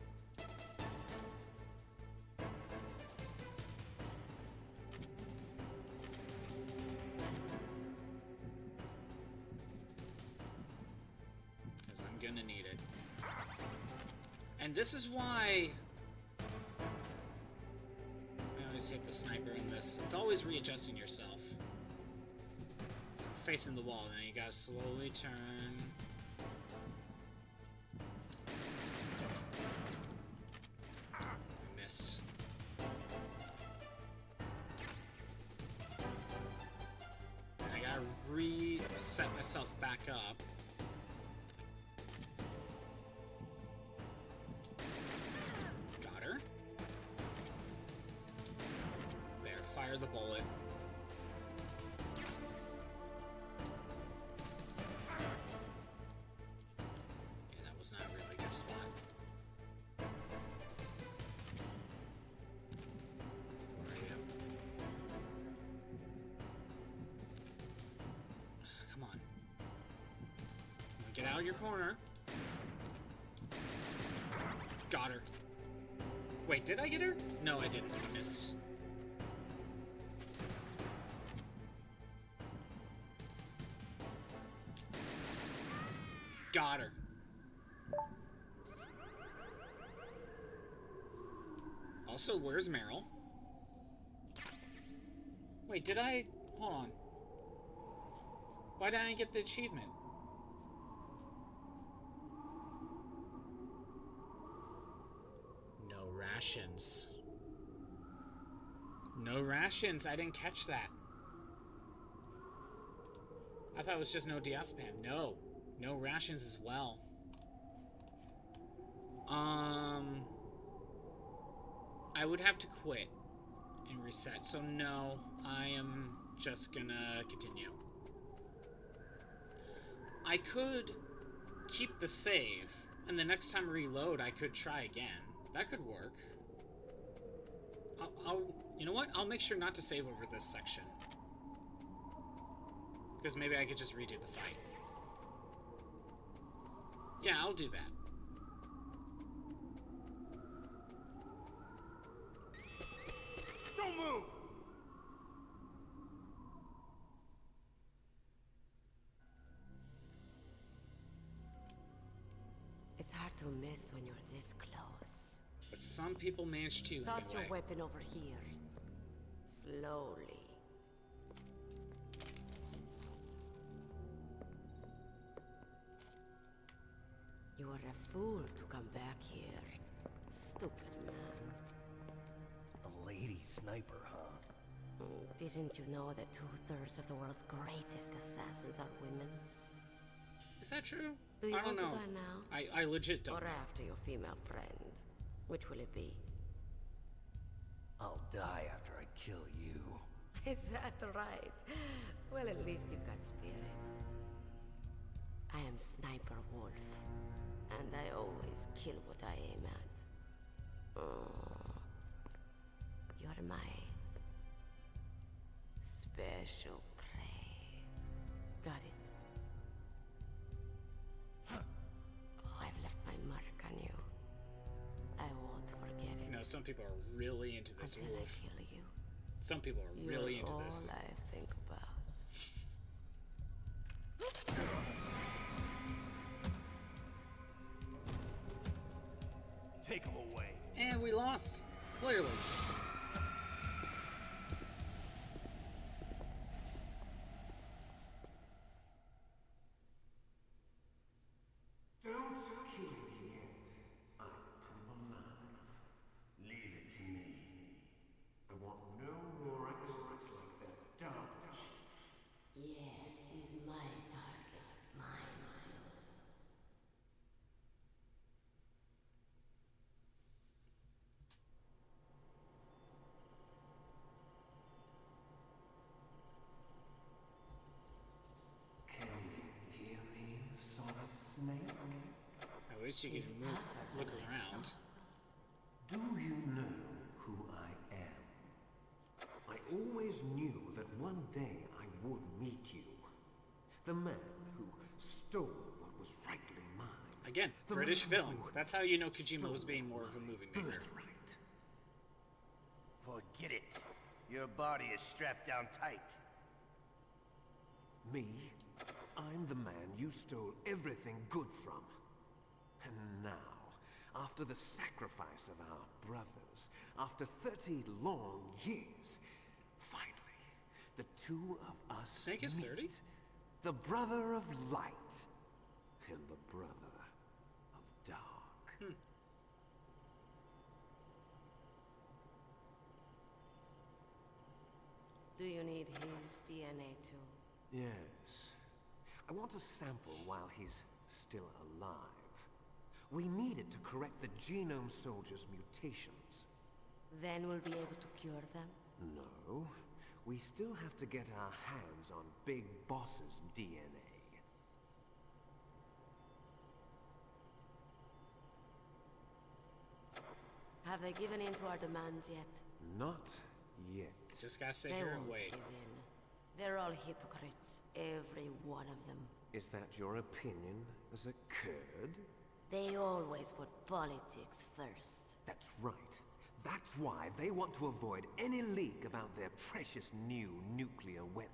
Because I'm gonna need it. And this is why I always hate the sniper in this. It's always readjusting yourself. So facing the wall, then you gotta slowly turn. I missed. And I gotta reset myself back up. Got her. There, fire the bullet. Yeah, that was not a really good spot. Where are you? Come on. Get out of your corner. Got her. Wait, did I get her? No, I didn't. I missed. Got her. Also, where's Meryl? Wait, did I... Hold on. Why didn't I get the achievement? No rations. No rations. I didn't catch that. I thought it was just no diazepam. No. No rations as well. I would have to quit and reset. So no, I am just gonna continue. I could keep the save, and the next time I reload, I could try again. That could work. You know what? I'll make sure not to save over this section. Because maybe I could just redo the fight. Yeah, I'll do that. Don't move! It's hard to miss when you're this close. But some people manage to, Toss your anyway. weapon over here. Slowly. You are a fool to come back here. Stupid man. A lady sniper, huh? Didn't you know that 2/3 of the world's greatest assassins are women? Is that true? Do you I don't want know. to die now? I legit don't Or know. after your female friend? Which will it be? I'll die after I kill you. Is that right? Well, at least you've got spirit. I am Sniper Wolf, and I always kill what I aim at. Oh, you're my special prey. Got it? Oh, I've left my mark on you. I won't forget it. You know, some people are really into this until wolf. I kill you. Some people are really into this. All I think about. Take him away. And we lost. Clearly. Don't kill me yet. I'm alive. Leave it to me. I want no more extras like that dark chief. Yes, he's my target. Mine. Can you hear me, Solid Snake? I wish you could look around. Do you know who I am? I always knew that one day I would meet you. The man who stole what was rightly mine. Again, The British man film. who That's how you know Kojima stole was being more of a movie maker. birthright. Forget it. Your body is strapped down tight. Me? I'm the man you stole everything good from. And now, after the sacrifice of our brothers, after 30 long years, finally, the two of us Snake is 30? meet. The brother of light and the brother of dark. Do you need his DNA too? Yes. I want a sample while he's still alive. We need it to correct the Genome Soldier's mutations. Then we'll be able to cure them? No. We still have to get our hands on Big Boss's DNA. Have they given in to our demands yet? Not yet. Just gotta sit They here and won't wait. give in. They're all hypocrites, every one of them. Is that your opinion as a Kurd? They always put politics first. That's right. That's why they want to avoid any leak about their precious new nuclear weapon.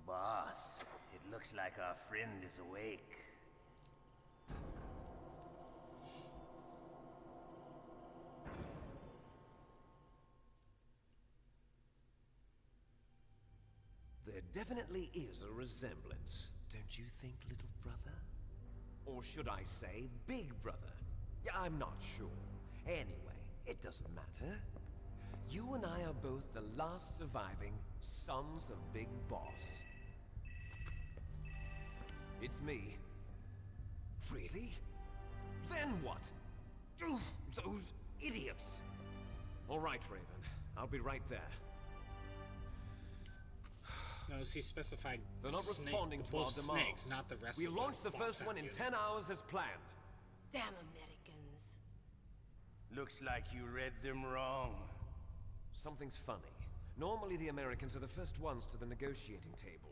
Boss, it looks like our friend is awake. There definitely is a resemblance, don't you think, little brother? Or should I say, big brother? Yeah, I'm not sure. Anyway, it doesn't matter. You and I are both the last surviving sons of Big Boss. It's me. Really? Then what? Oof, those idiots! All right, Raven. I'll be right there. Notice he specified They're not responding to our both demands. snakes, not the rest We of launched the the first one in unit. 10 hours as planned. Damn Americans. Looks like you read them wrong. Something's funny. Normally the Americans are the first ones to the negotiating table.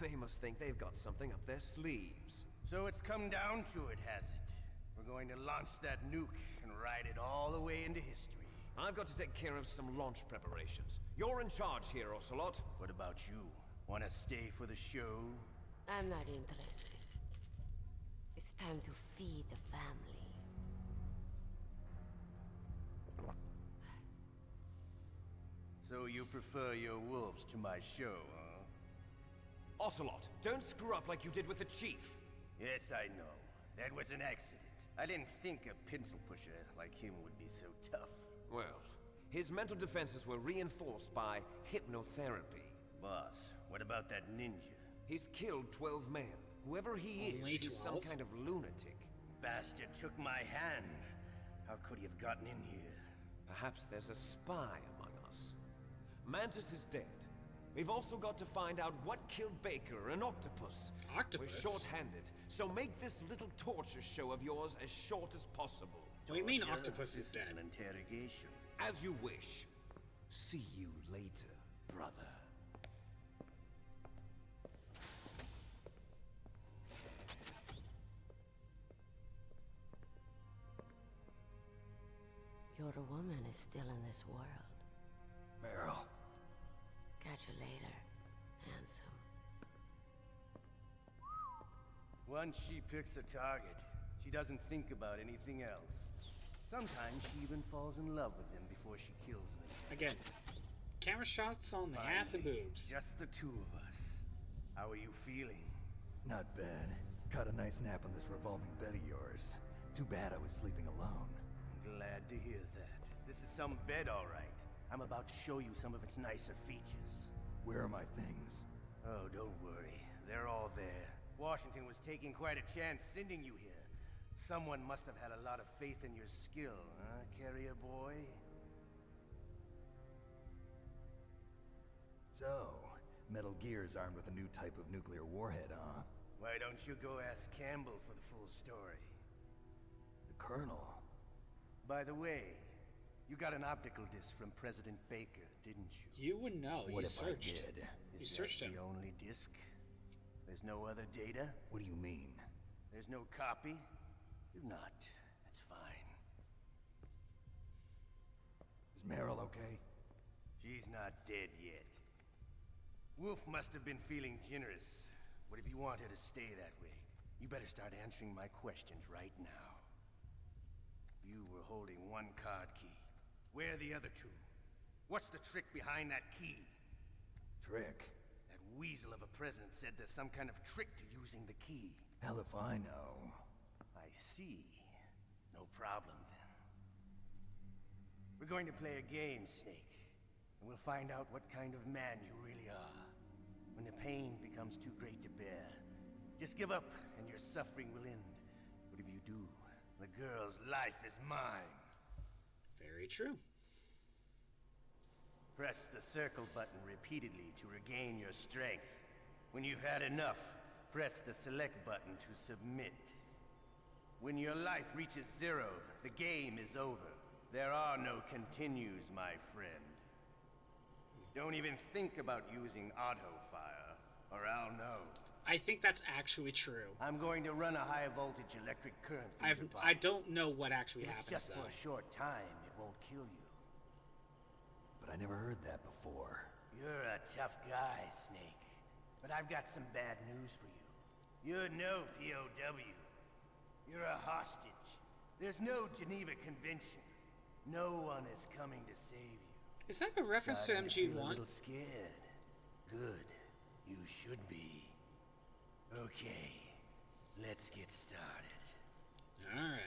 They must think they've got something up their sleeves. So it's come down to it, has it? We're going to launch that nuke and ride it all the way into history. I've got to take care of some launch preparations. You're in charge here, Ocelot. What about you? Want to stay for the show? I'm not interested. It's time to feed the family. So you prefer your wolves to my show, huh? Ocelot, don't screw up like you did with the Chief. Yes, I know. That was an accident. I didn't think a pencil pusher like him would be so tough. Well, his mental defenses were reinforced by hypnotherapy. Boss, what about that ninja? He's killed 12 men. Whoever he Only is, he's some 12? kind of lunatic. Bastard took my hand. How could he have gotten in here? Perhaps there's a spy among us. Mantis is dead. We've also got to find out what killed Baker and Octopus. Octopus? We're short-handed, so make this little torture show of yours as short as possible. What do you mean Torture? Octopus is This dead? an interrogation. As you wish. See you later, brother. Your woman is still in this world. Meryl. Catch you later, handsome. Once she picks a target, she doesn't think about anything else. Sometimes she even falls in love with them before she kills them. Again, camera shots on the ass and Finally, boobs. just the two of us. How are you feeling? Not bad. Caught a nice nap on this revolving bed of yours. Too bad I was sleeping alone. Glad to hear that. This is some bed, all right. I'm about to show you some of its nicer features. Where are my things? Oh, don't worry. They're all there. Washington was taking quite a chance sending you here. Someone must have had a lot of faith in your skill, huh, carrier boy? So, Metal Gear's armed with a new type of nuclear warhead, huh? Why don't you go ask Campbell for the full story? The Colonel? By the way, you got an optical disc from President Baker, didn't you? You would know. What You if searched. I did? You Is searched that him. the only disc? There's no other data? What do you mean? There's no copy? If not, that's fine. Is Meryl okay? She's not dead yet. Wolf must have been feeling generous. But if you want her to stay that way, you better start answering my questions right now. You were holding one card key. Where are the other two? What's the trick behind that key? Trick? That weasel of a president said there's some kind of trick to using the key. Hell if I know. I see. No problem then. We're going to play a game, Snake. And we'll find out what kind of man you really are. When the pain becomes too great to bear, just give up and your suffering will end. But if you do, the girl's life is mine. Very true. Press the circle button repeatedly to regain your strength. When you've had enough, press the select button to submit. When your life reaches 0, the game is over. There are no continues, my friend. Don't even think about using auto fire, or I'll know. I think that's actually true. I'm going to run a high voltage electric current through your body. I don't know what actually It's happens just though. for a short time. It won't kill you. But I never heard that before. You're a tough guy, Snake. But I've got some bad news for you. You're no POW. You're a hostage. There's no Geneva Convention. No one is coming to save you. Is that a reference to Starting to feel a MG1? little scared. Good. You should be. Okay. Let's get started. Alright.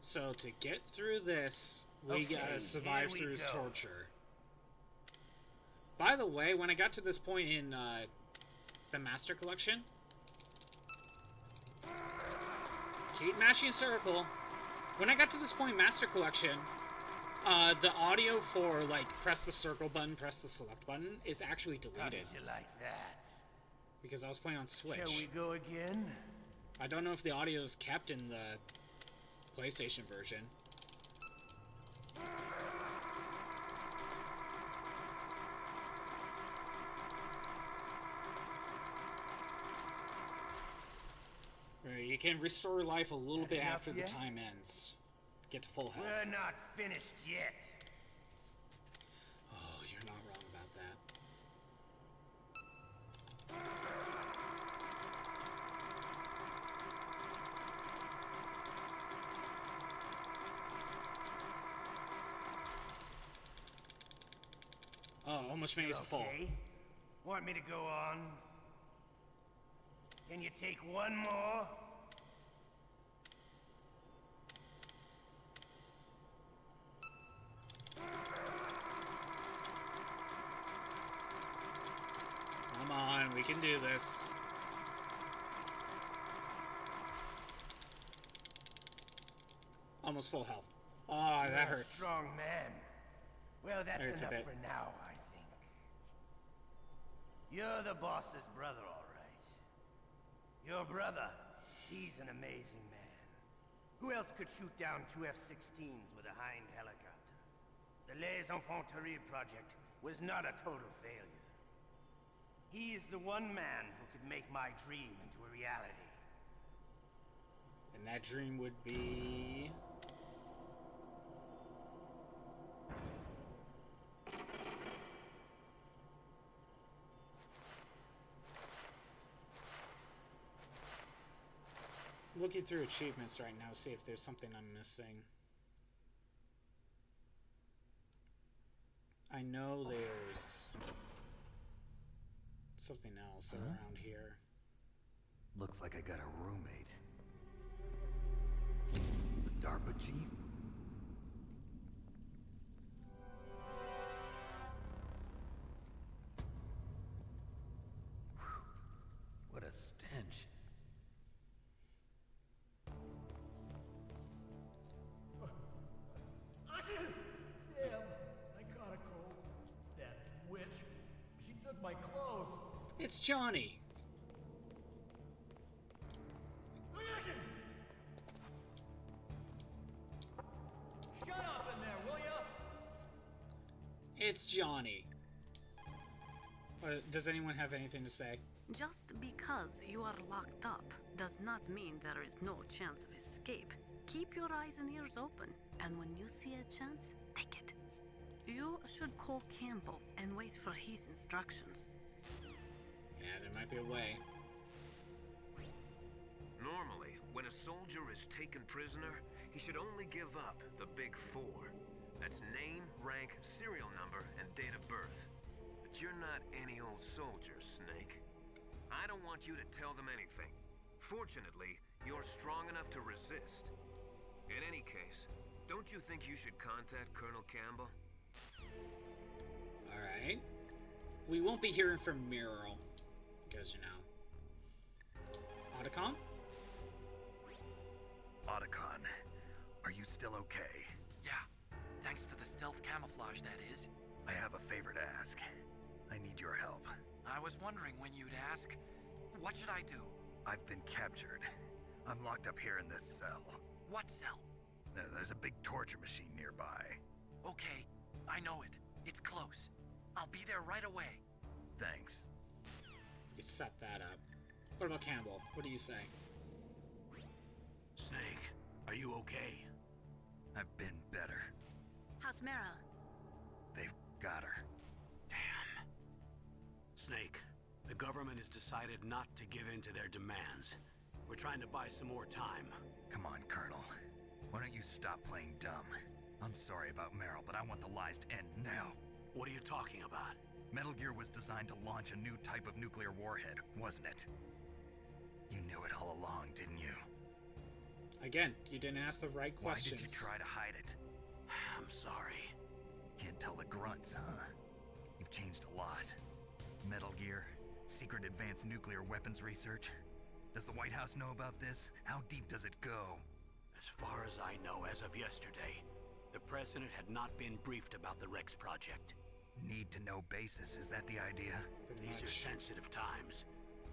So to get through this, we Okay, gotta survive here we through his go. torture. By the way, when I got to this point in the Master Collection, keep mashing circle. When I got to this point in Master Collection, the audio for like press the circle button, press the select button is actually How deleted did you like that? because I was playing on Switch. Shall we go again? I don't know if the audio is kept in the PlayStation version. You can restore life a little bit enough after the yet? time ends. Get to full health. We're not finished yet. Oh, you're not wrong about that. Oh, almost made it to full. Okay. Want me to go on? Can you take one more? Come on, we can do this. Almost full health. Oh, You're that a hurts. strong man. Well, that's It's a enough bit. for now, I think. You're the boss's brother, all right. Your brother, he's an amazing man. Who else could shoot down two F-16s with a Hind helicopter? The Les Infanteries project was not a total failure. He is the one man who could make my dream into a reality. And that dream would be... looking through achievements right now, see if there's something I'm missing. I know there's something else around here. Looks like I got a roommate. The DARPA chief? Whew. What a stench. Damn, I caught a cold. That witch, she took my clothes. It's Johnny. Shut up in there, will ya? It's Johnny. Does anyone have anything to say? Just because you are locked up does not mean there is no chance of escape. Keep your eyes and ears open, and when you see a chance, take it. You should call Campbell and wait for his instructions. Yeah, there might be a way. Normally, when a soldier is taken prisoner, he should only give up the big four. That's name, rank, serial number, and date of birth. But you're not any old soldier, Snake. I don't want you to tell them anything. Fortunately, you're strong enough to resist. In any case, don't you think you should contact Colonel Campbell? Alright. We won't be hearing from Muriel, because, you know. Otacon? Otacon, are you still okay? Yeah, thanks to the stealth camouflage, that is. I have a favor to ask. I need your help. I was wondering when you'd ask. What should I do? I've been captured. I'm locked up here in this cell. What cell? There's a big torture machine nearby. Okay, I know it. It's close. I'll be there right away. Thanks. You set that up. What about Campbell? What do you say? Snake, are you okay? I've been better. How's Mara? They've got her. Damn. Snake, the government has decided not to give in to their demands. We're trying to buy some more time. Come on, Colonel. Why don't you stop playing dumb? I'm sorry about Meryl, but I want the lies to end now. What are you talking about? Metal Gear was designed to launch a new type of nuclear warhead, wasn't it? You knew it all along, didn't you? Again, you didn't ask the right questions. Why did you try to hide it? I'm sorry. Can't tell the grunts, huh? You've changed a lot. Metal Gear, secret advanced nuclear weapons research. Does the White House know about this? How deep does it go? As far as I know, as of yesterday, the President had not been briefed about the Rex project. Need-to-know basis, is that the idea? These are sensitive times.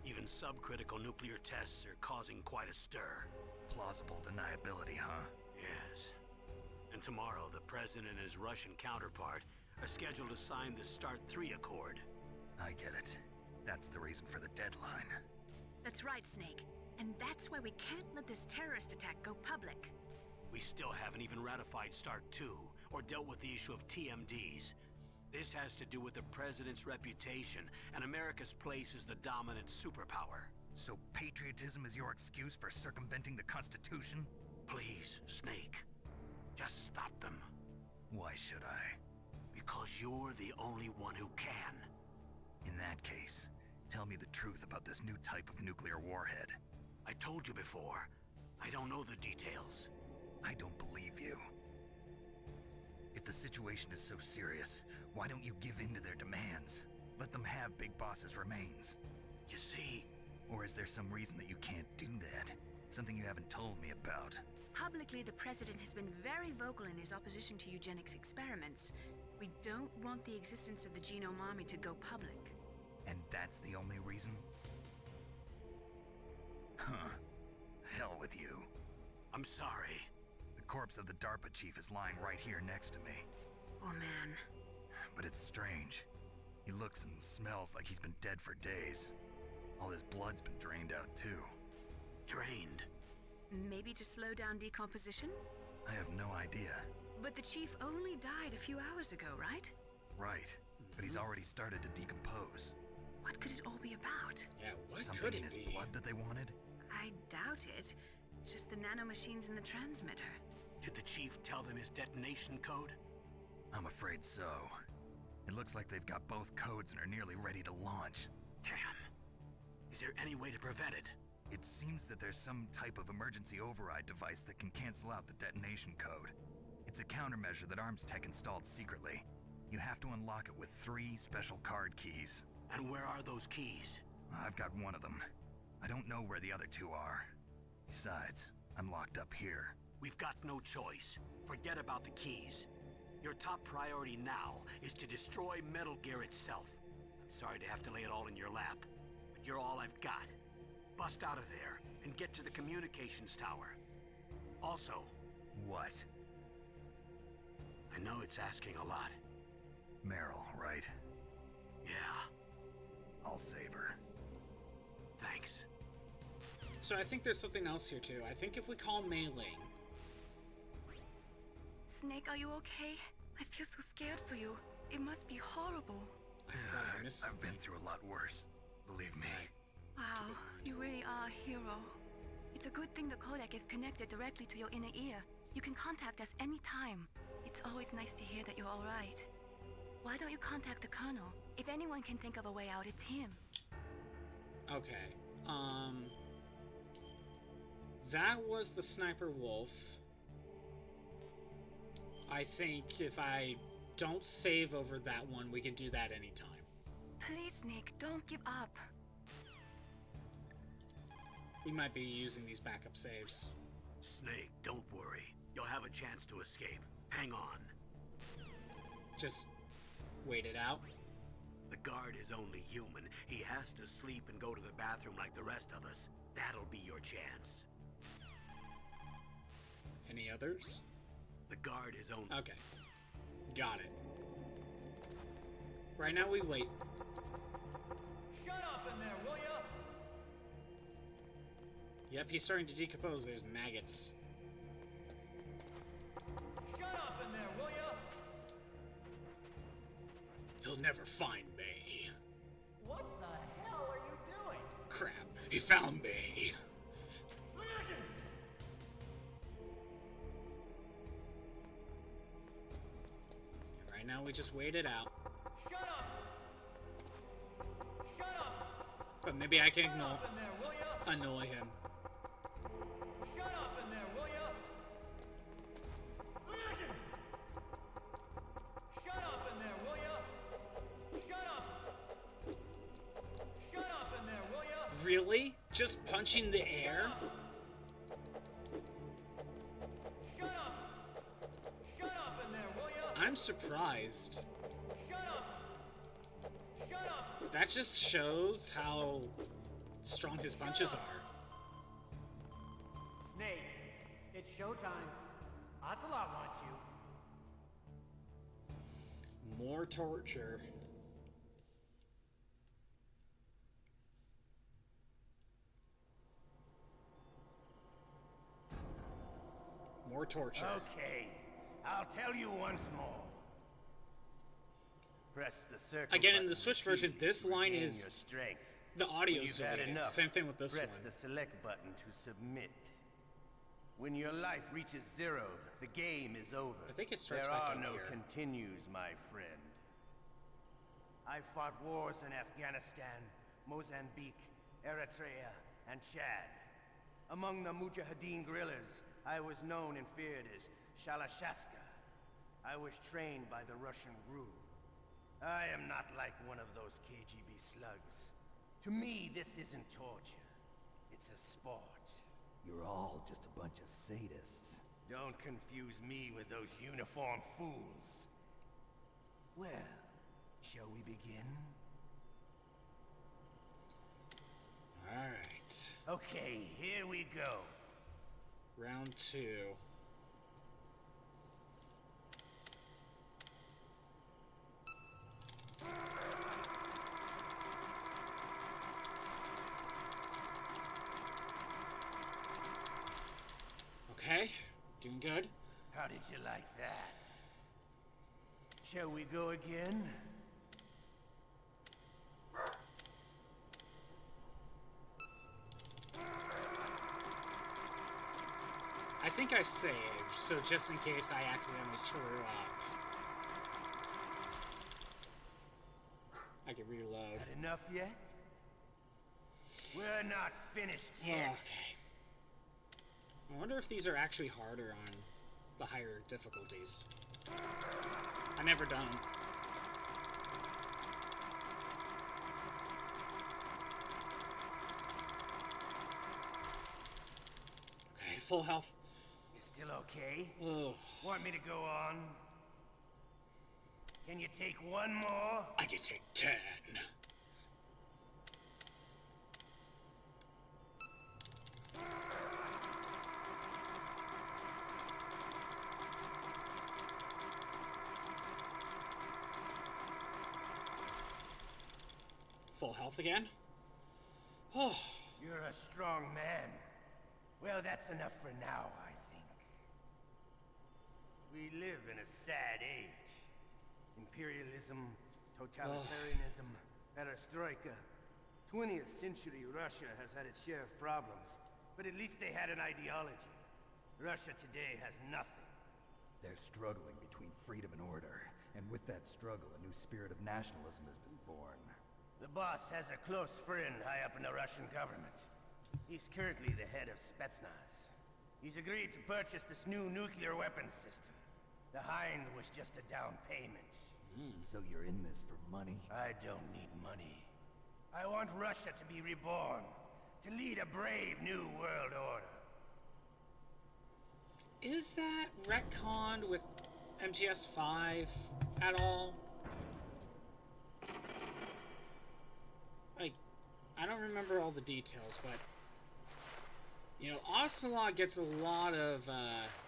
Even subcritical nuclear tests are causing quite a stir. Plausible deniability, huh? Yes. And tomorrow, the President and his Russian counterpart are scheduled to sign the START 3 Accord. I get it. That's the reason for the deadline. That's right, Snake. And that's why we can't let this terrorist attack go public. We still haven't even ratified START 2, or dealt with the issue of TMDs. This has to do with the President's reputation, and America's place as the dominant superpower. So patriotism is your excuse for circumventing the Constitution? Please, Snake. Just stop them. Why should I? Because you're the only one who can. In that case, tell me the truth about this new type of nuclear warhead. I told you before. I don't know the details. I don't believe you. If the situation is so serious, why don't you give in to their demands? Let them have Big Boss's remains. You see... Or is there some reason that you can't do that? Something you haven't told me about? Publicly, the President has been very vocal in his opposition to eugenics experiments. We don't want the existence of the Genome Army to go public. And that's the only reason? Huh. Hell with you. I'm sorry. The corpse of the DARPA chief is lying right here next to me. Oh man. But it's strange. He looks and smells like he's been dead for days. All his blood's been drained out too. Drained? Maybe to slow down decomposition? I have no idea. But the chief only died a few hours ago, right? Right. But he's already started to decompose. What could it all be about? Yeah, what Something could in it his be? blood that they wanted? I doubt it. Just the nanomachines in the transmitter. Did the chief tell them his detonation code? I'm afraid so. It looks like they've got both codes and are nearly ready to launch. Damn. Is there any way to prevent it? It seems that there's some type of emergency override device that can cancel out the detonation code. It's a countermeasure that Arms Tech installed secretly. You have to unlock it with 3 special card keys. And where are those keys? I've got one of them. I don't know where the other 2 are. Besides, I'm locked up here. We've got no choice. Forget about the keys. Your top priority now is to destroy Metal Gear itself. I'm sorry to have to lay it all in your lap, but you're all I've got. Bust out of there and get to the communications tower. Also... What? I know it's asking a lot. Meryl, right? Yeah. I'll save her. Thanks. So I think there's something else here too. I think if we call Mei Ling... Snake, are you okay? I feel so scared for you. It must be horrible. I forgot I missed I've been through a lot worse. Believe me. Wow, you really are a hero. It's a good thing the codec is connected directly to your inner ear. You can contact us anytime. It's always nice to hear that you're all right. Why don't you contact the Colonel? If anyone can think of a way out, it's him. Okay. That was the Sniper Wolf. I think if I don't save over that one, we can do that anytime. Please, Nick, don't give up. We might be using these backup saves. Snake, don't worry. You'll have a chance to escape. Hang on. Just wait it out. The guard is only human. He has to sleep and go to the bathroom like the rest of us. That'll be your chance. Any others? The guard is only... Okay. Got it. Right now we wait. Shut up in there, will ya? Yep, he's starting to decompose. There's maggots. Shut up in there, will ya? He'll never find me. What the hell are you doing? Crap, he found me. Right now we just wait it out. Shut up! Shut up! But maybe I can Shut up in there, will ya? annoy him. Shut up in there, will ya? Shut up in there, will ya? Shut up! Shut up in there, will ya? Really? Just punching the air? Shut up! Shut up in there, will ya? I'm surprised. Shut up! Shut up! That just shows how strong his punches are. Snake, it's showtime. Ocelot wants you. More torture. More torture. Okay, I'll tell you once more. Press the circle Again, in button the Switch version, this line regain is your strength. the audio's When you've had deleted. enough, Same thing with this press one. the select button to submit. When your life reaches 0, the game is over. I think it starts there back are up no here. continues, my friend. I fought wars in Afghanistan, Mozambique, Eritrea, and Chad. Among the Mujahideen guerrillas, I was known and feared as Shalashaska. I was trained by the Russian GRU. I am not like one of those KGB slugs. To me, this isn't torture. It's a sport. You're all just a bunch of sadists. Don't confuse me with those uniformed fools. Well, shall we begin? Alright. Okay, here we go. Round 2. Okay, doing good. How did you like that? Shall we go again? I think I saved, so just in case I accidentally screw up, I can reload. Had enough yet? We're not finished yet. Okay. I wonder if these are actually harder on the higher difficulties. I never done them. Okay, full health. You still okay? Ugh. Want me to go on? Can you take one more? I can take 10. Full health again? Oh. You're a strong man. Well, that's enough for now, I think. We live in a sad age. Imperialism, totalitarianism, perestroika. 20th century Russia has had its share of problems, but at least they had an ideology. Russia today has nothing. They're struggling between freedom and order, and with that struggle, a new spirit of nationalism has been born. The boss has a close friend high up in the Russian government. He's currently the head of Spetsnaz. He's agreed to purchase this new nuclear weapons system. The Hind was just a down payment. So you're in this for money? I don't need money. I want Russia to be reborn, to lead a brave new world order. Is that retconned with MGS5 at all? Like, I don't remember all the details, but you know, Ocelot gets a lot of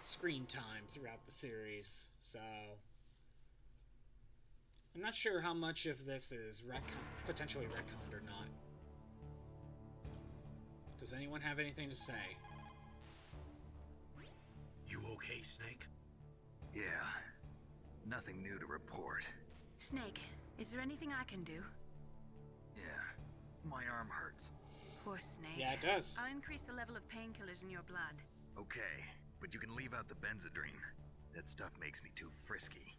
screen time throughout the series, so I'm not sure how much of this is potentially retconned or not. Does anyone have anything to say? You okay, Snake? Yeah. Nothing new to report. Snake, is there anything I can do? Yeah. My arm hurts. Poor Snake. Yeah, it does. I'll increase the level of painkillers in your blood. Okay, but you can leave out the benzodrine. That stuff makes me too frisky.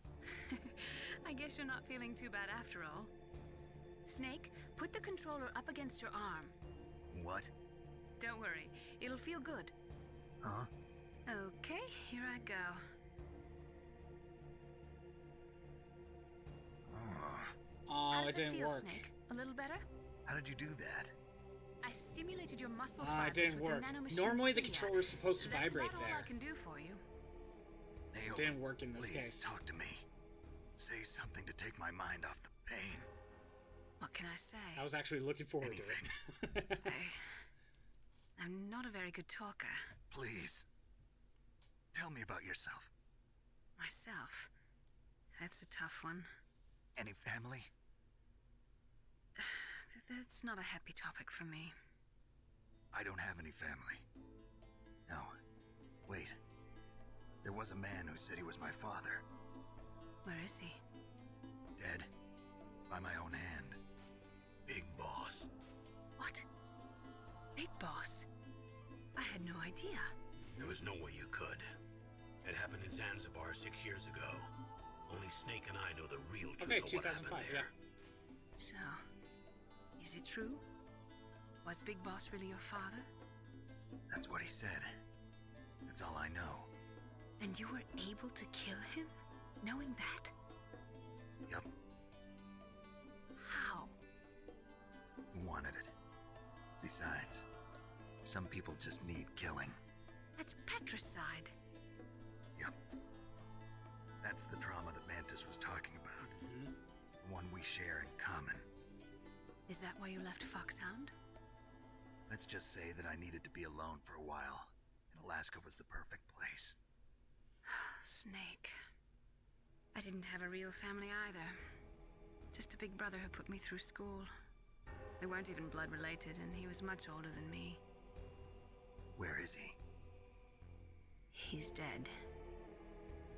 I guess you're not feeling too bad after all. Snake, put the controller up against your arm. What? Don't worry, it'll feel good. Huh? Okay, here I go. Oh, How it does didn't feel, work. Snake? A little better? How did you do that? I stimulated your muscle It fibers didn't with work. the nanomachine Normally the cilia. controller's supposed to vibrate That's about all there. I can do for you. Naomi, Didn't work in this please case. talk to me. Say something to take my mind off the pain. What can I say? I was actually looking forward to it. I'm not a very good talker. Please. Tell me about yourself. Myself. That's a tough one. Any family? That's not a happy topic for me. I don't have any family. No. Wait. There was a man who said he was my father. Where is he? Dead. By my own hand. Big Boss. What? Big Boss? I had no idea. There was no way you could. It happened in Zanzibar 6 years ago. Only Snake and I know the real truth Okay, of what happened 2005, there. yeah. So, is it true? Was Big Boss really your father? That's what he said. That's all I know. And you were able to kill him? Knowing that? Yup. How? He wanted it. Besides, some people just need killing. That's patricide. Yup. That's the trauma that Mantis was talking about. The one we share in common. Is that why you left Foxhound? Let's just say that I needed to be alone for a while, and Alaska was the perfect place. Snake. I didn't have a real family either. Just a big brother who put me through school. We weren't even blood related, and he was much older than me. Where is he? He's dead.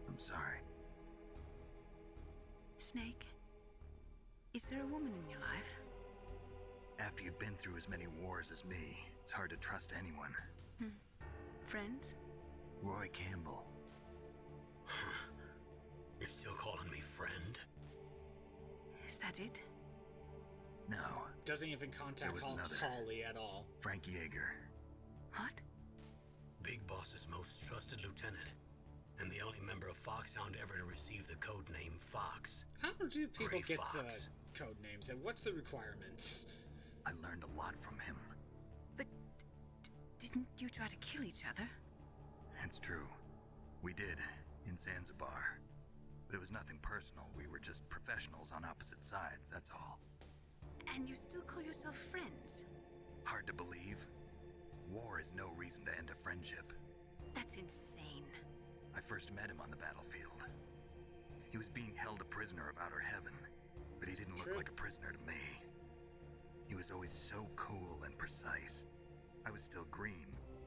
I'm sorry. Snake, is there a woman in your life? After you've been through as many wars as me, it's hard to trust anyone. Friends? Roy Campbell. You're still calling me friend? Is that it? No. Doesn't even contact Holly at all. Frank Yeager. What? Big Boss's most trusted lieutenant, and the only member of Foxhound ever to receive the code name Fox. How do people Gray get Fox. the code names, and what's the requirements? I learned a lot from him. But didn't you try to kill each other? It's true. We did, in Zanzibar. But it was nothing personal. We were just professionals on opposite sides, that's all. And you still call yourself friends? Hard to believe. War is no reason to end a friendship. That's insane. I first met him on the battlefield. He was being held a prisoner of Outer Heaven, but he didn't look like a prisoner to me. He was always so cool and precise. I was still green,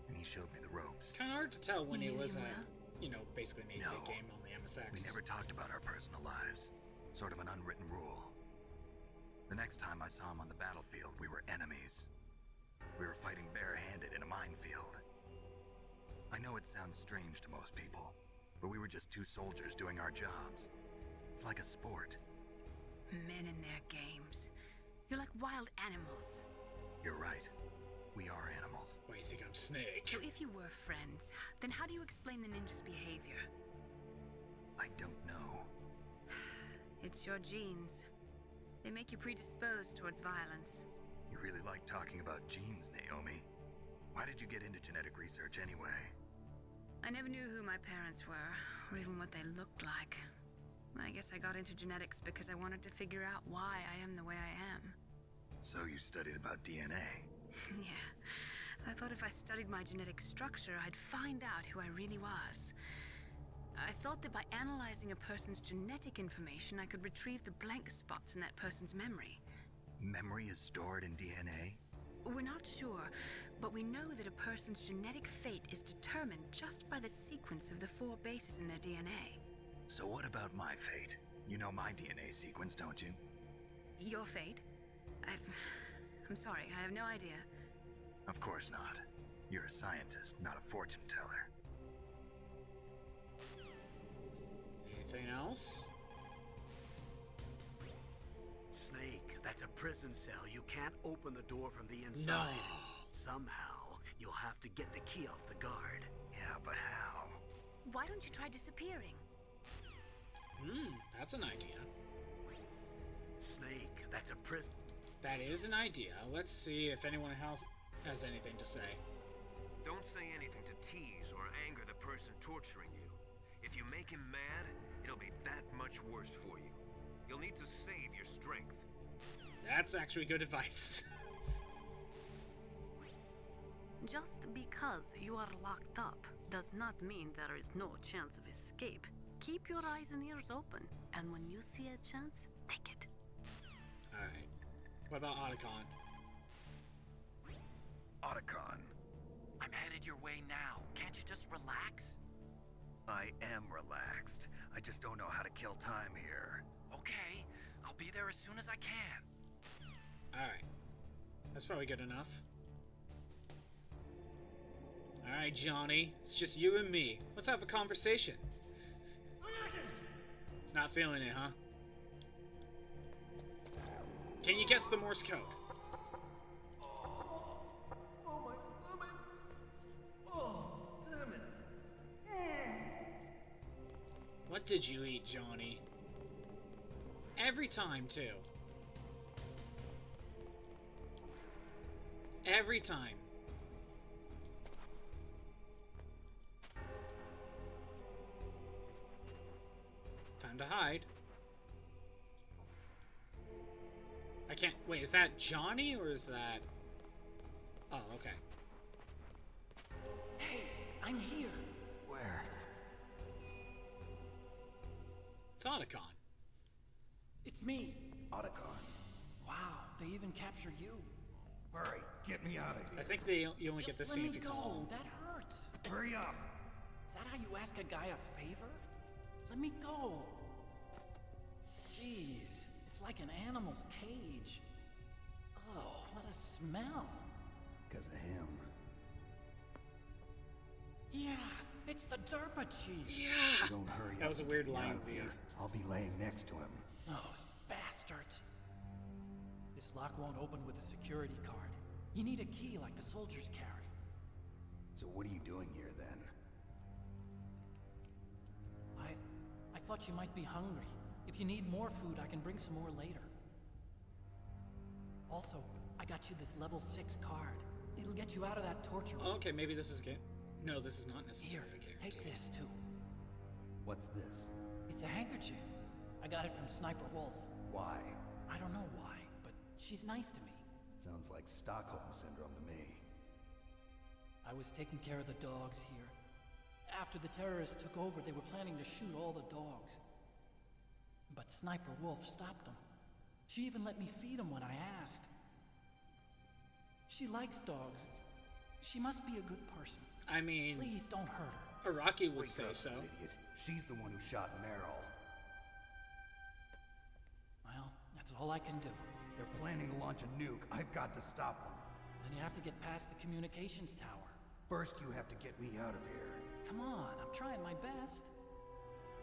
and he showed me the ropes. Kind of hard to tell when he was, basically making a game on the MSX. We never talked about our personal lives. Sort of an unwritten rule. The next time I saw him on the battlefield, we were enemies. We were fighting barehanded in a minefield. I know it sounds strange to most people, but we were just two soldiers doing our jobs. It's like a sport. Men and their games. You're like wild animals. You're right. We are animals. Why, you think I'm Snake? So if you were friends, then how do you explain the ninja's behavior? I don't know. It's your genes. They make you predisposed towards violence. You really like talking about genes, Naomi. Why did you get into genetic research anyway? I never knew who my parents were, or even what they looked like. I guess I got into genetics because I wanted to figure out why I am the way I am. So you studied about DNA? Yeah. I thought if I studied my genetic structure, I'd find out who I really was. I thought that by analyzing a person's genetic information, I could retrieve the blank spots in that person's memory. Memory is stored in DNA? We're not sure, but we know that a person's genetic fate is determined just by the sequence of the 4 bases in their DNA. So what about my fate? You know my DNA sequence, don't you? Your fate? I'm sorry, I have no idea. Of course not. You're a scientist, not a fortune teller. Anything else? Snake, that's a prison cell. You can't open the door from the inside. No. Somehow, you'll have to get the key off the guard. Yeah, but how? Why don't you try disappearing? That's an idea. Snake, that's a prison. That is an idea. Let's see if anyone else has anything to say. Don't say anything to tease or anger the person torturing you. If you make him mad, it'll be that much worse for you. You'll need to save your strength. That's actually good advice. Just because you are locked up does not mean there is no chance of escape. Keep your eyes and ears open, and when you see a chance, take it. Alright. What about Otacon? Otacon. I'm headed your way now. Can't you just relax? I am relaxed. I just don't know how to kill time here. Okay, I'll be there as soon as I can. Alright. That's probably good enough. Alright, Johnny. It's just you and me. Let's have a conversation. Not feeling it, huh? Can you guess the Morse code? Oh, my stomach! Oh, damn it! What did you eat, Johnny? Every time, too. Every time. Time to hide. can't... Wait, is that Johnny or is that... Oh, okay. Hey, I'm here. Where? It's Otacon. It's me. Otacon. Wow, they even captured you. Hurry, get me out of here. I think you only get this scene if you call him. That hurts. Hurry up. Is that how you ask a guy a favor? Let me go. Jeez, it's like an animal's cage. Oh, what a smell. Because of him. Yeah, it's the Derpa Chief. Yeah! Don't hurry up. That was a weird line, here. I'll be laying next to him. Those bastards. This lock won't open with a security card. You need a key like the soldiers carry. So what are you doing here then? I thought you might be hungry. If you need more food, I can bring some more later. Also, I got you this level 6 card. It'll get you out of that torture room. Oh, okay, maybe this is good. No, this is not necessarily Here, a take this too. What's this? It's a handkerchief. I got it from Sniper Wolf. Why? I don't know why, but she's nice to me. Sounds like Stockholm Syndrome to me. I was taking care of the dogs here. After the terrorists took over, they were planning to shoot all the dogs. But Sniper Wolf stopped them. She even let me feed them when I asked. She likes dogs. She must be a good person. I mean... Please don't hurt her. Araki would say so. Idiot. She's the one who shot Meryl. Well, that's all I can do. They're planning to launch a nuke. I've got to stop them. Then you have to get past the communications tower. First, you have to get me out of here. Come on, I'm trying my best.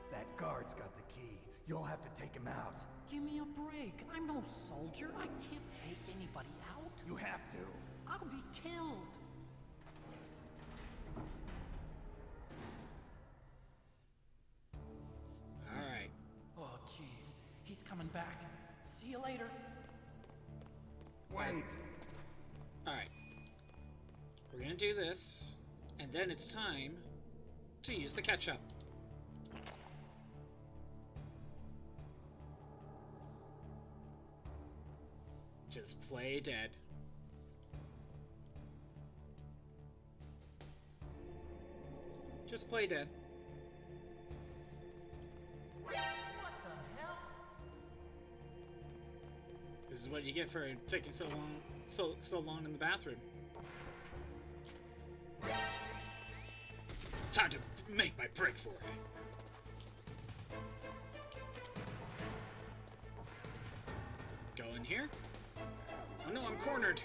That guard's got the key. You'll have to take him out. Give me a break. I'm no soldier. I can't take anybody out. You have to. I'll be killed. Alright. Oh, jeez. He's coming back. See you later. Wait. Alright. We're gonna do this, and then it's time to use the catch-up. Just play dead. Just play dead. What the hell? This is what you get for taking so long in the bathroom. Time to make my break for it. Go in here. Oh no, I'm cornered.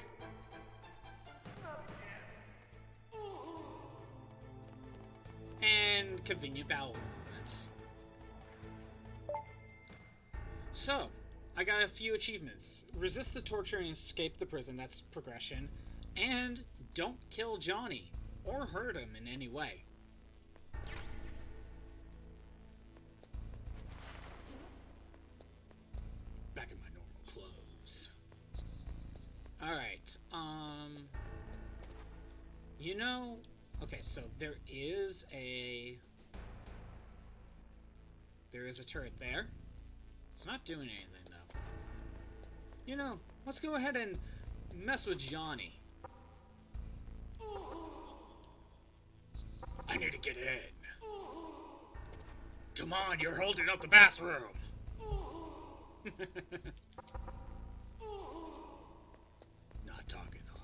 And convenient bowel movements. So, I got a few achievements. Resist the torture and escape the prison, that's progression. And don't kill Johnny, or hurt him in any way. Back in my normal clothes. Alright, you know... Okay, so there is a turret there. It's not doing anything, though. You know, let's go ahead and mess with Johnny. I need to get in. Come on, you're holding up the bathroom. Not talking, huh?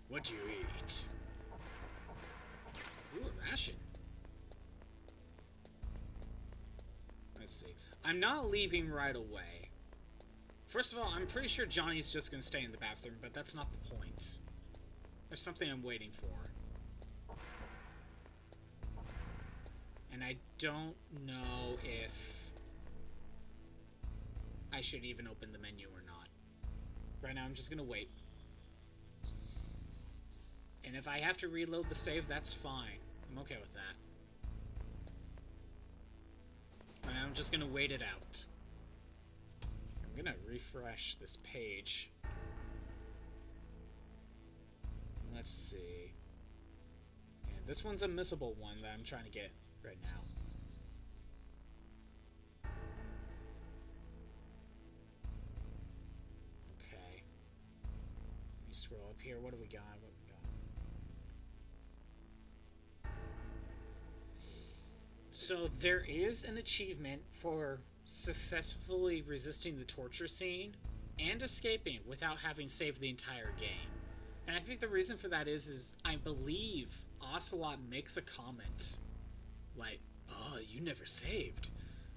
What'd you eat? Ooh, a ration. Let's see. I'm not leaving right away. First of all, I'm pretty sure Johnny's just gonna stay in the bathroom, but that's not the point. There's something I'm waiting for. And I don't know if I should even open the menu or not. Right now, I'm just gonna wait. And if I have to reload the save, that's fine. I'm okay with that. And I'm just gonna wait it out. I'm gonna refresh this page. Let's see. Yeah, this one's a missable one that I'm trying to get right now. do we got? What we got? So there is an achievement for successfully resisting the torture scene and escaping without having saved the entire game. And I think the reason for that is I believe Ocelot makes a comment like, "Oh, you never saved.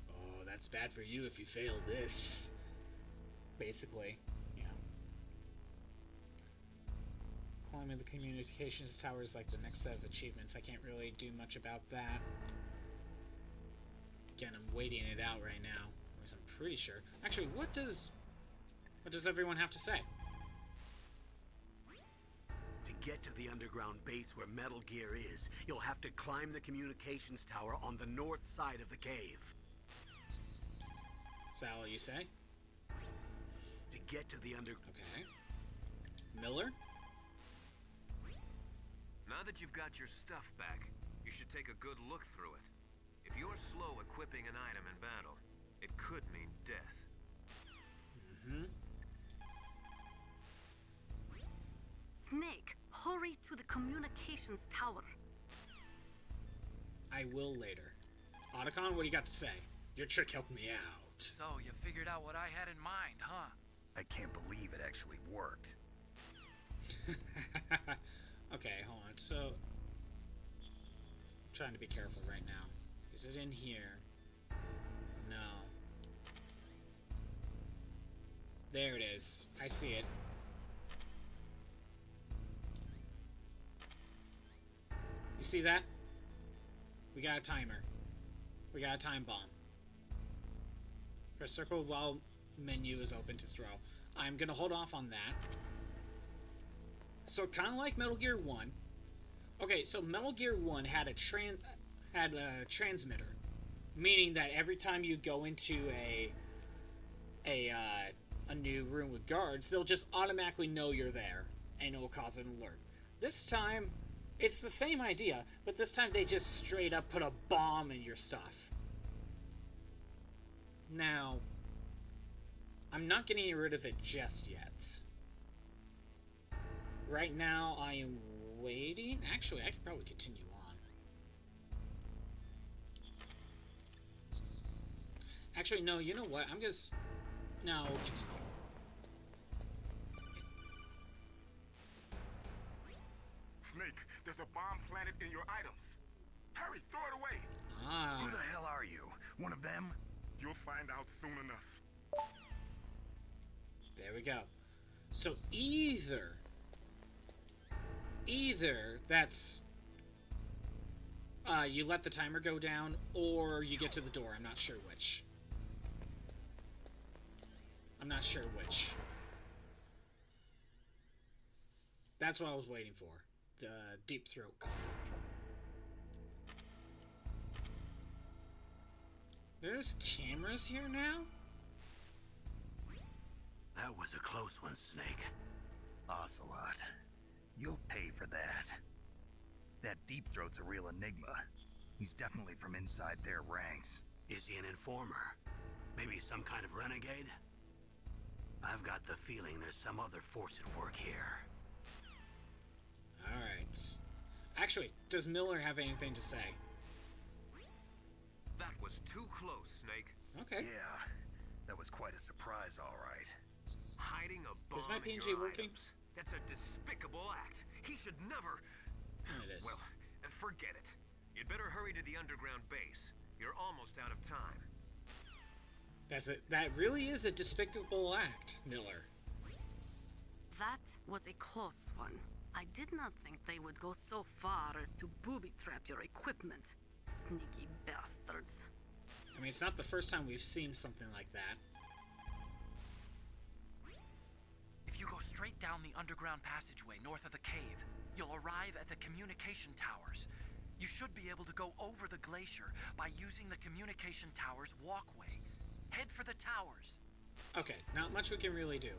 Oh, that's bad for you if you fail this." Basically, yeah. Climbing the communications tower is like the next set of achievements. I can't really do much about that. Again, I'm waiting it out right now. At least I'm pretty sure. Actually, what does everyone have to say? To get to the underground base where Metal Gear is, you'll have to climb the communications tower on the north side of the cave. Is that all you say? To get to the Okay. Miller? Now that you've got your stuff back, you should take a good look through it. If you're slow equipping an item in battle, it could mean death. Mm-hmm. Snake, hurry to the communications tower. I will later. Otacon, what do you got to say? Your trick helped me out. So, you figured out what I had in mind, huh? I can't believe it actually worked. Okay, hold on. So, I'm trying to be careful right now. Is it in here? No. There it is. I see it. You see that? We got a timer. We got a time bomb. Press circle while menu is open to throw. I'm gonna hold off on that. So kind of like Metal Gear 1. Okay, so Metal Gear 1 had a transmitter, meaning that every time you go into a new room with guards, they'll just automatically know you're there, and it'll cause an alert. This time, it's the same idea, but this time they just straight up put a bomb in your stuff. Now, I'm not getting rid of it just yet. Right now, I am waiting. Actually, I could probably continue on. Actually, no, you know what? I'm just... No, we'll continue. Snake, there's a bomb planted in your items. Hurry, throw it away. Ah. Who the hell are you? One of them? You'll find out soon enough. There we go. So either that's you let the timer go down, or you get to the door. I'm not sure which. That's what I was waiting for. The deep throat call. There's cameras here now? That was a close one, Snake. Ocelot, you'll pay for that. That Deep Throat's a real enigma. He's definitely from inside their ranks. Is he an informer? Maybe some kind of renegade? I've got the feeling there's some other force at work here. Alright. Actually, does Miller have anything to say? That was too close, Snake. Okay. Yeah, that was quite a surprise, all right. Hiding a bomb Is my in PNG your working? items. That's a despicable act. He should never... It is. Well, forget it. You'd better hurry to the underground base. You're almost out of time. That really is a despicable act, Miller. That was a close one. I did not think they would go so far as to booby-trap your equipment. Sneaky bastards. I mean, it's not the first time we've seen something like that. If you go straight down the underground passageway north of the cave, you'll arrive at the communication towers. You should be able to go over the glacier by using the communication towers walkway. Head for the towers. Okay, not much we can really do.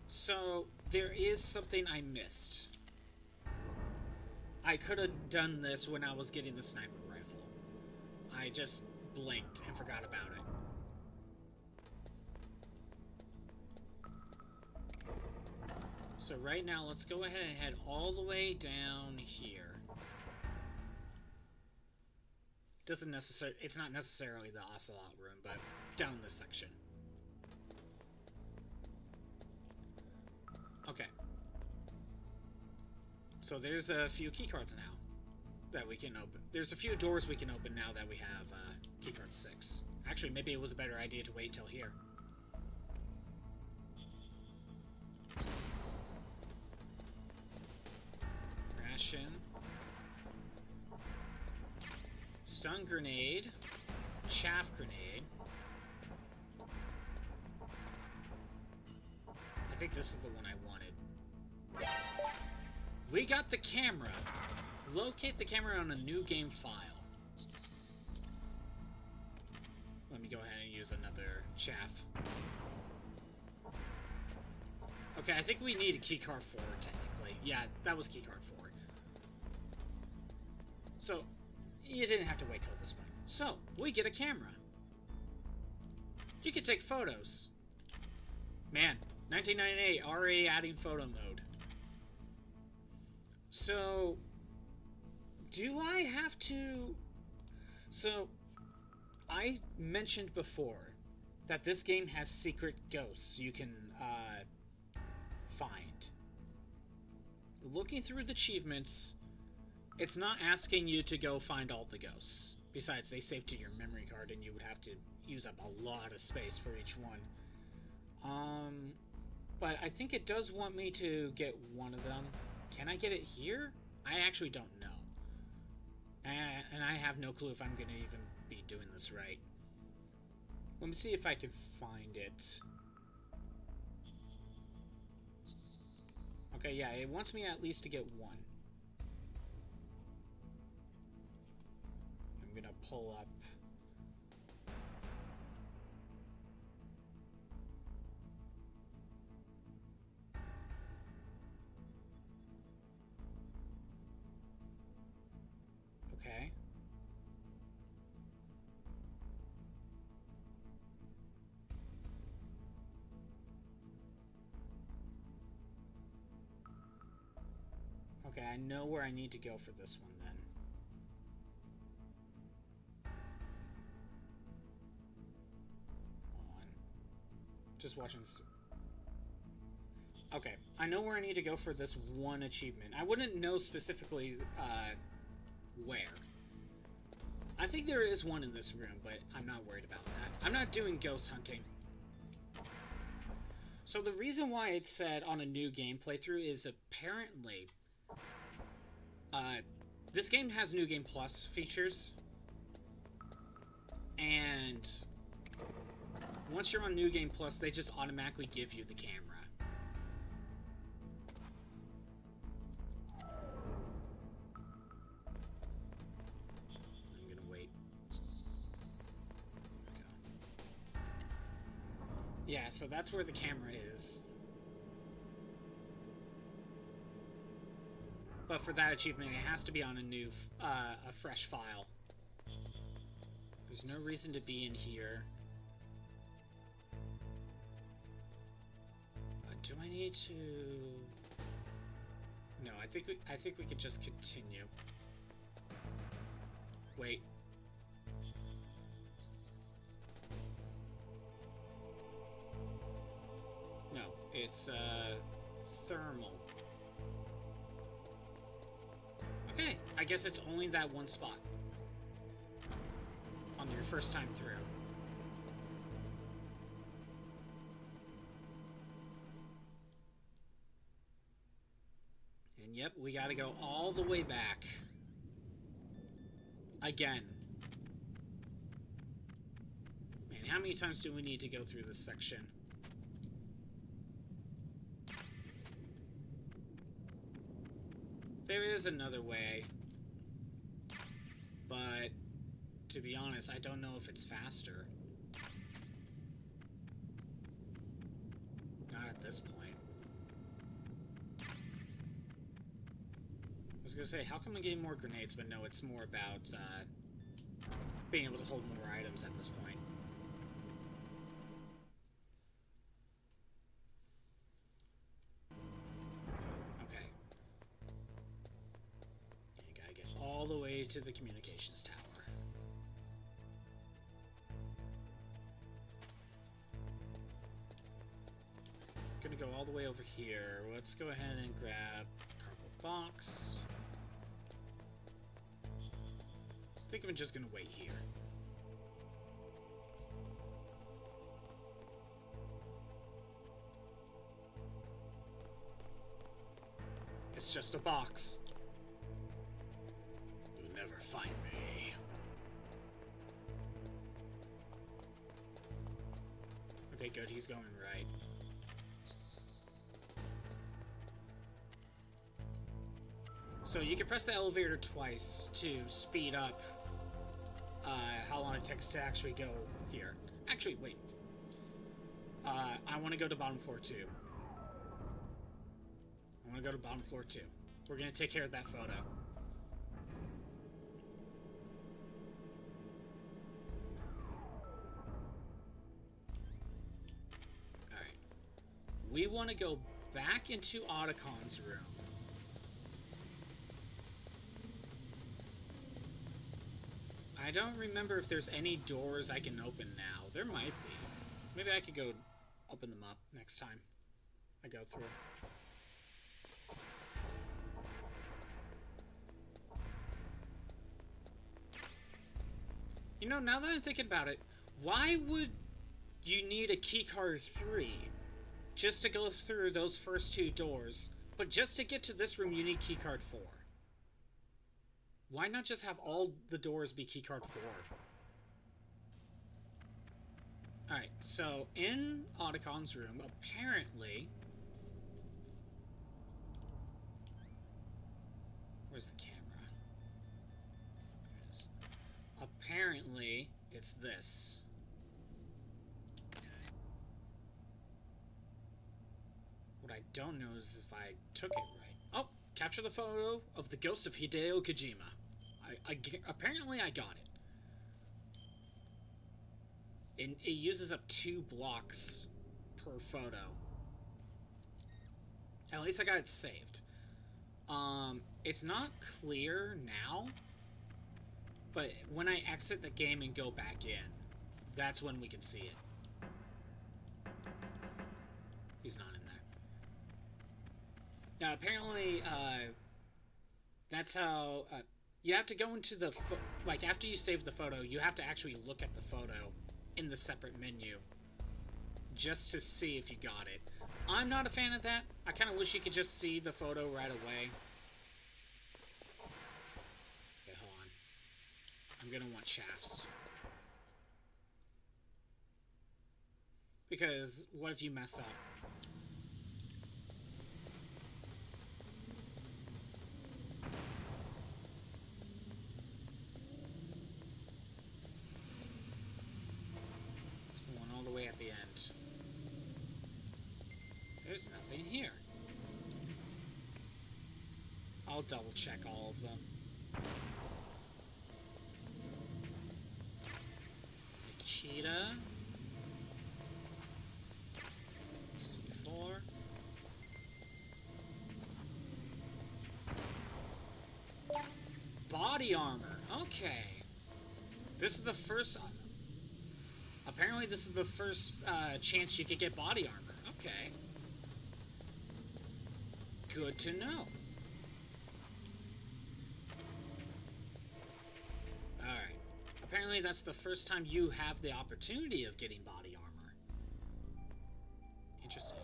So, there is something I missed. I could have done this when I was getting the sniper rifle. I just blinked and forgot about it. So right now, let's go ahead and head all the way down here. It's not necessarily the Ocelot room, but down this section. Okay. So there's a few keycards now that we can open. There's a few doors we can open now that we have keycard 6. Actually, maybe it was a better idea to wait till here. Ration. Stun grenade. Chaff grenade. I think this is the one I wanted. We got the camera. Locate the camera on a new game file. Let me go ahead and use another chaff. Okay, I think we need a keycard 4, technically. Yeah, that was keycard 4. So, you didn't have to wait till this point. So, we get a camera. You can take photos. Man, 1998, already adding photo mode. So, do I have to... So, I mentioned before that this game has secret ghosts you can find. Looking through the achievements, it's not asking you to go find all the ghosts. Besides, they save to your memory card and you would have to use up a lot of space for each one. But I think it does want me to get one of them. Can I get it here? I actually don't know. And I have no clue if I'm going to even be doing this right. Let me see if I can find it. Okay, yeah, it wants me at least to get one. I'm going to pull up... Okay. Okay, I know where I need to go for this one then. Hold on. Just watching this. Okay, I know where I need to go for this one achievement. I wouldn't know specifically where. I think there is one in this room, but I'm not worried about that. I'm not doing ghost hunting. So the reason why it said on a new game playthrough is apparently this game has New Game Plus features, and once you're on New Game Plus, they just automatically give you the camera. I'm gonna wait. Go. Yeah, so that's where the camera is. But for that achievement, it has to be on a new, a fresh file. There's no reason to be in here. Do I need to? No, I think we could just continue. Wait. No, it's thermal. Okay, I guess it's only that one spot on your first time through. And yep, we gotta go all the way back. Again. Man, how many times do we need to go through this section? There is another way, but to be honest, I don't know if it's faster. Not at this point. I was gonna say, how come I'm getting more grenades? But no, it's more about being able to hold more items at this point. into the communications tower. Gonna go all the way over here. Let's go ahead and grab cardboard box. I think I'm just gonna wait here. It's just a box. You'll never find me. Okay, good. He's going right. So you can press the elevator twice to speed up how long it takes to actually go here. Actually, wait. I want to go to bottom floor 2. I want to go to bottom floor 2. We're going to take care of that photo. Alright. We want to go back into Otacon's room. I don't remember if there's any doors I can open now. There might be. Maybe I could go open them up next time I go through. You know, now that I'm thinking about it, why would you need a keycard 3 just to go through those first 2 doors, but just to get to this room you need keycard 4? Why not just have all the doors be keycard 4? Alright, so in Otacon's room, apparently... Where's the camera? There it is. Apparently, it's this. What I don't know is if I took it right. Oh! Capture the photo of the ghost of Hideo Kojima. Apparently I got it. And it uses up 2 blocks per photo. At least I got it saved. It's not clear now, but when I exit the game and go back in, that's when we can see it. He's not in there. Now, apparently, that's how... you have to go into the... like, after you save the photo, you have to actually look at the photo in the separate menu just to see if you got it. I'm not a fan of that. I kind of wish you could just see the photo right away. Okay, hold on. I'm gonna want shafts. Because what if you mess up? It's the one all the way at the end. There's nothing here. I'll double check all of them. Nikita. C4. Body armor. Okay. This is the first... apparently this is the first chance you could get body armor. Okay. Good to know. Alright. Apparently that's the first time you have the opportunity of getting body armor. Interesting.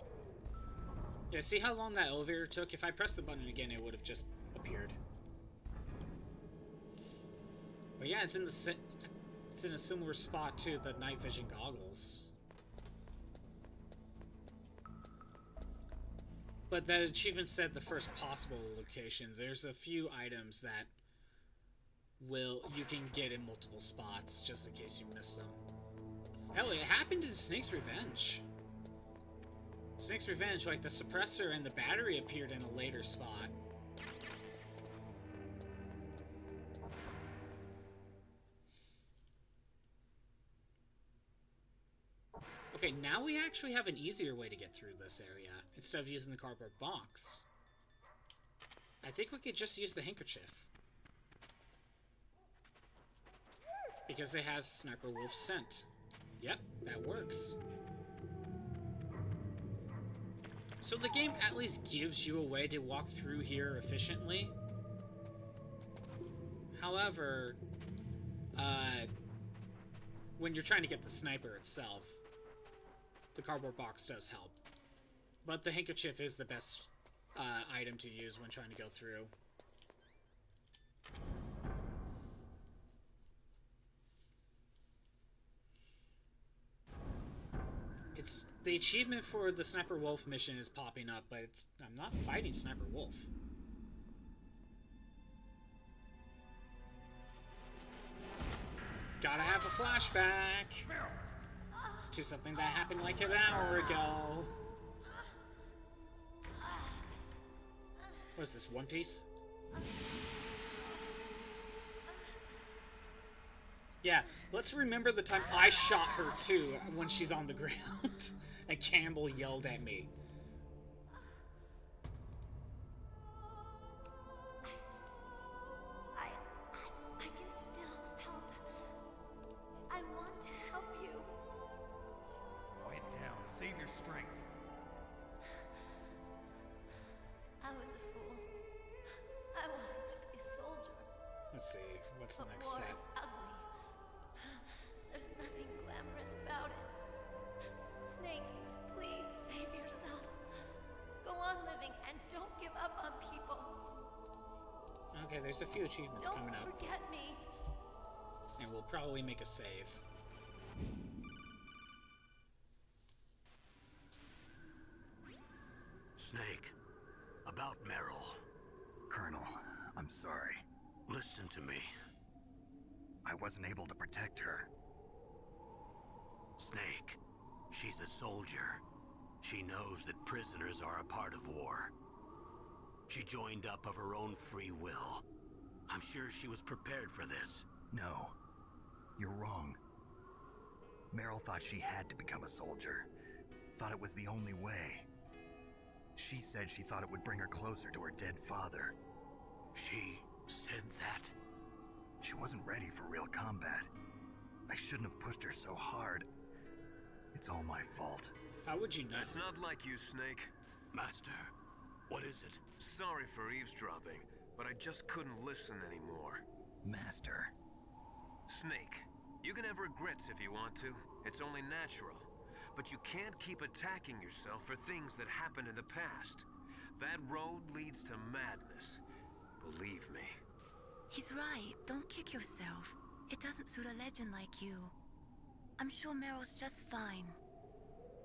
Yeah, see how long that elevator took? If I pressed the button again, it would have just appeared. But yeah, it's in a similar spot to the night vision goggles. But the achievement said the first possible locations. There's a few items that you can get in multiple spots, just in case you missed them. Hell, it happened in Snake's Revenge. Snake's Revenge, like the suppressor and the battery appeared in a later spot. Okay, now we actually have an easier way to get through this area, instead of using the cardboard box. I think we could just use the handkerchief. Because it has Sniper Wolf scent. Yep, that works. So the game at least gives you a way to walk through here efficiently. However, when you're trying to get the sniper itself, the cardboard box does help. But the handkerchief is the best item to use when trying to go through. It's the achievement for the Sniper Wolf mission is popping up, but I'm not fighting Sniper Wolf. Gotta have a flashback to something that happened like an hour ago. What is this, One Piece? Yeah, let's remember the time I shot her too when she's on the ground and Campbell yelled at me. I can still help. I want to help you. Quiet down. Save your strength. I was a fool. I wanted to be a soldier. Let's see, what's the But next war set? is ugly. There's nothing glamorous about it. Snake, please save yourself. Go on living and don't give up on people. Okay, there's a few achievements Don't coming up. forget me. And we'll probably make a save. Snake, about Meryl. Colonel, I'm sorry. Listen to me. I wasn't able to protect her. Snake, she's a soldier. She knows that prisoners are a part of war. She joined up of her own free will. I'm sure she was prepared for this. No, you're wrong. Meryl thought she had to become a soldier. Thought it was the only way. She said she thought it would bring her closer to her dead father. She said that? She wasn't ready for real combat. I shouldn't have pushed her so hard. It's all my fault. How would you know? It's not like you, Snake. Master, what is it? Sorry for eavesdropping, but I just couldn't listen anymore. Master. Snake, you can have regrets if you want to. It's only natural. But you can't keep attacking yourself for things that happened in the past. That road leads to madness. Believe me. He's right. Don't kick yourself. It doesn't suit a legend like you. I'm sure Meryl's just fine.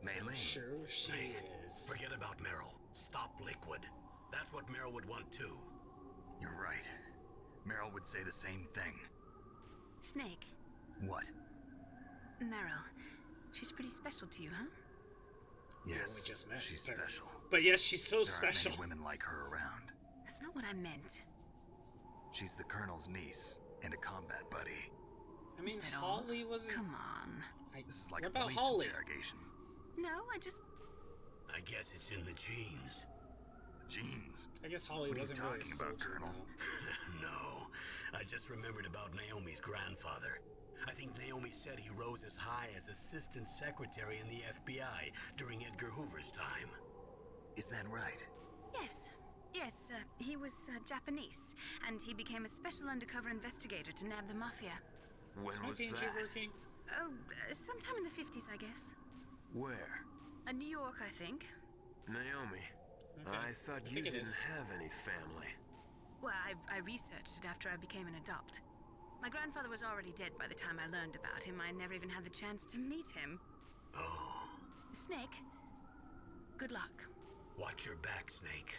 Mei-Ling. Sure she Snake, is. forget about Meryl. Stop Liquid. That's what Meryl would want too. You're right. Meryl would say the same thing. Snake. What? Meryl. She's pretty special to you, huh? Yes, we just met. she's special. But yes, she's so there special. Aren't many women like her around. That's not what I meant. She's the Colonel's niece and a combat buddy. I mean, Is that all? Holly wasn't... Come on. This is like What a about police Holly? interrogation. No, I just... I guess it's in the genes. Genes? I guess Holly What are you wasn't really a talking about, soldier, Colonel? though. No, I just remembered about Naomi's grandfather. I think Naomi said he rose as high as assistant secretary in the FBI during Edgar Hoover's time. Is that right? Yes. Yes, he was Japanese, and he became a special undercover investigator to nab the mafia. When Is my was PNG that? working? Oh, sometime in the 50s, I guess. Where? New York, I think. Naomi. Okay. I thought I you think it didn't is. have any family. Well, I researched it after I became an adult. My grandfather was already dead by the time I learned about him. I never even had the chance to meet him. Oh. Snake, good luck. Watch your back, Snake.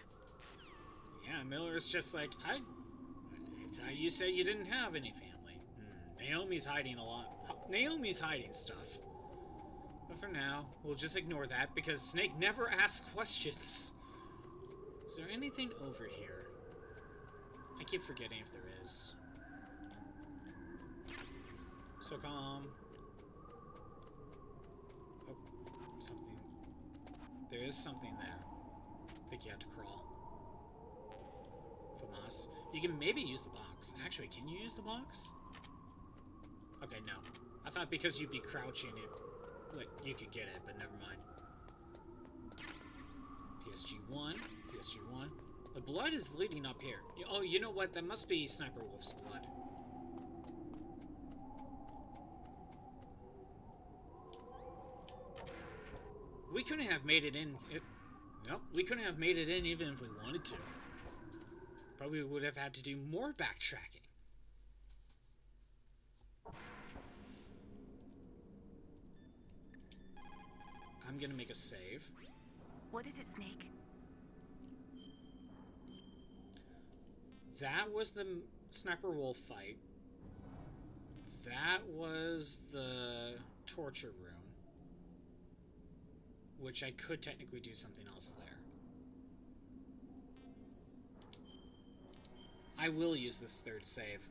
Yeah, Miller's just like, I thought you said you didn't have any family. Naomi's hiding a lot. Naomi's hiding stuff. But for now, we'll just ignore that because Snake never asks questions. Is there anything over here? I keep forgetting if there is. So calm. Oh, something. There is something there. I think you have to crawl. Famas. You can maybe use the box. Actually, can you use the box? Okay, no. I thought because you'd be crouching, like, you could get it, but never mind. PSG-1, PSG-1. The blood is leading up here. Oh, you know what? That must be Sniper Wolf's blood. We couldn't have made it in... Nope, we couldn't have made it in even if we wanted to. Probably would have had to do more backtracking. I'm gonna make a save. What is it, Snake? That was the Sniper Wolf fight. That was the torture room. Which I could technically do something else there. I will use this third save.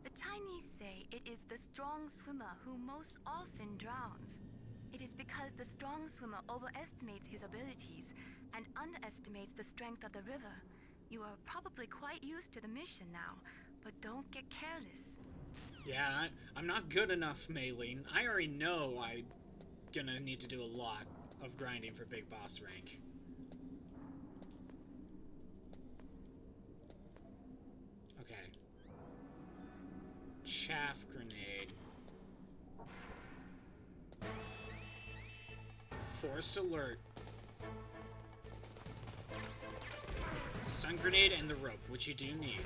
The Chinese say it is the strong swimmer who most often drowns. It is because the strong swimmer overestimates his abilities and underestimates the strength of the river. You are probably quite used to the mission now, but don't get careless. Yeah, I'm not good enough, Maylene. I already know I'm gonna need to do a lot of grinding for Big Boss rank. Okay. Chaff grenade. Forced alert. Stun grenade and the rope, which you do need.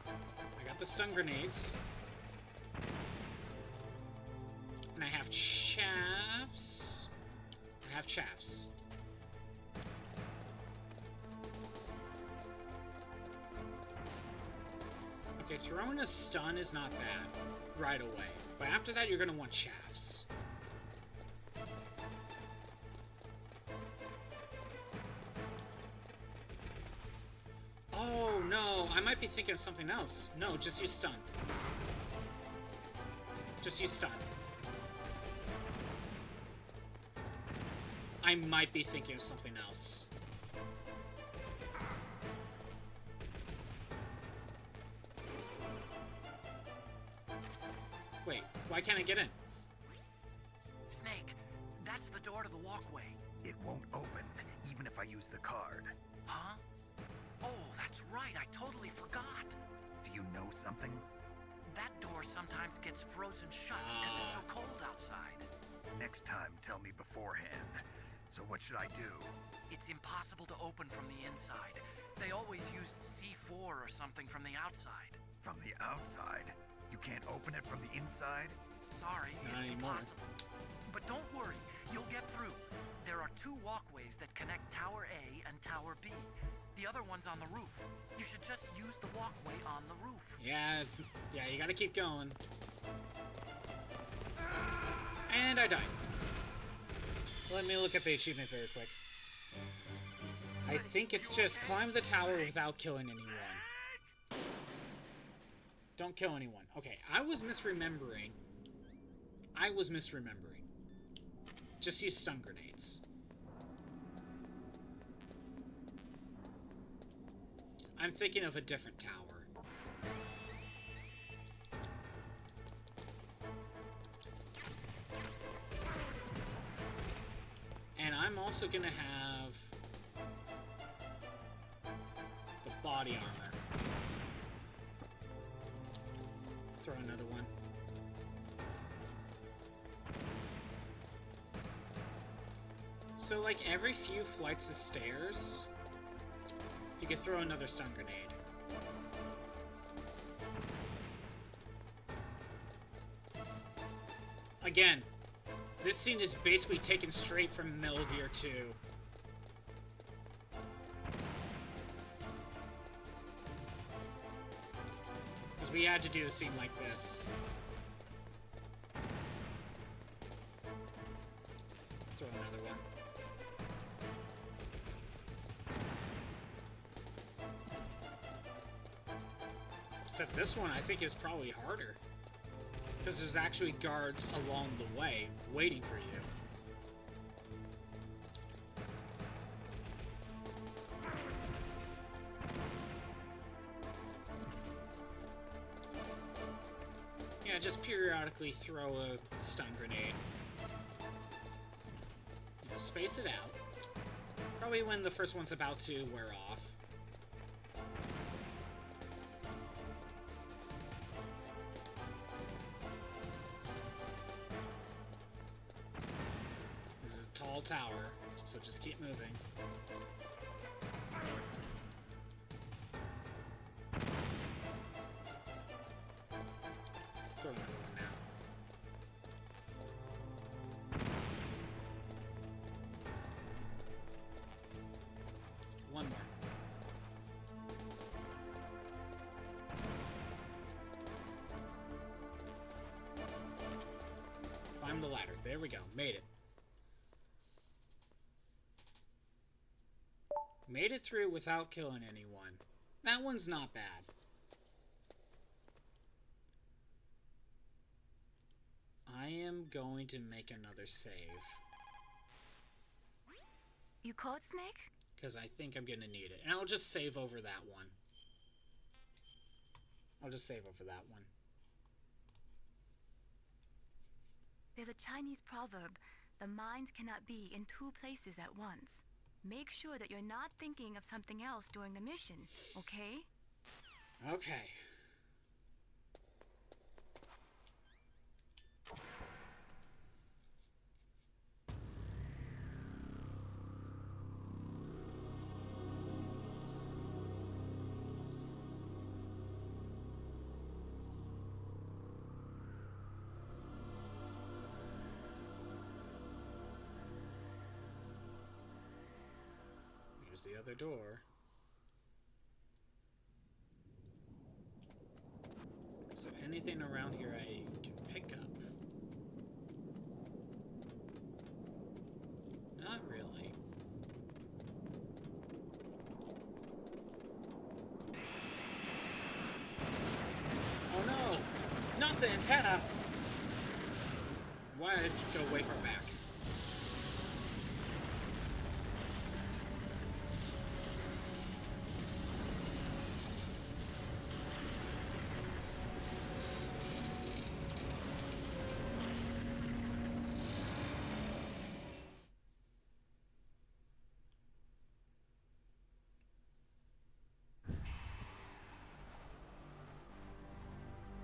I got the stun grenades. And I have chaffs. I have chaffs. Okay, throwing a stun is not bad right away. But after that, you're going to want chaffs. Oh, no. I might be thinking of something else. No, just use stun. Just use stun. I might be thinking of something else. Wait, why can't I get in? Snake, that's the door to the walkway. It won't open, even if I use the card. Huh? Oh, that's right, I totally forgot. Do you know something? That door sometimes gets frozen shut because it's so cold outside. Next time, tell me beforehand. So what should I do? It's impossible to open from the inside. They always used C4 or something from the outside. From the outside? You can't open it from the inside? Sorry, it's impossible. But don't worry, you'll get through. There are 2 walkways that connect Tower A and Tower B. The other one's on the roof. You should just use the walkway on the roof. Yeah, you gotta keep going. And I died. Let me look at the achievement very quick. I think it's just climb the tower without killing anyone. Don't kill anyone. Okay, I was misremembering. Just use stun grenades. I'm thinking of a different tower. And I'm also gonna have the body armor. Throw another one. So, like, every few flights of stairs, you can throw another stun grenade. Again, this scene is basically taken straight from Metal Gear 2. Because we had to do a scene like this. Throw another one. Except this one I think is probably harder. Because there's actually guards along the way waiting for you. Yeah, just periodically throw a stun grenade. You know, space it out. Probably when the first one's about to wear off. This is a tall tower, so just keep moving. Throw another one now. One more. Climb the ladder. There we go. Made it. Made it through without killing anyone. That one's not bad. I am going to make another save. You caught Snake? Because I think I'm going to need it. And I'll just save over that one. I'll just save over that one. There's a Chinese proverb, the mind cannot be in two places at once. Make sure that you're not thinking of something else during the mission, okay? Okay. Here's the other door. Is there anything around here I can pick up? Not really. Oh no! Not the antenna! Why did you go way far back?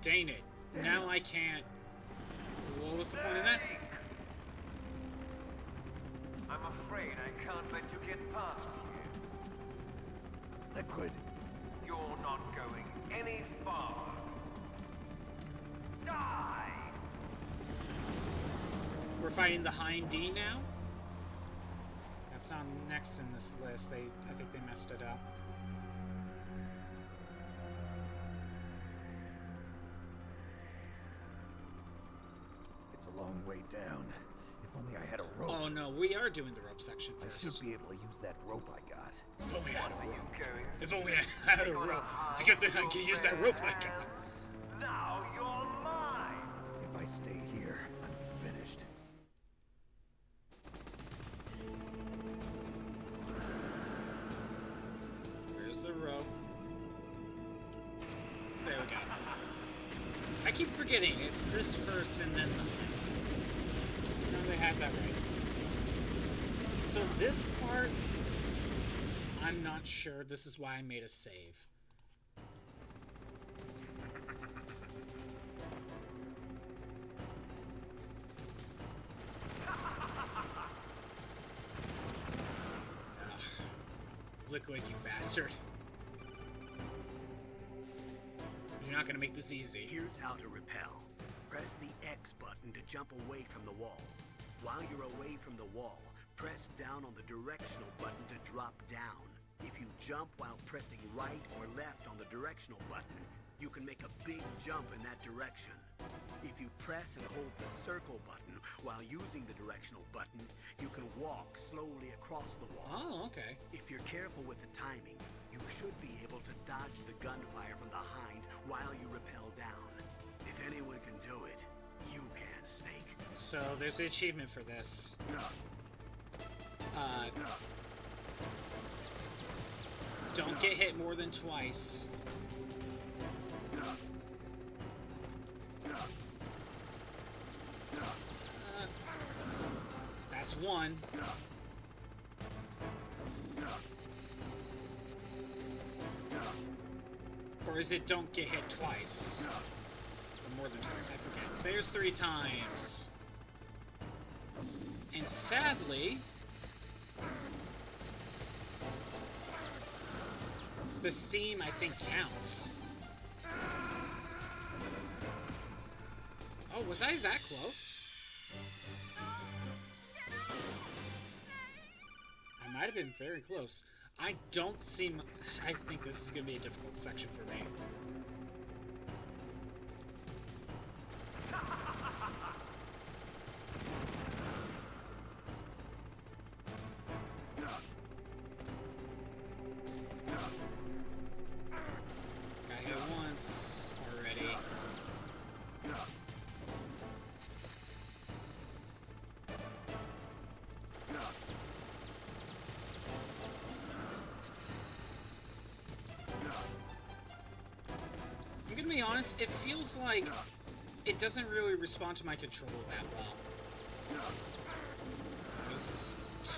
Dang it. Now I can't. What was the point of that? I'm afraid I can't let you get past here. Liquid. You're not going any farther. Die! We're fighting the Hind D now? That's not next in this list. I think they messed it up. It's a long way down. If only I had a rope. Oh no, we are doing the rope section first. I should be able to use that rope I got. If only I had a rope. If only I had a rope. It's a good thing I can use that rope I got. Now you're mine! If I stay here, I'm finished. Where's the rope? There we go. I keep forgetting it's this first and then the Hind. No, they had that right. So this part, I'm not sure. This is why I made a save. Liquid, you bastard. You're not gonna make this easy. Here's how to repel. Press the X button to jump away from the wall. While you're away from the wall, press down on the directional button to drop down. If you jump while pressing right or left on the directional button, you can make a big jump in that direction. If you press and hold the circle button while using the directional button, you can walk slowly across the wall. Oh, okay. If you're careful with the timing, you should be able to dodge the gunfire from the Hind while you rappel down. If anyone can do it, you can, Snake. So there's the achievement for this. Don't get hit more than twice. That's one. Or is it don't get hit twice? Or more than twice, I forget. There's 3 times. And sadly, the steam, I think, counts. Oh, was I that close? I might have been very close. I think this is going to be a difficult section for me. Got hit once already. I'm gonna be honest, it feels like it doesn't really respond to my control that well. There's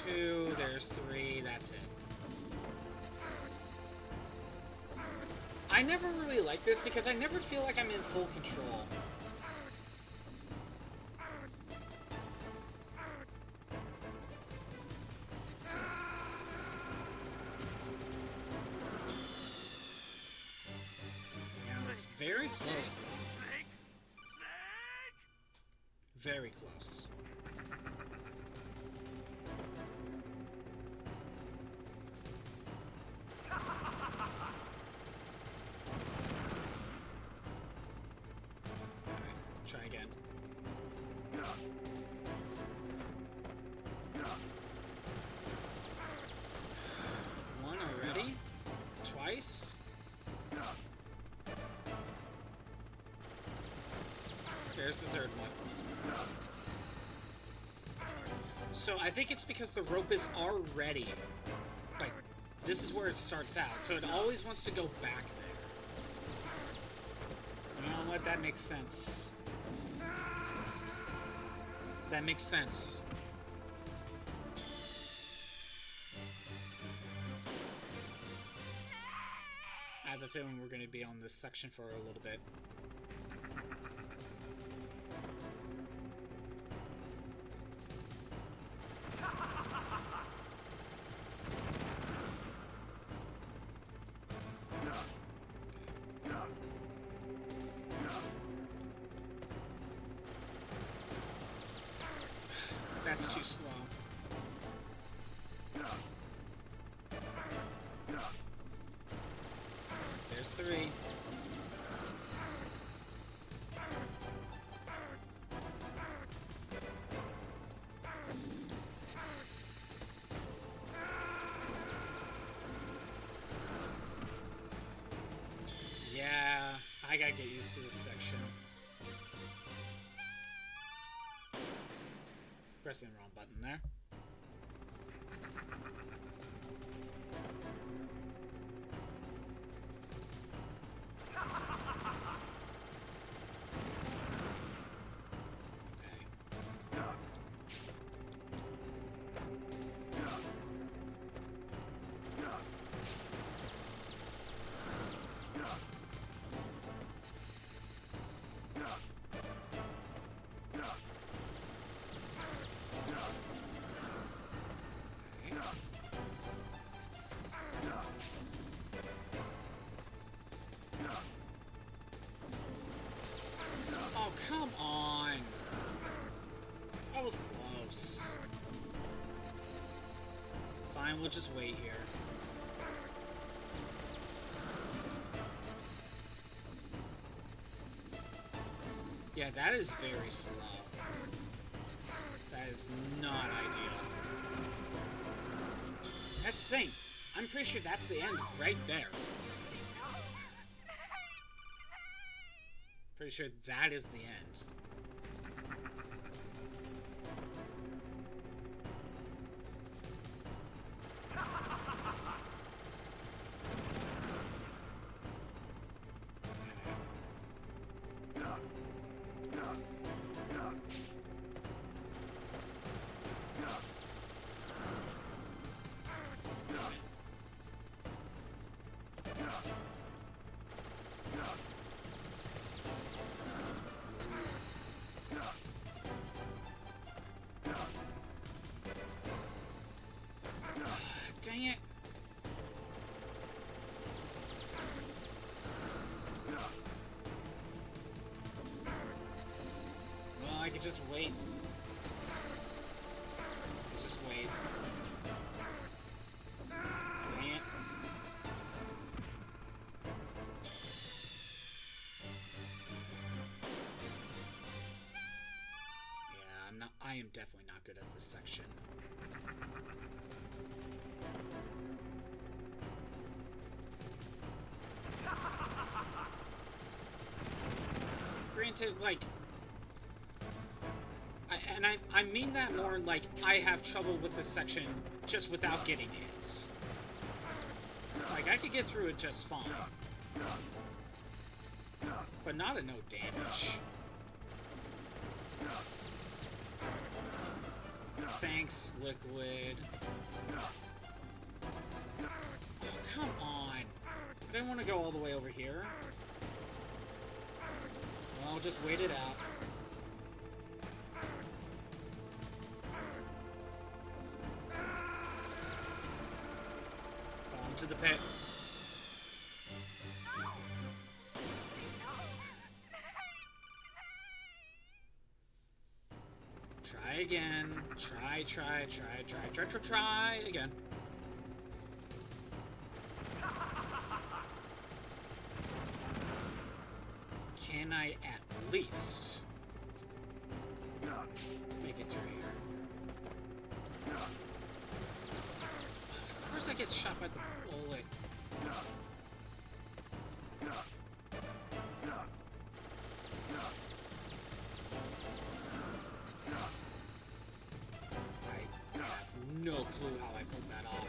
2, there's 3, that's it. I never really like this because I never feel like I'm in full control. Very close, though. Very close. Alright, try again. One already? Twice? There's the 3rd one. So I think it's because the rope is already, like, this is where it starts out, so it always wants to go back there. You know what? That makes sense. That makes sense. I have a feeling we're going to be on this section for a little bit. That's too slow. There's 3. Yeah, I gotta get used to this section. Pressing the wrong button there. Oh, come on. That was close. Fine, we'll just wait here. Yeah, that is very slow. That is not ideal. That's the thing. I'm pretty sure that's the end right there. Pretty sure that is the end. just wait. Just wait. Dang it. Yeah, I am definitely not good at this section. Granted, like, I mean that more like I have trouble with this section just without getting hits. Like, I could get through it just fine. But not at no damage. Thanks, Liquid. Oh, come on. I didn't want to go all the way over here. Well, I'll just wait it out. Fall into the pit. Try again. Try again. Can I at least make it through here? Of course I get shot by the bullet. I have no clue how I pulled that off.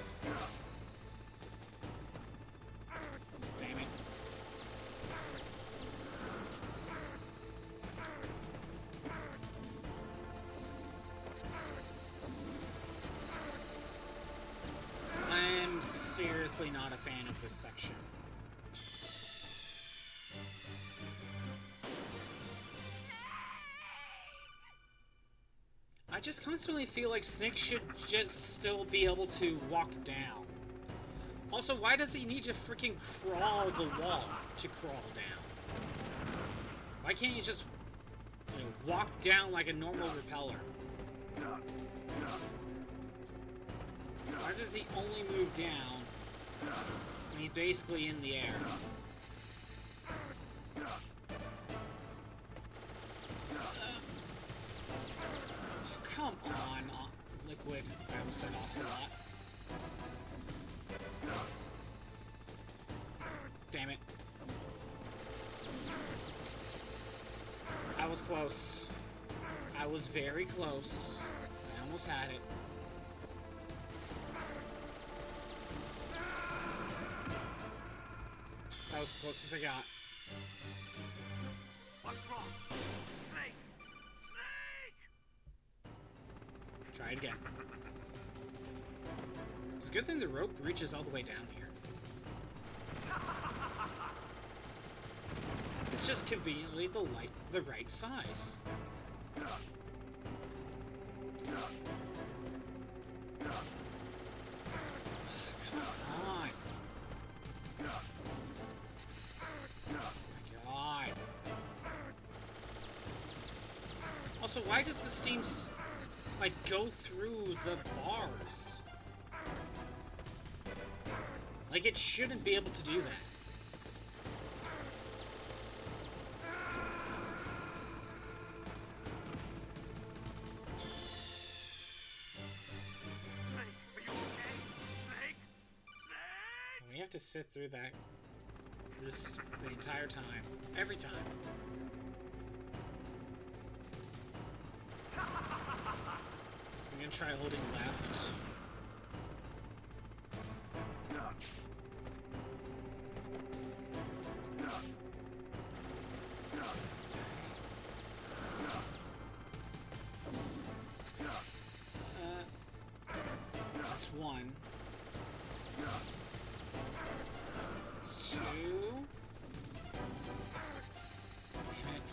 Damn it. I'm seriously not a fan of this section. I just constantly feel like Snake should just still be able to walk down. Also, why does he need to freaking crawl the wall to crawl down? Why can't he just, you know, walk down like a normal repeller? Why does he only move down when he's basically in the air? Come on, Liquid. I almost said Ocelot. Damn it. I was close. I was very close. I almost had it. That was the closest I got. What's wrong? Snake! Snake! Try it again. It's a good thing the rope reaches all the way down here. It's just conveniently the right size. Come on. My God. Also, why does the steam like go through the bars? Like, it shouldn't be able to do that. We have to sit through that the entire time. Every time. I'm gonna try holding left. That's one. That's two. Damn it.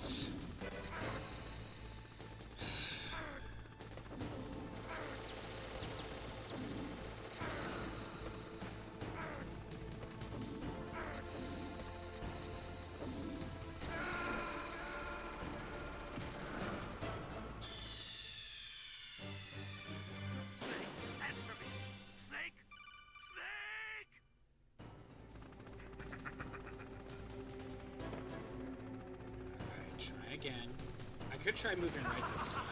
again. I could try moving right this time.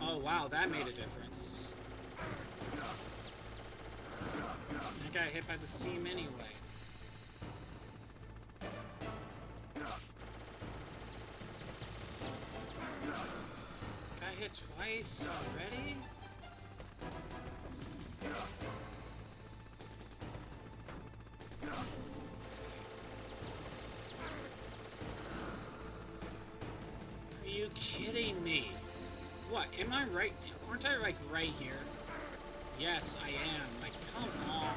Oh wow, that made a difference. I got hit by the steam anyway. Got hit twice already? Are you kidding me? What, am I right? Aren't I like right here? Yes, I am. Like, come on.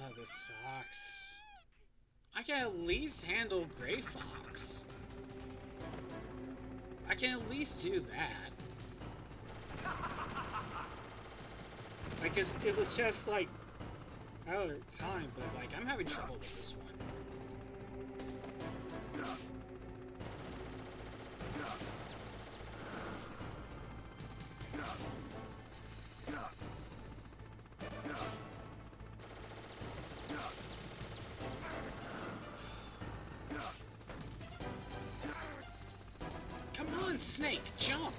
Oh, this sucks. I can at least handle Gray Fox. I can at least do that. Like, it was just, like, another time, but, like, I'm having trouble with this one. Come on, Snake, jump!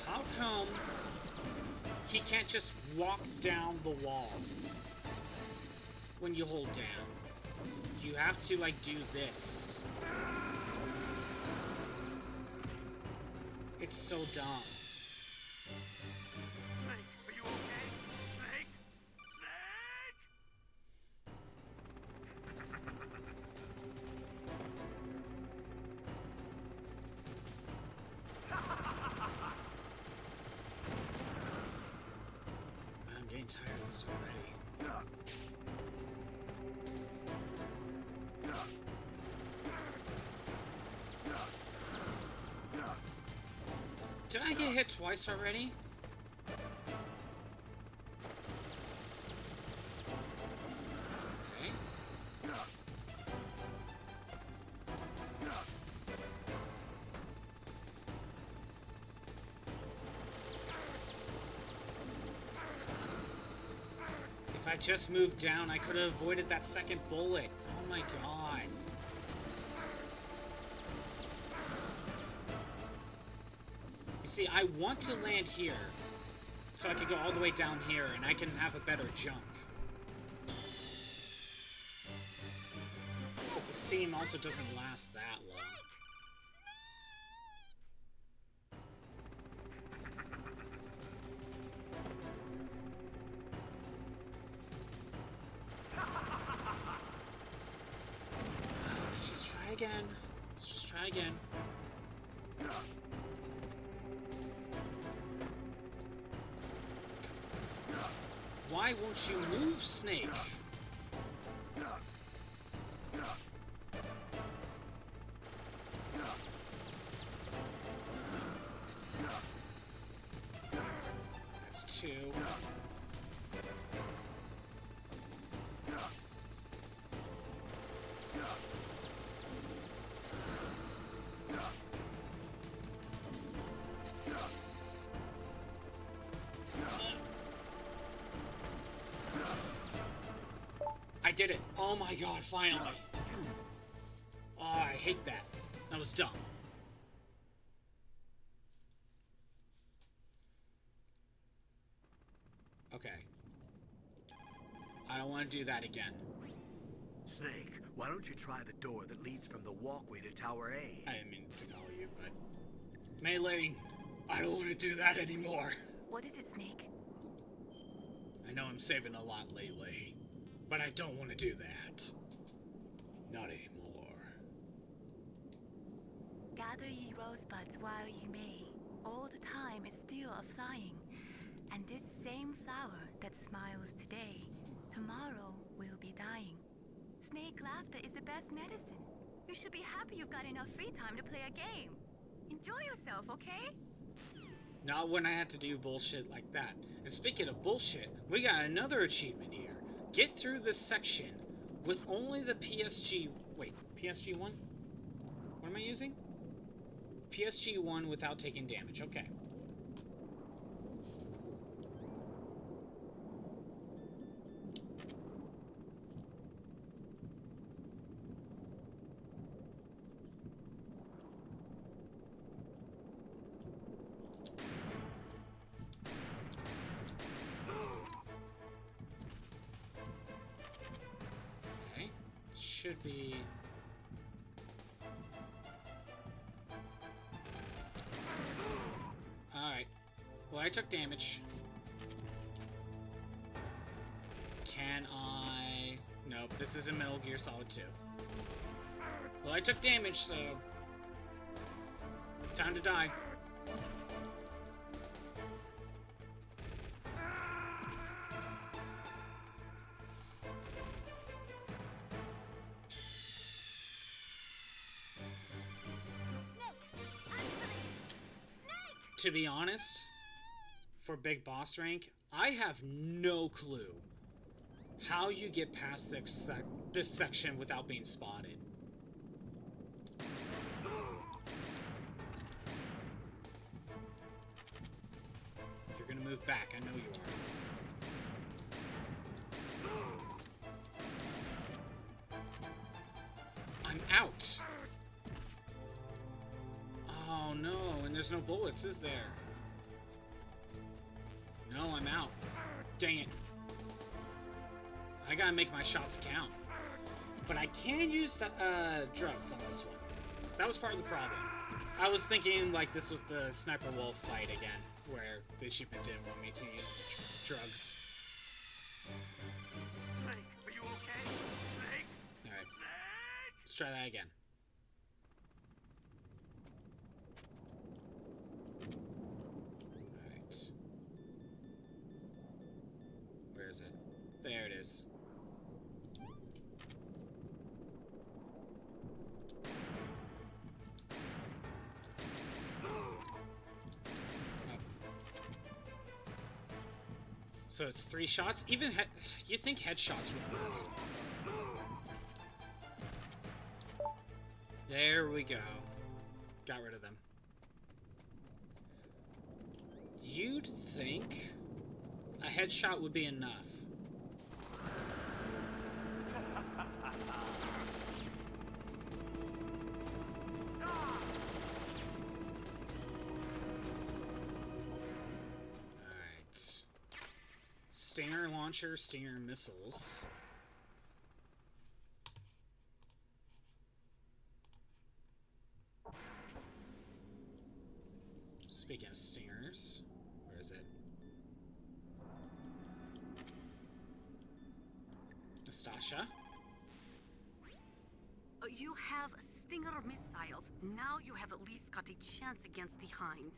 How come he can't just walk down the wall when you hold down? You have to, like, do this. It's so dumb. Snake, are you okay? Snake? I'm getting tired of this already. Did I get hit twice already? Okay. If I just moved down, I could have avoided that second bullet. Oh my god. See, I want to land here, so I can go all the way down here, and I can have a better jump. But the steam also doesn't last that long. Let's just try again. Let's just try again. Why won't you move, Snake? That's two. I did it! Oh my god, finally! Oh, I hate that. That was dumb. Okay. I don't want to do that again. Snake, why don't you try the door that leads from the walkway to Tower A? I didn't mean to call you, but... Melee, I don't want to do that anymore. What is it, Snake? I know I'm saving a lot lately, but I don't want to do that. Not anymore. Gather ye rosebuds while ye may. All the time is still a-flying. And this same flower that smiles today, tomorrow we'll be dying. Snake laughter is the best medicine. You should be happy you've got enough free time to play a game. Enjoy yourself, okay? Not when I had to do bullshit like that. And speaking of bullshit, we got another achievement here. Get through this section with only the PSG... Wait, PSG-1? What am I using? PSG-1 without taking damage. Okay. Should be... Alright. Well, I took damage. Can I... Nope, this isn't Metal Gear Solid 2. Well, I took damage, so... Time to die. To be honest, for big boss rank, I have no clue how you get past this section without being spotted. You're gonna move back, I know you are. I'm out. Oh no, and there's no bullets, is there? No, I'm out. Dang it. I gotta make my shots count. But I can use drugs on this one. That was part of the problem. I was thinking like this was the Sniper Wolf fight again, where the achievement didn't want me to use drugs. Snake, are you okay? Snake? Alright. Let's try that again. Where is it? There it is. So it's 3 shots? Even you think headshots would work. There we go. Got rid of them. You'd think a headshot would be enough. Alright. Stinger launcher, Stinger missiles. Speaking of stingers, where is it? Nastasha? You have Stinger missiles. Now you have at least got a chance against the Hind.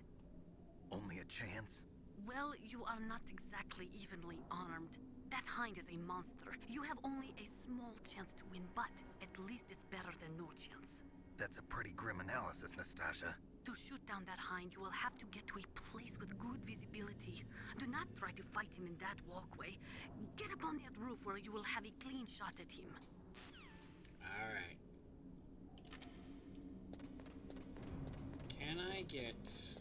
Only a chance? Well, you are not exactly evenly armed. That Hind is a monster. You have only a small chance to win, but at least it's better than no chance. That's a pretty grim analysis, Nastasha. To shoot down that Hind, you will have to get to a place with good visibility. Do not try to fight him in that walkway. Get up on that roof where you will have a clean shot at him. Alright. Can I get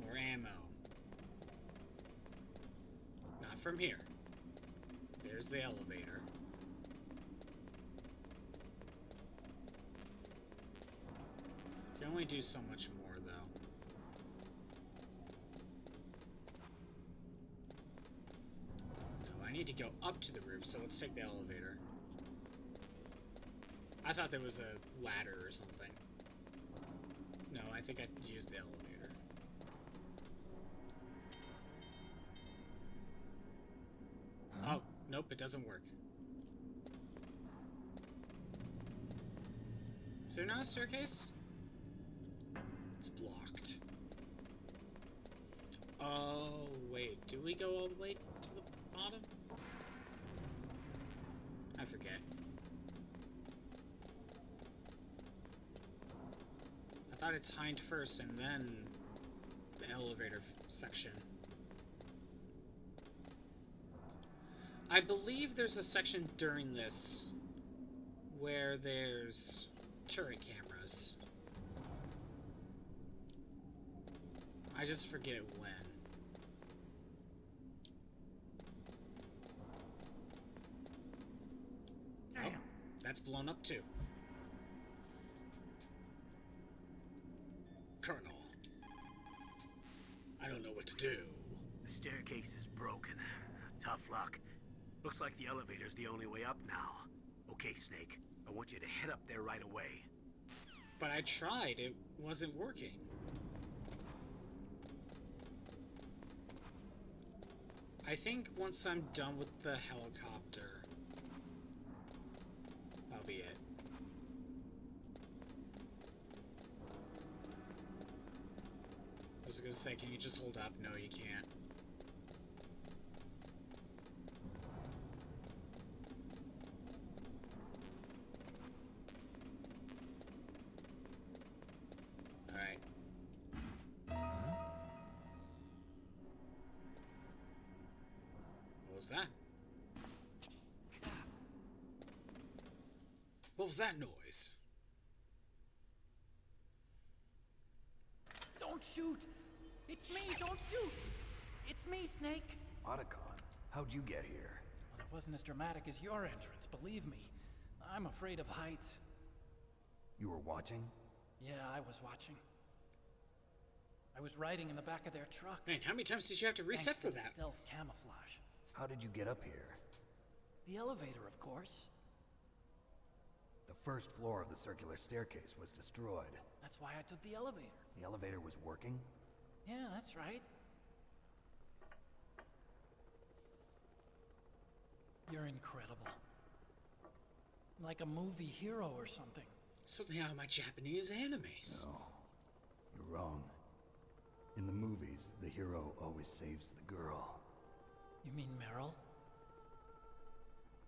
more ammo? Not from here. There's the elevator. Can only do so much more, though. No, I need to go up to the roof, so let's take the elevator. I thought there was a ladder or something. No, I think I used the elevator. Oh, nope, it doesn't work. Is there not a staircase? It's blocked. Oh, wait. Do we go all the way to the bottom? forget. I thought it's Hind first and then the elevator section. I believe there's a section during this where there's turret cameras. I just forget when. Damn. Oh, that's blown up too. Colonel, I don't know what to do. The staircase is broken. Tough luck. Looks like the elevator's the only way up now. Okay, Snake. I want you to head up there right away. But I tried. It wasn't working. I think once I'm done with the helicopter, that'll be it. I was gonna say, can you just hold up? No, you can't. Alright. What was that? What was that noise? Don't shoot! It's me! Don't shoot! It's me, Snake! Otacon, how'd you get here? Well, it wasn't as dramatic as your entrance, believe me. I'm afraid of heights. You were watching? Yeah, I was watching. I was riding in the back of their truck. Man, how many times did you have to reset Thanks for to the that? stealth camouflage. How did you get up here? The elevator, of course. The first floor of the circular staircase was destroyed. That's why I took the elevator. The elevator was working? Yeah, that's right. You're incredible. Like a movie hero or something. Something out of my Japanese animes. No, you're wrong. In the movies, the hero always saves the girl. You mean Meryl?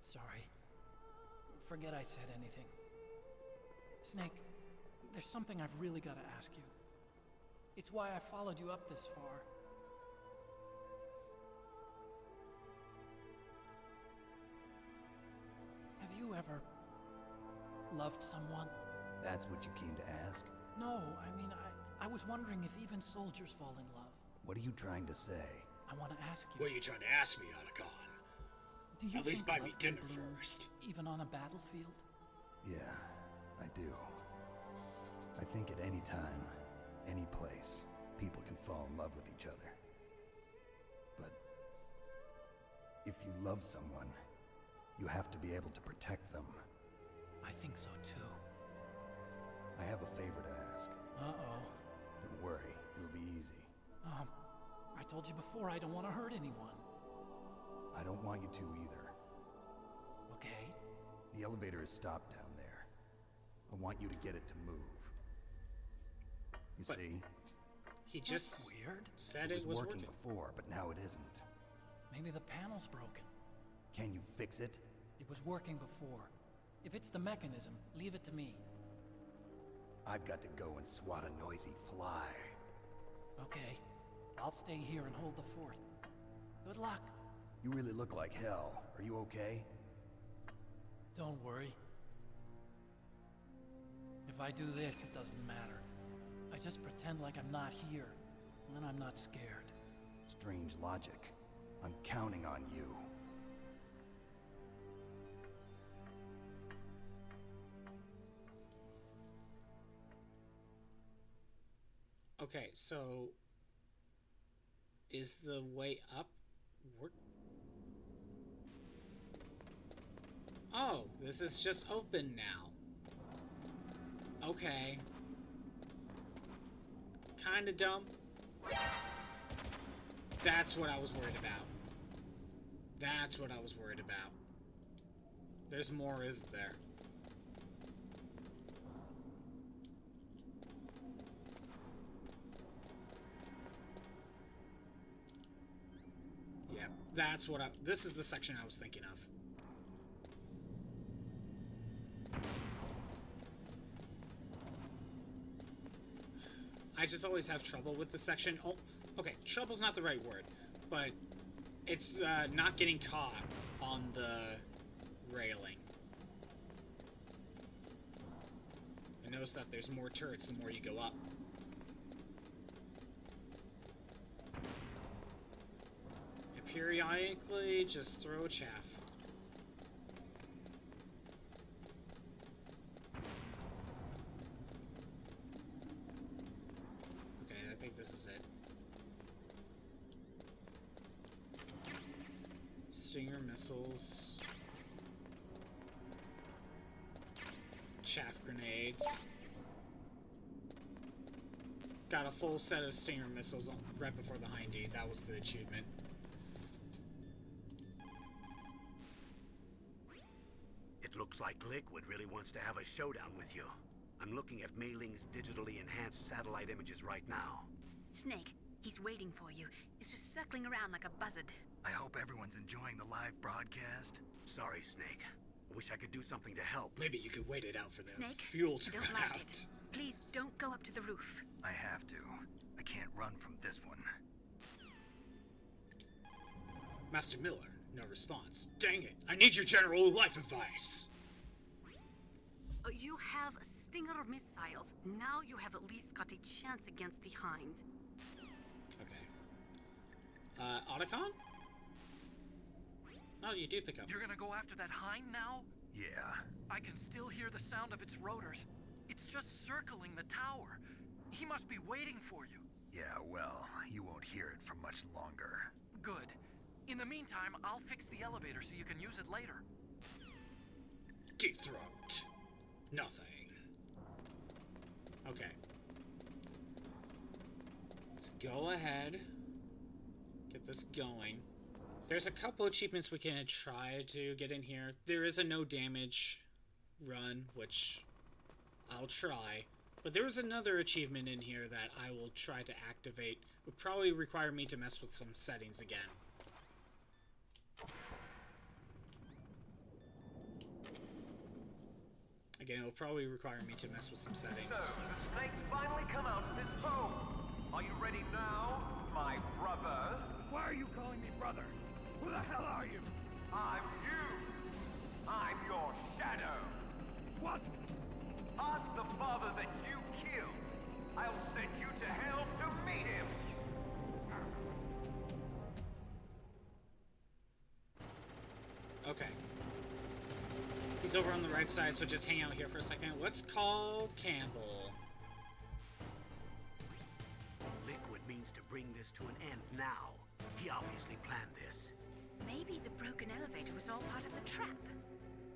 Sorry. Forget I said anything. Snake, there's something I've really got to ask you. It's why I followed you up this far. Have you ever loved someone? That's what you came to ask? No, I mean, I was wondering if even soldiers fall in love. What are you trying to say? I want to ask you. What are you trying to ask me, Otacon? Do you At least think buy me love can dinner bloom first. Even on a battlefield? Yeah, I do. I think at any time, any place, people can fall in love with each other. But if you love someone, you have to be able to protect them. I think so too. I have a favor to ask. Uh-oh. Don't worry, it'll be easy. I told you before I don't want to hurt anyone. I don't want you to either. Okay. The elevator is stopped down there. I want you to get it to move. You But see? He just That's weird. said It was working before, but now it isn't. Maybe the panel's broken. Can you fix it? It was working before. If it's the mechanism, leave it to me. I've got to go and swat a noisy fly. Okay. I'll stay here and hold the fort. Good luck. You really look like hell. Are you okay? Don't worry. If I do this, it doesn't matter. I just pretend like I'm not here, and then I'm not scared. Strange logic. I'm counting on you. Okay, so is the way up work? Oh, this is just open now. Okay. Kinda dumb. That's what I was worried about. That's what I was worried about. There's more, isn't there? Yep, that's what this is the section I was thinking of. I just always have trouble with this section. Oh, okay, trouble's not the right word, but it's not getting caught on the railing. I notice that there's more turrets the more you go up. And periodically, just throw a chaff. Okay, I think this is it. Stinger missiles. Chaff grenades. Got a full set of Stinger missiles right before the Hind D. That was the achievement. It looks like Liquid really wants to have a showdown with you. I'm looking at Mei Ling's digitally enhanced satellite images right now. Snake, he's waiting for you. He's just circling around like a buzzard. I hope everyone's enjoying the live broadcast. Sorry, Snake. I wish I could do something to help. Maybe you could wait it out for the Snake, fuel to don't run like out. it. Please don't go up to the roof. I have to. I can't run from this one. Master Miller, no response. Dang it, I need your general life advice. You have Stinger missiles. Now you have at least got a chance against the Hind. Okay. Otacon? Oh, you do pick up. You're gonna go after that Hind now? Yeah. I can still hear the sound of its rotors. It's just circling the tower. He must be waiting for you. Yeah, well, you won't hear it for much longer. Good. In the meantime, I'll fix the elevator so you can use it later. Deep throat. Nothing. Okay. Let's go ahead. Get this going. There's a couple achievements we can try to get in here. There is a no damage run, which I'll try. But there was another achievement in here that I will try to activate. Would probably require me to mess with some settings again. Again, it'll probably require me to mess with some settings. So, the snake's finally come out of his home. Are you ready now, my brother? Why are you calling me brother? Who the hell are you? I'm you. I'm your shadow. What? Ask the father that you killed. I'll send you to hell to meet him. Okay. He's over on the right side, so just hang out here for a second. Let's call Campbell. Liquid means to bring this to an end now. He obviously planned this. Maybe the broken elevator was all part of the trap.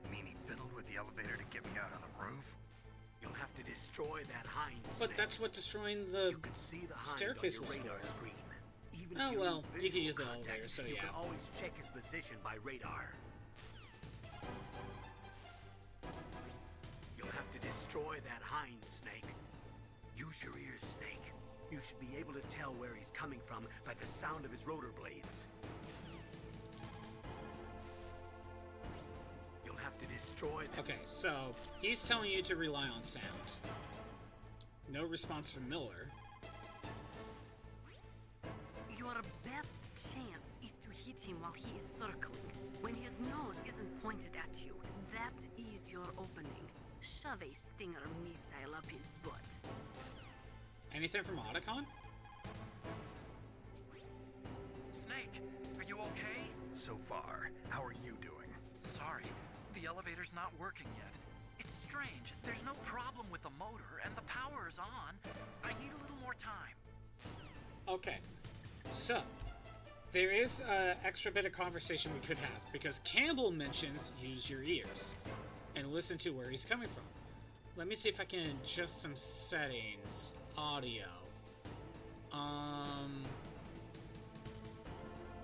You mean he fiddled with the elevator to get me out on the roof? You'll have to destroy that Hind. But that's what destroying the you can see the Hind staircase on was your radar for. screen. Even Oh if you well, lose you can visual use the contact, elevator, so you yeah. can always check his position by radar. You'll have to destroy that Hind, Snake. Use your ears, Snake. You should be able to tell where he's coming from by the sound of his rotor blades. You'll have to destroy them. Okay, so he's telling you to rely on sound. No response from Miller. Your best chance is to hit him while he is circling. When his nose isn't pointed at you, that is your opening. Shove a Stinger missile up his butt. Anything from Otacon? Snake, are you okay? So far, how are you doing? Sorry, the elevator's not working yet. It's strange. There's no problem with the motor, and the power is on. I need a little more time. Okay, so there is an extra bit of conversation we could have because Campbell mentions use your ears and listen to where he's coming from. Let me see if I can adjust some settings. Audio.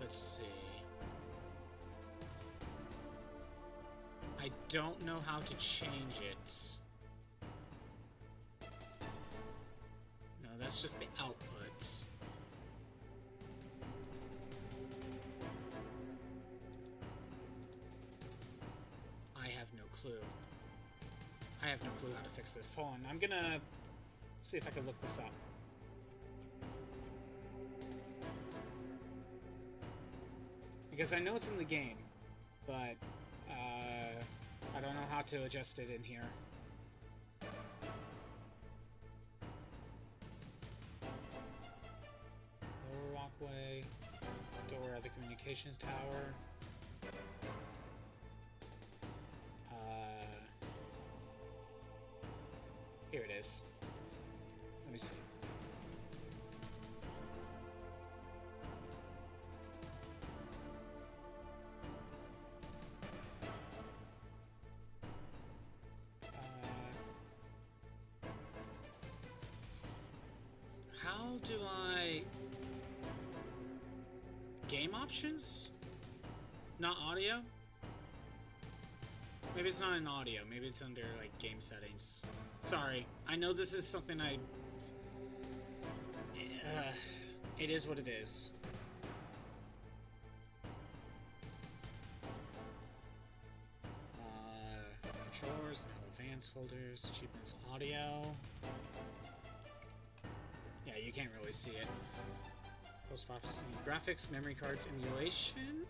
Let's see. I don't know how to change it. No, that's just the output. I have no clue. I have no clue how to fix this. Hold on, I'm gonna see if I can look this up. Because I know it's in the game, but I don't know how to adjust it in here. Lower walkway, door at the communications tower. Here it is. Let me see. How do I... Game options? Not audio? Maybe it's not in audio. Maybe it's under, like, game settings. Sorry. I know this is something I... it is what it is. Controllers, no advanced folders, achievements, audio. Yeah, you can't really see it. Post-processing graphics, memory cards, emulation.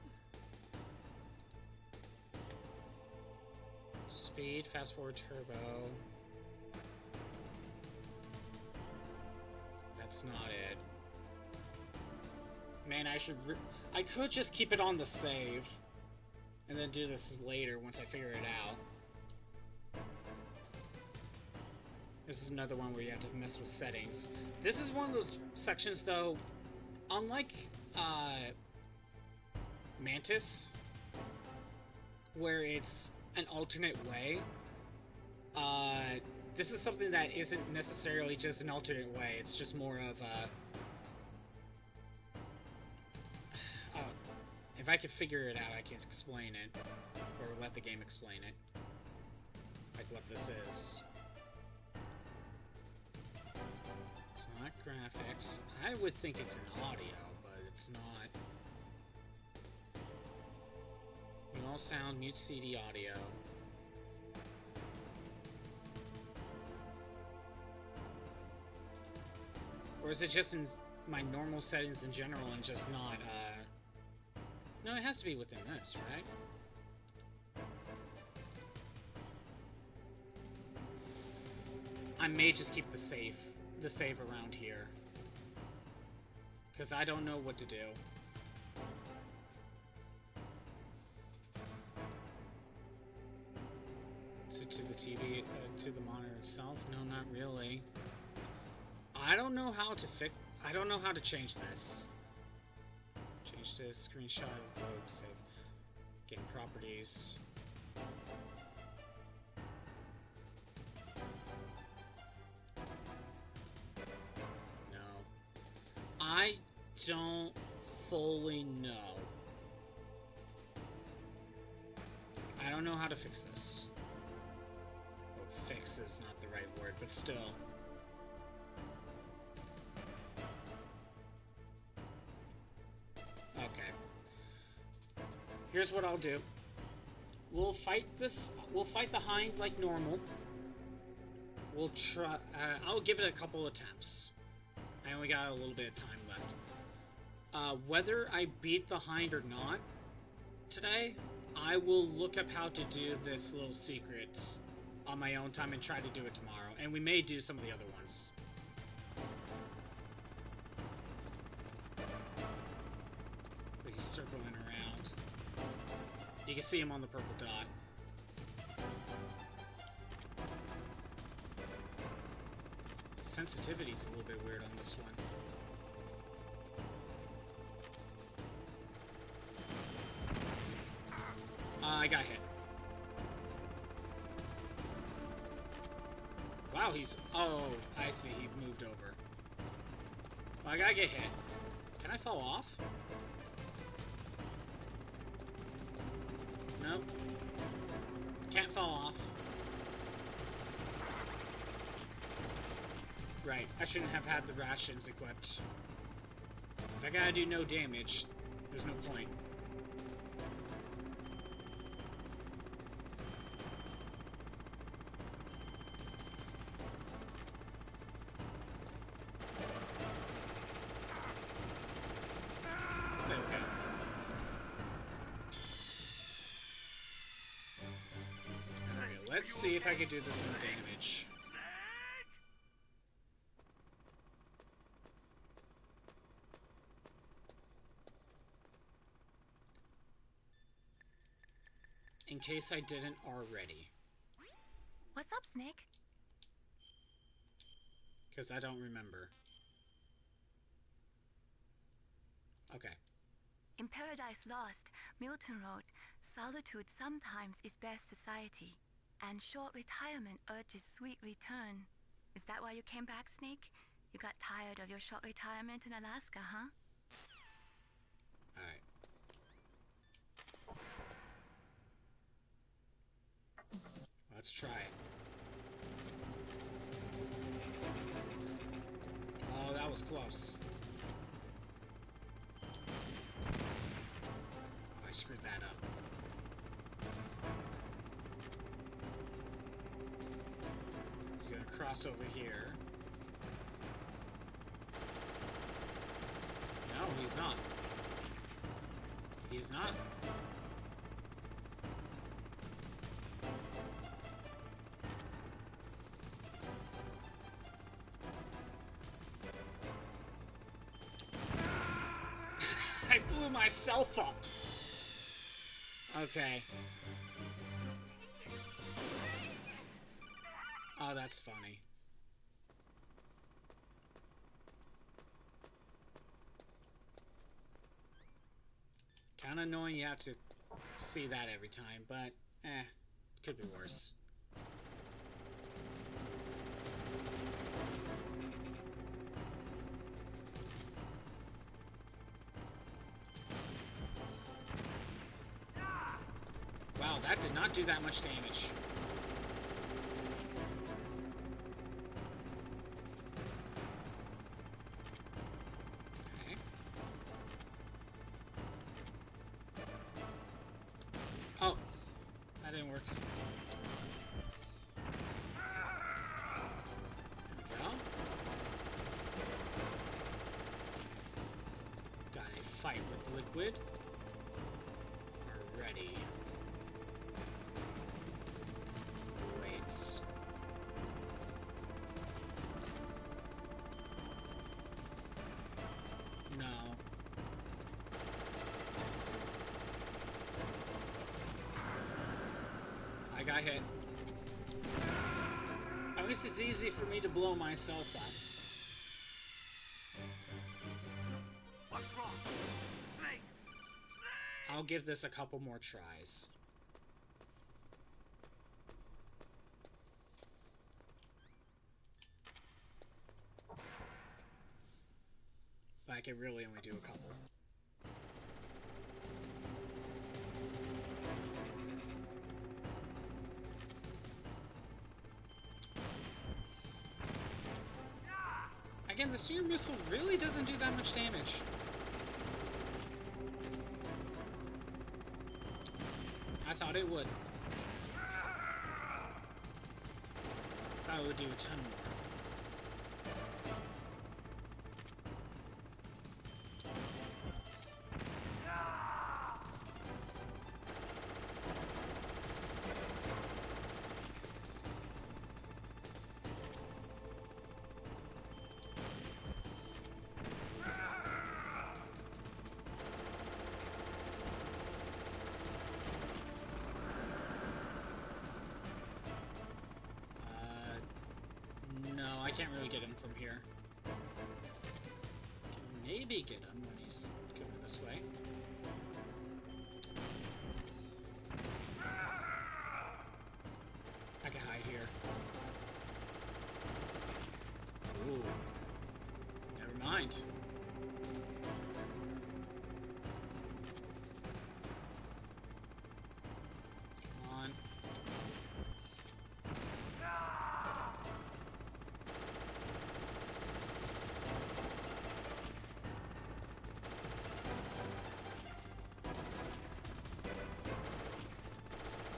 Speed, fast forward, turbo. That's not it. Man, I could just keep it on the save and then do this later once I figure it out. This is another one where you have to mess with settings. This is one of those sections, though, unlike Mantis, where it's an alternate way, this is something that isn't necessarily just an alternate way. It's just more of a... if I could figure it out, I can explain it. Or let the game explain it. Like what this is. It's not graphics. I would think it's an audio, but it's not. Mute all sound, mute CD audio. Or is it just in my normal settings in general and just not, No, it has to be within this, right? I may just keep the save around here. Because I don't know what to do. So to the TV, to the monitor itself? No, not really. I don't know how to I don't know how to change this. Change to screenshot of load, save. Game properties. I don't fully know. I don't know how to fix this. Well, fix is not the right word, but still. Okay. Here's what I'll do. We'll fight this. We'll fight the Hind like normal. We'll try. I'll give it a couple attempts. I only got a little bit of time left. Whether I beat the Hind or not today, I will look up how to do this little secrets on my own time and try to do it tomorrow. And we may do some of the other ones. But he's circling around. You can see him on the purple dot. Sensitivity's a little bit weird on this one. I got hit. Wow, he's... Oh, I see. He moved over. Well, I gotta get hit. Can I fall off? Nope. Can't fall off. Right, I shouldn't have had the rations equipped. If I gotta do no damage, there's no point. There we go. Let's see if I can do this with damage. In case I didn't already. What's up, Snake? Because I don't remember. Okay. In Paradise Lost, Milton wrote, "Solitude sometimes is best society, and short retirement urges sweet return." Is that why you came back, Snake? You got tired of your short retirement in Alaska, huh? Alright. Let's try it. Oh, that was close. Oh, I screwed that up. He's gonna cross over here. No, he's not. He's not. I blew myself up. Okay. Oh, that's funny. Kinda annoying you have to see that every time, but could be worse. Wow, that did not do that much damage. Okay. Oh, that didn't work. There we go. Got a fight with liquid. We're ready. No. I got hit. At least it's easy for me to blow myself up. What's wrong? Snake! I'll give this a couple more tries. But I can really only do a couple. Again, the seer missile really doesn't do that much damage. I thought it would. Thought it would do a ton more. I can't really get him from here. Can maybe get him when he's going this way. I can hide here. Ooh. Never mind. Come on.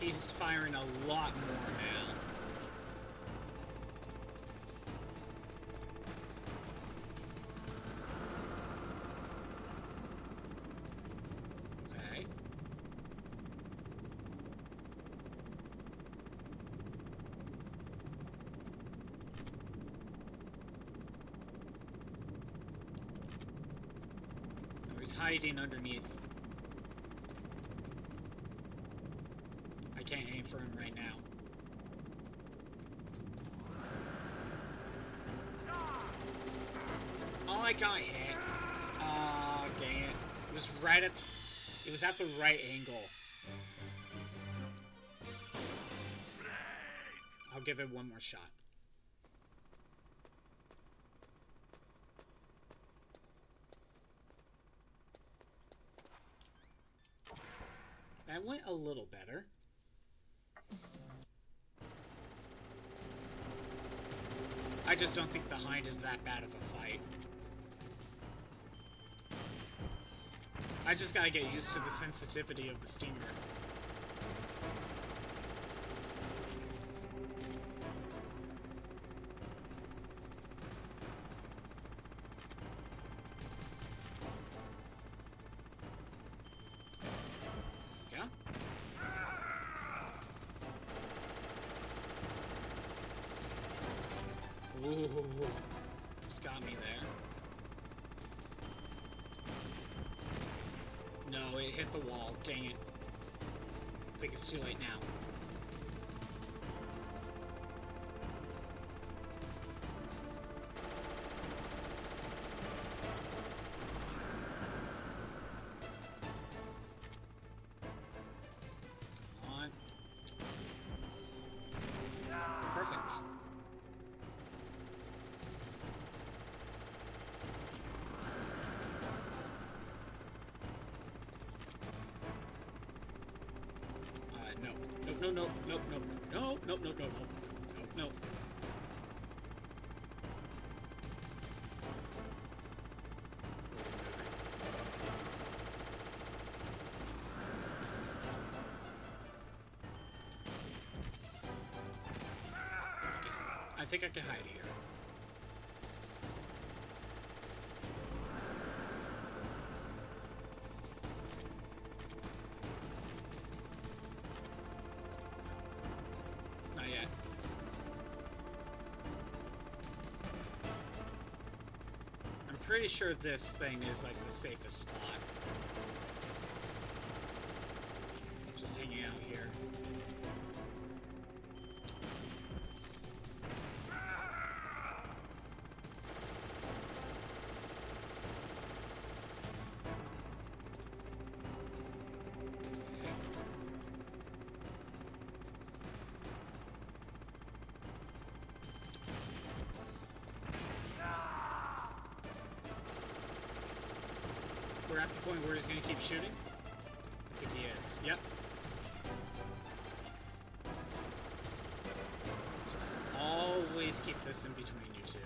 He's firing a lot more now. Okay. He's hiding underneath. I can't aim for him right now. Oh, I got hit. Oh, dang it. It was right at... It was at the right angle. I'll give it one more shot. That went a little better. I just don't think the Hind is that bad of a fight. I just gotta get used to the sensitivity of the steamer. Yeah? Ooh, just got me there. No, it hit the wall. Dang it. I think it's too late now. Come on. Perfect. No. No. I think I can hide here. Not yet. I'm pretty sure this thing is like the safest spot. Just hanging out here. We're at the point where he's going to keep shooting? I think he is. Yep. Just always keep this in between you two.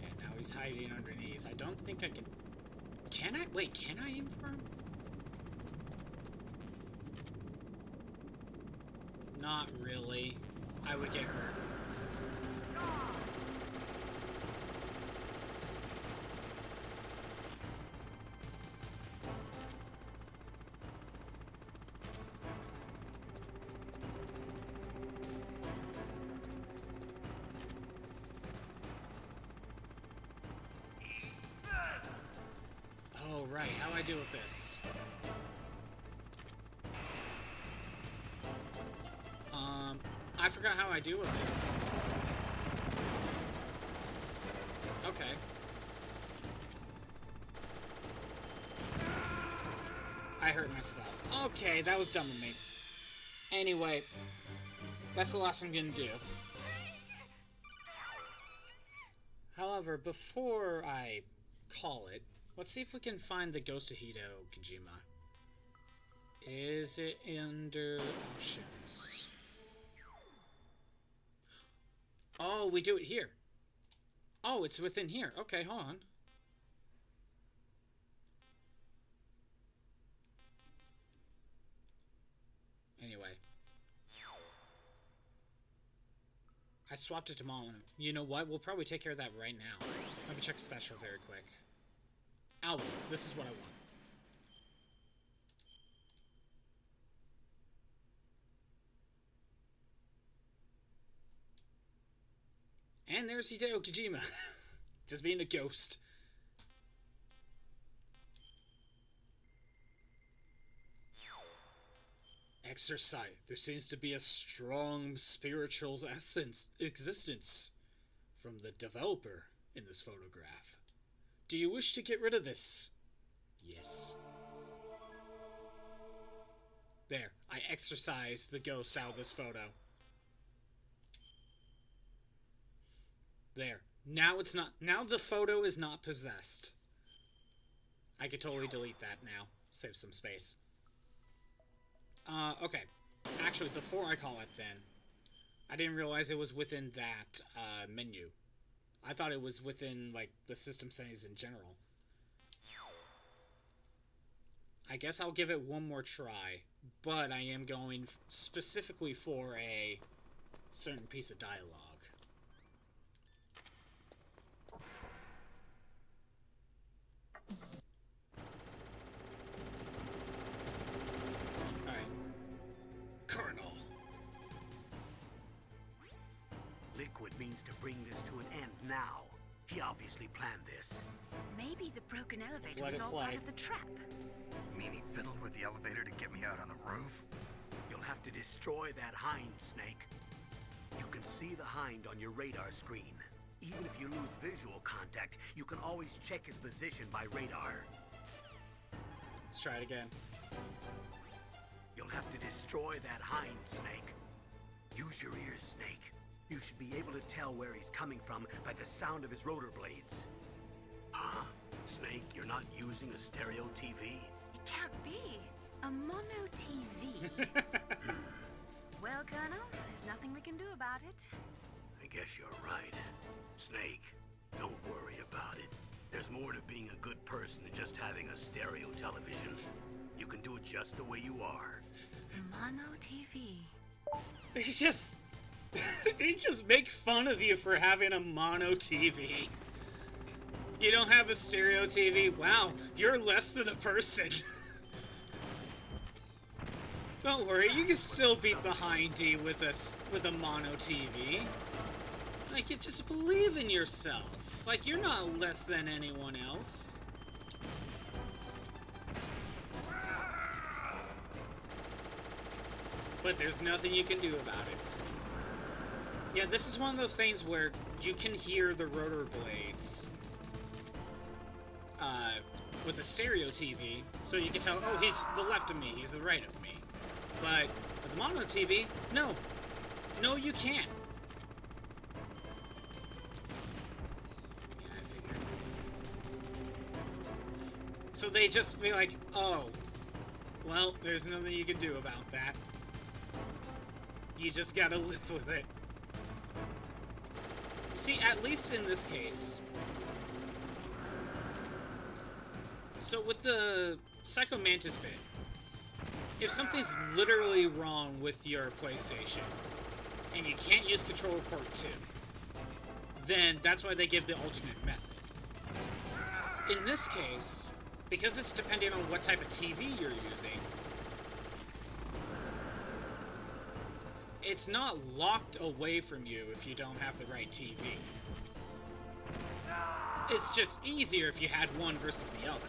And now he's hiding underneath. I don't think I can... Can I? Wait, can I aim for him? Not really. I would get hurt. Oh, right. How do I deal with this? I forgot how I deal with this. Okay. I hurt myself. Okay, that was dumb of me. Anyway, that's the last I'm gonna do. However, before I call it, let's see if we can find the Ghost of Hito Kojima. Is it under options? Oh, we do it here. Oh, it's within here. Okay, hold on. Anyway. I swapped it to Mono. You know what? We'll probably take care of that right now. Let me check special very quick. Album. This is what I want. And there's Hideo Kojima. Just being a ghost. Exercise. There seems to be a strong spiritual existence from the developer in this photograph. Do you wish to get rid of this? Yes. There. I exorcised the ghost out of this photo. There. Now it's not. Now the photo is not possessed. I could totally delete that now. Save some space. Okay. Actually, before I call it then, I didn't realize it was within that menu. I thought it was within, like, the system settings in general. I guess I'll give it one more try, but I am going specifically for a certain piece of dialogue. Liquid means to bring this to an end now. He obviously planned this. Maybe the broken elevator was all part of the trap. You mean he fiddled with the elevator to get me out on the roof? You'll have to destroy that Hind, Snake. You can see the Hind on your radar screen. Even if you lose visual contact, you can always check his position by radar. Let's try it again. You'll have to destroy that Hind, Snake. Use your ears, Snake. You should be able to tell where he's coming from by the sound of his rotor blades. Huh? Snake, you're not using a stereo TV? It can't be. A mono TV. Well, Colonel, there's nothing we can do about it. I guess you're right. Snake, don't worry about it. There's more to being a good person than just having a stereo television. You can do it just the way you are. Mono TV. They just make fun of you for having a mono TV. You don't have a stereo TV? Wow, you're less than a person. Don't worry, you can still beat the Hind D with a mono TV. Like, you just believe in yourself. Like, you're not less than anyone else. But there's nothing you can do about it. Yeah, this is one of those things where you can hear the rotor blades with a stereo TV, so you can tell, oh, he's to the left of me, he's to the right of me. But with the mono TV, no. No, you can't. Yeah, I figured. So they just be like, oh, well, there's nothing you can do about that. You just gotta live with it. See, at least in this case... So with the Psycho Mantis bit, if something's literally wrong with your PlayStation, and you can't use Controller Port 2, then that's why they give the alternate method. In this case, because it's depending on what type of TV you're using, it's not locked away from you if you don't have the right TV. It's just easier if you had one versus the other.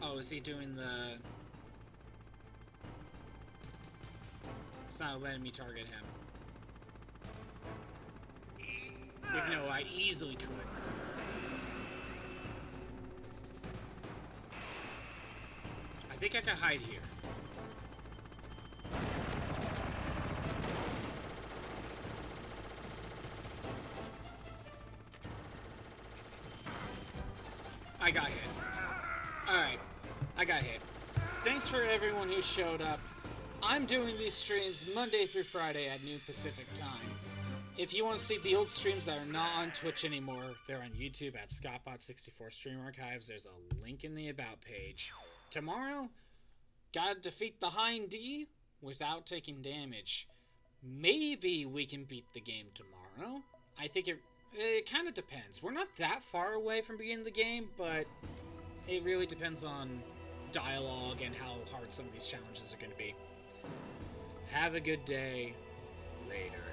Oh, is he doing the... It's not letting me target him. Even though I easily could. I think I can hide here. I got hit. Alright. I got hit. Thanks for everyone who showed up. I'm doing these streams Monday through Friday at noon Pacific time. If you want to see the old streams that are not on Twitch anymore, they're on YouTube at ScottBot64 Stream Archives. There's a link in the About page. Tomorrow, gotta defeat the Hind D without taking damage. Maybe we can beat the game tomorrow. I think It kind of depends. We're not that far away from beginning the game, but it really depends on dialogue and how hard some of these challenges are going to be. Have a good day. Later.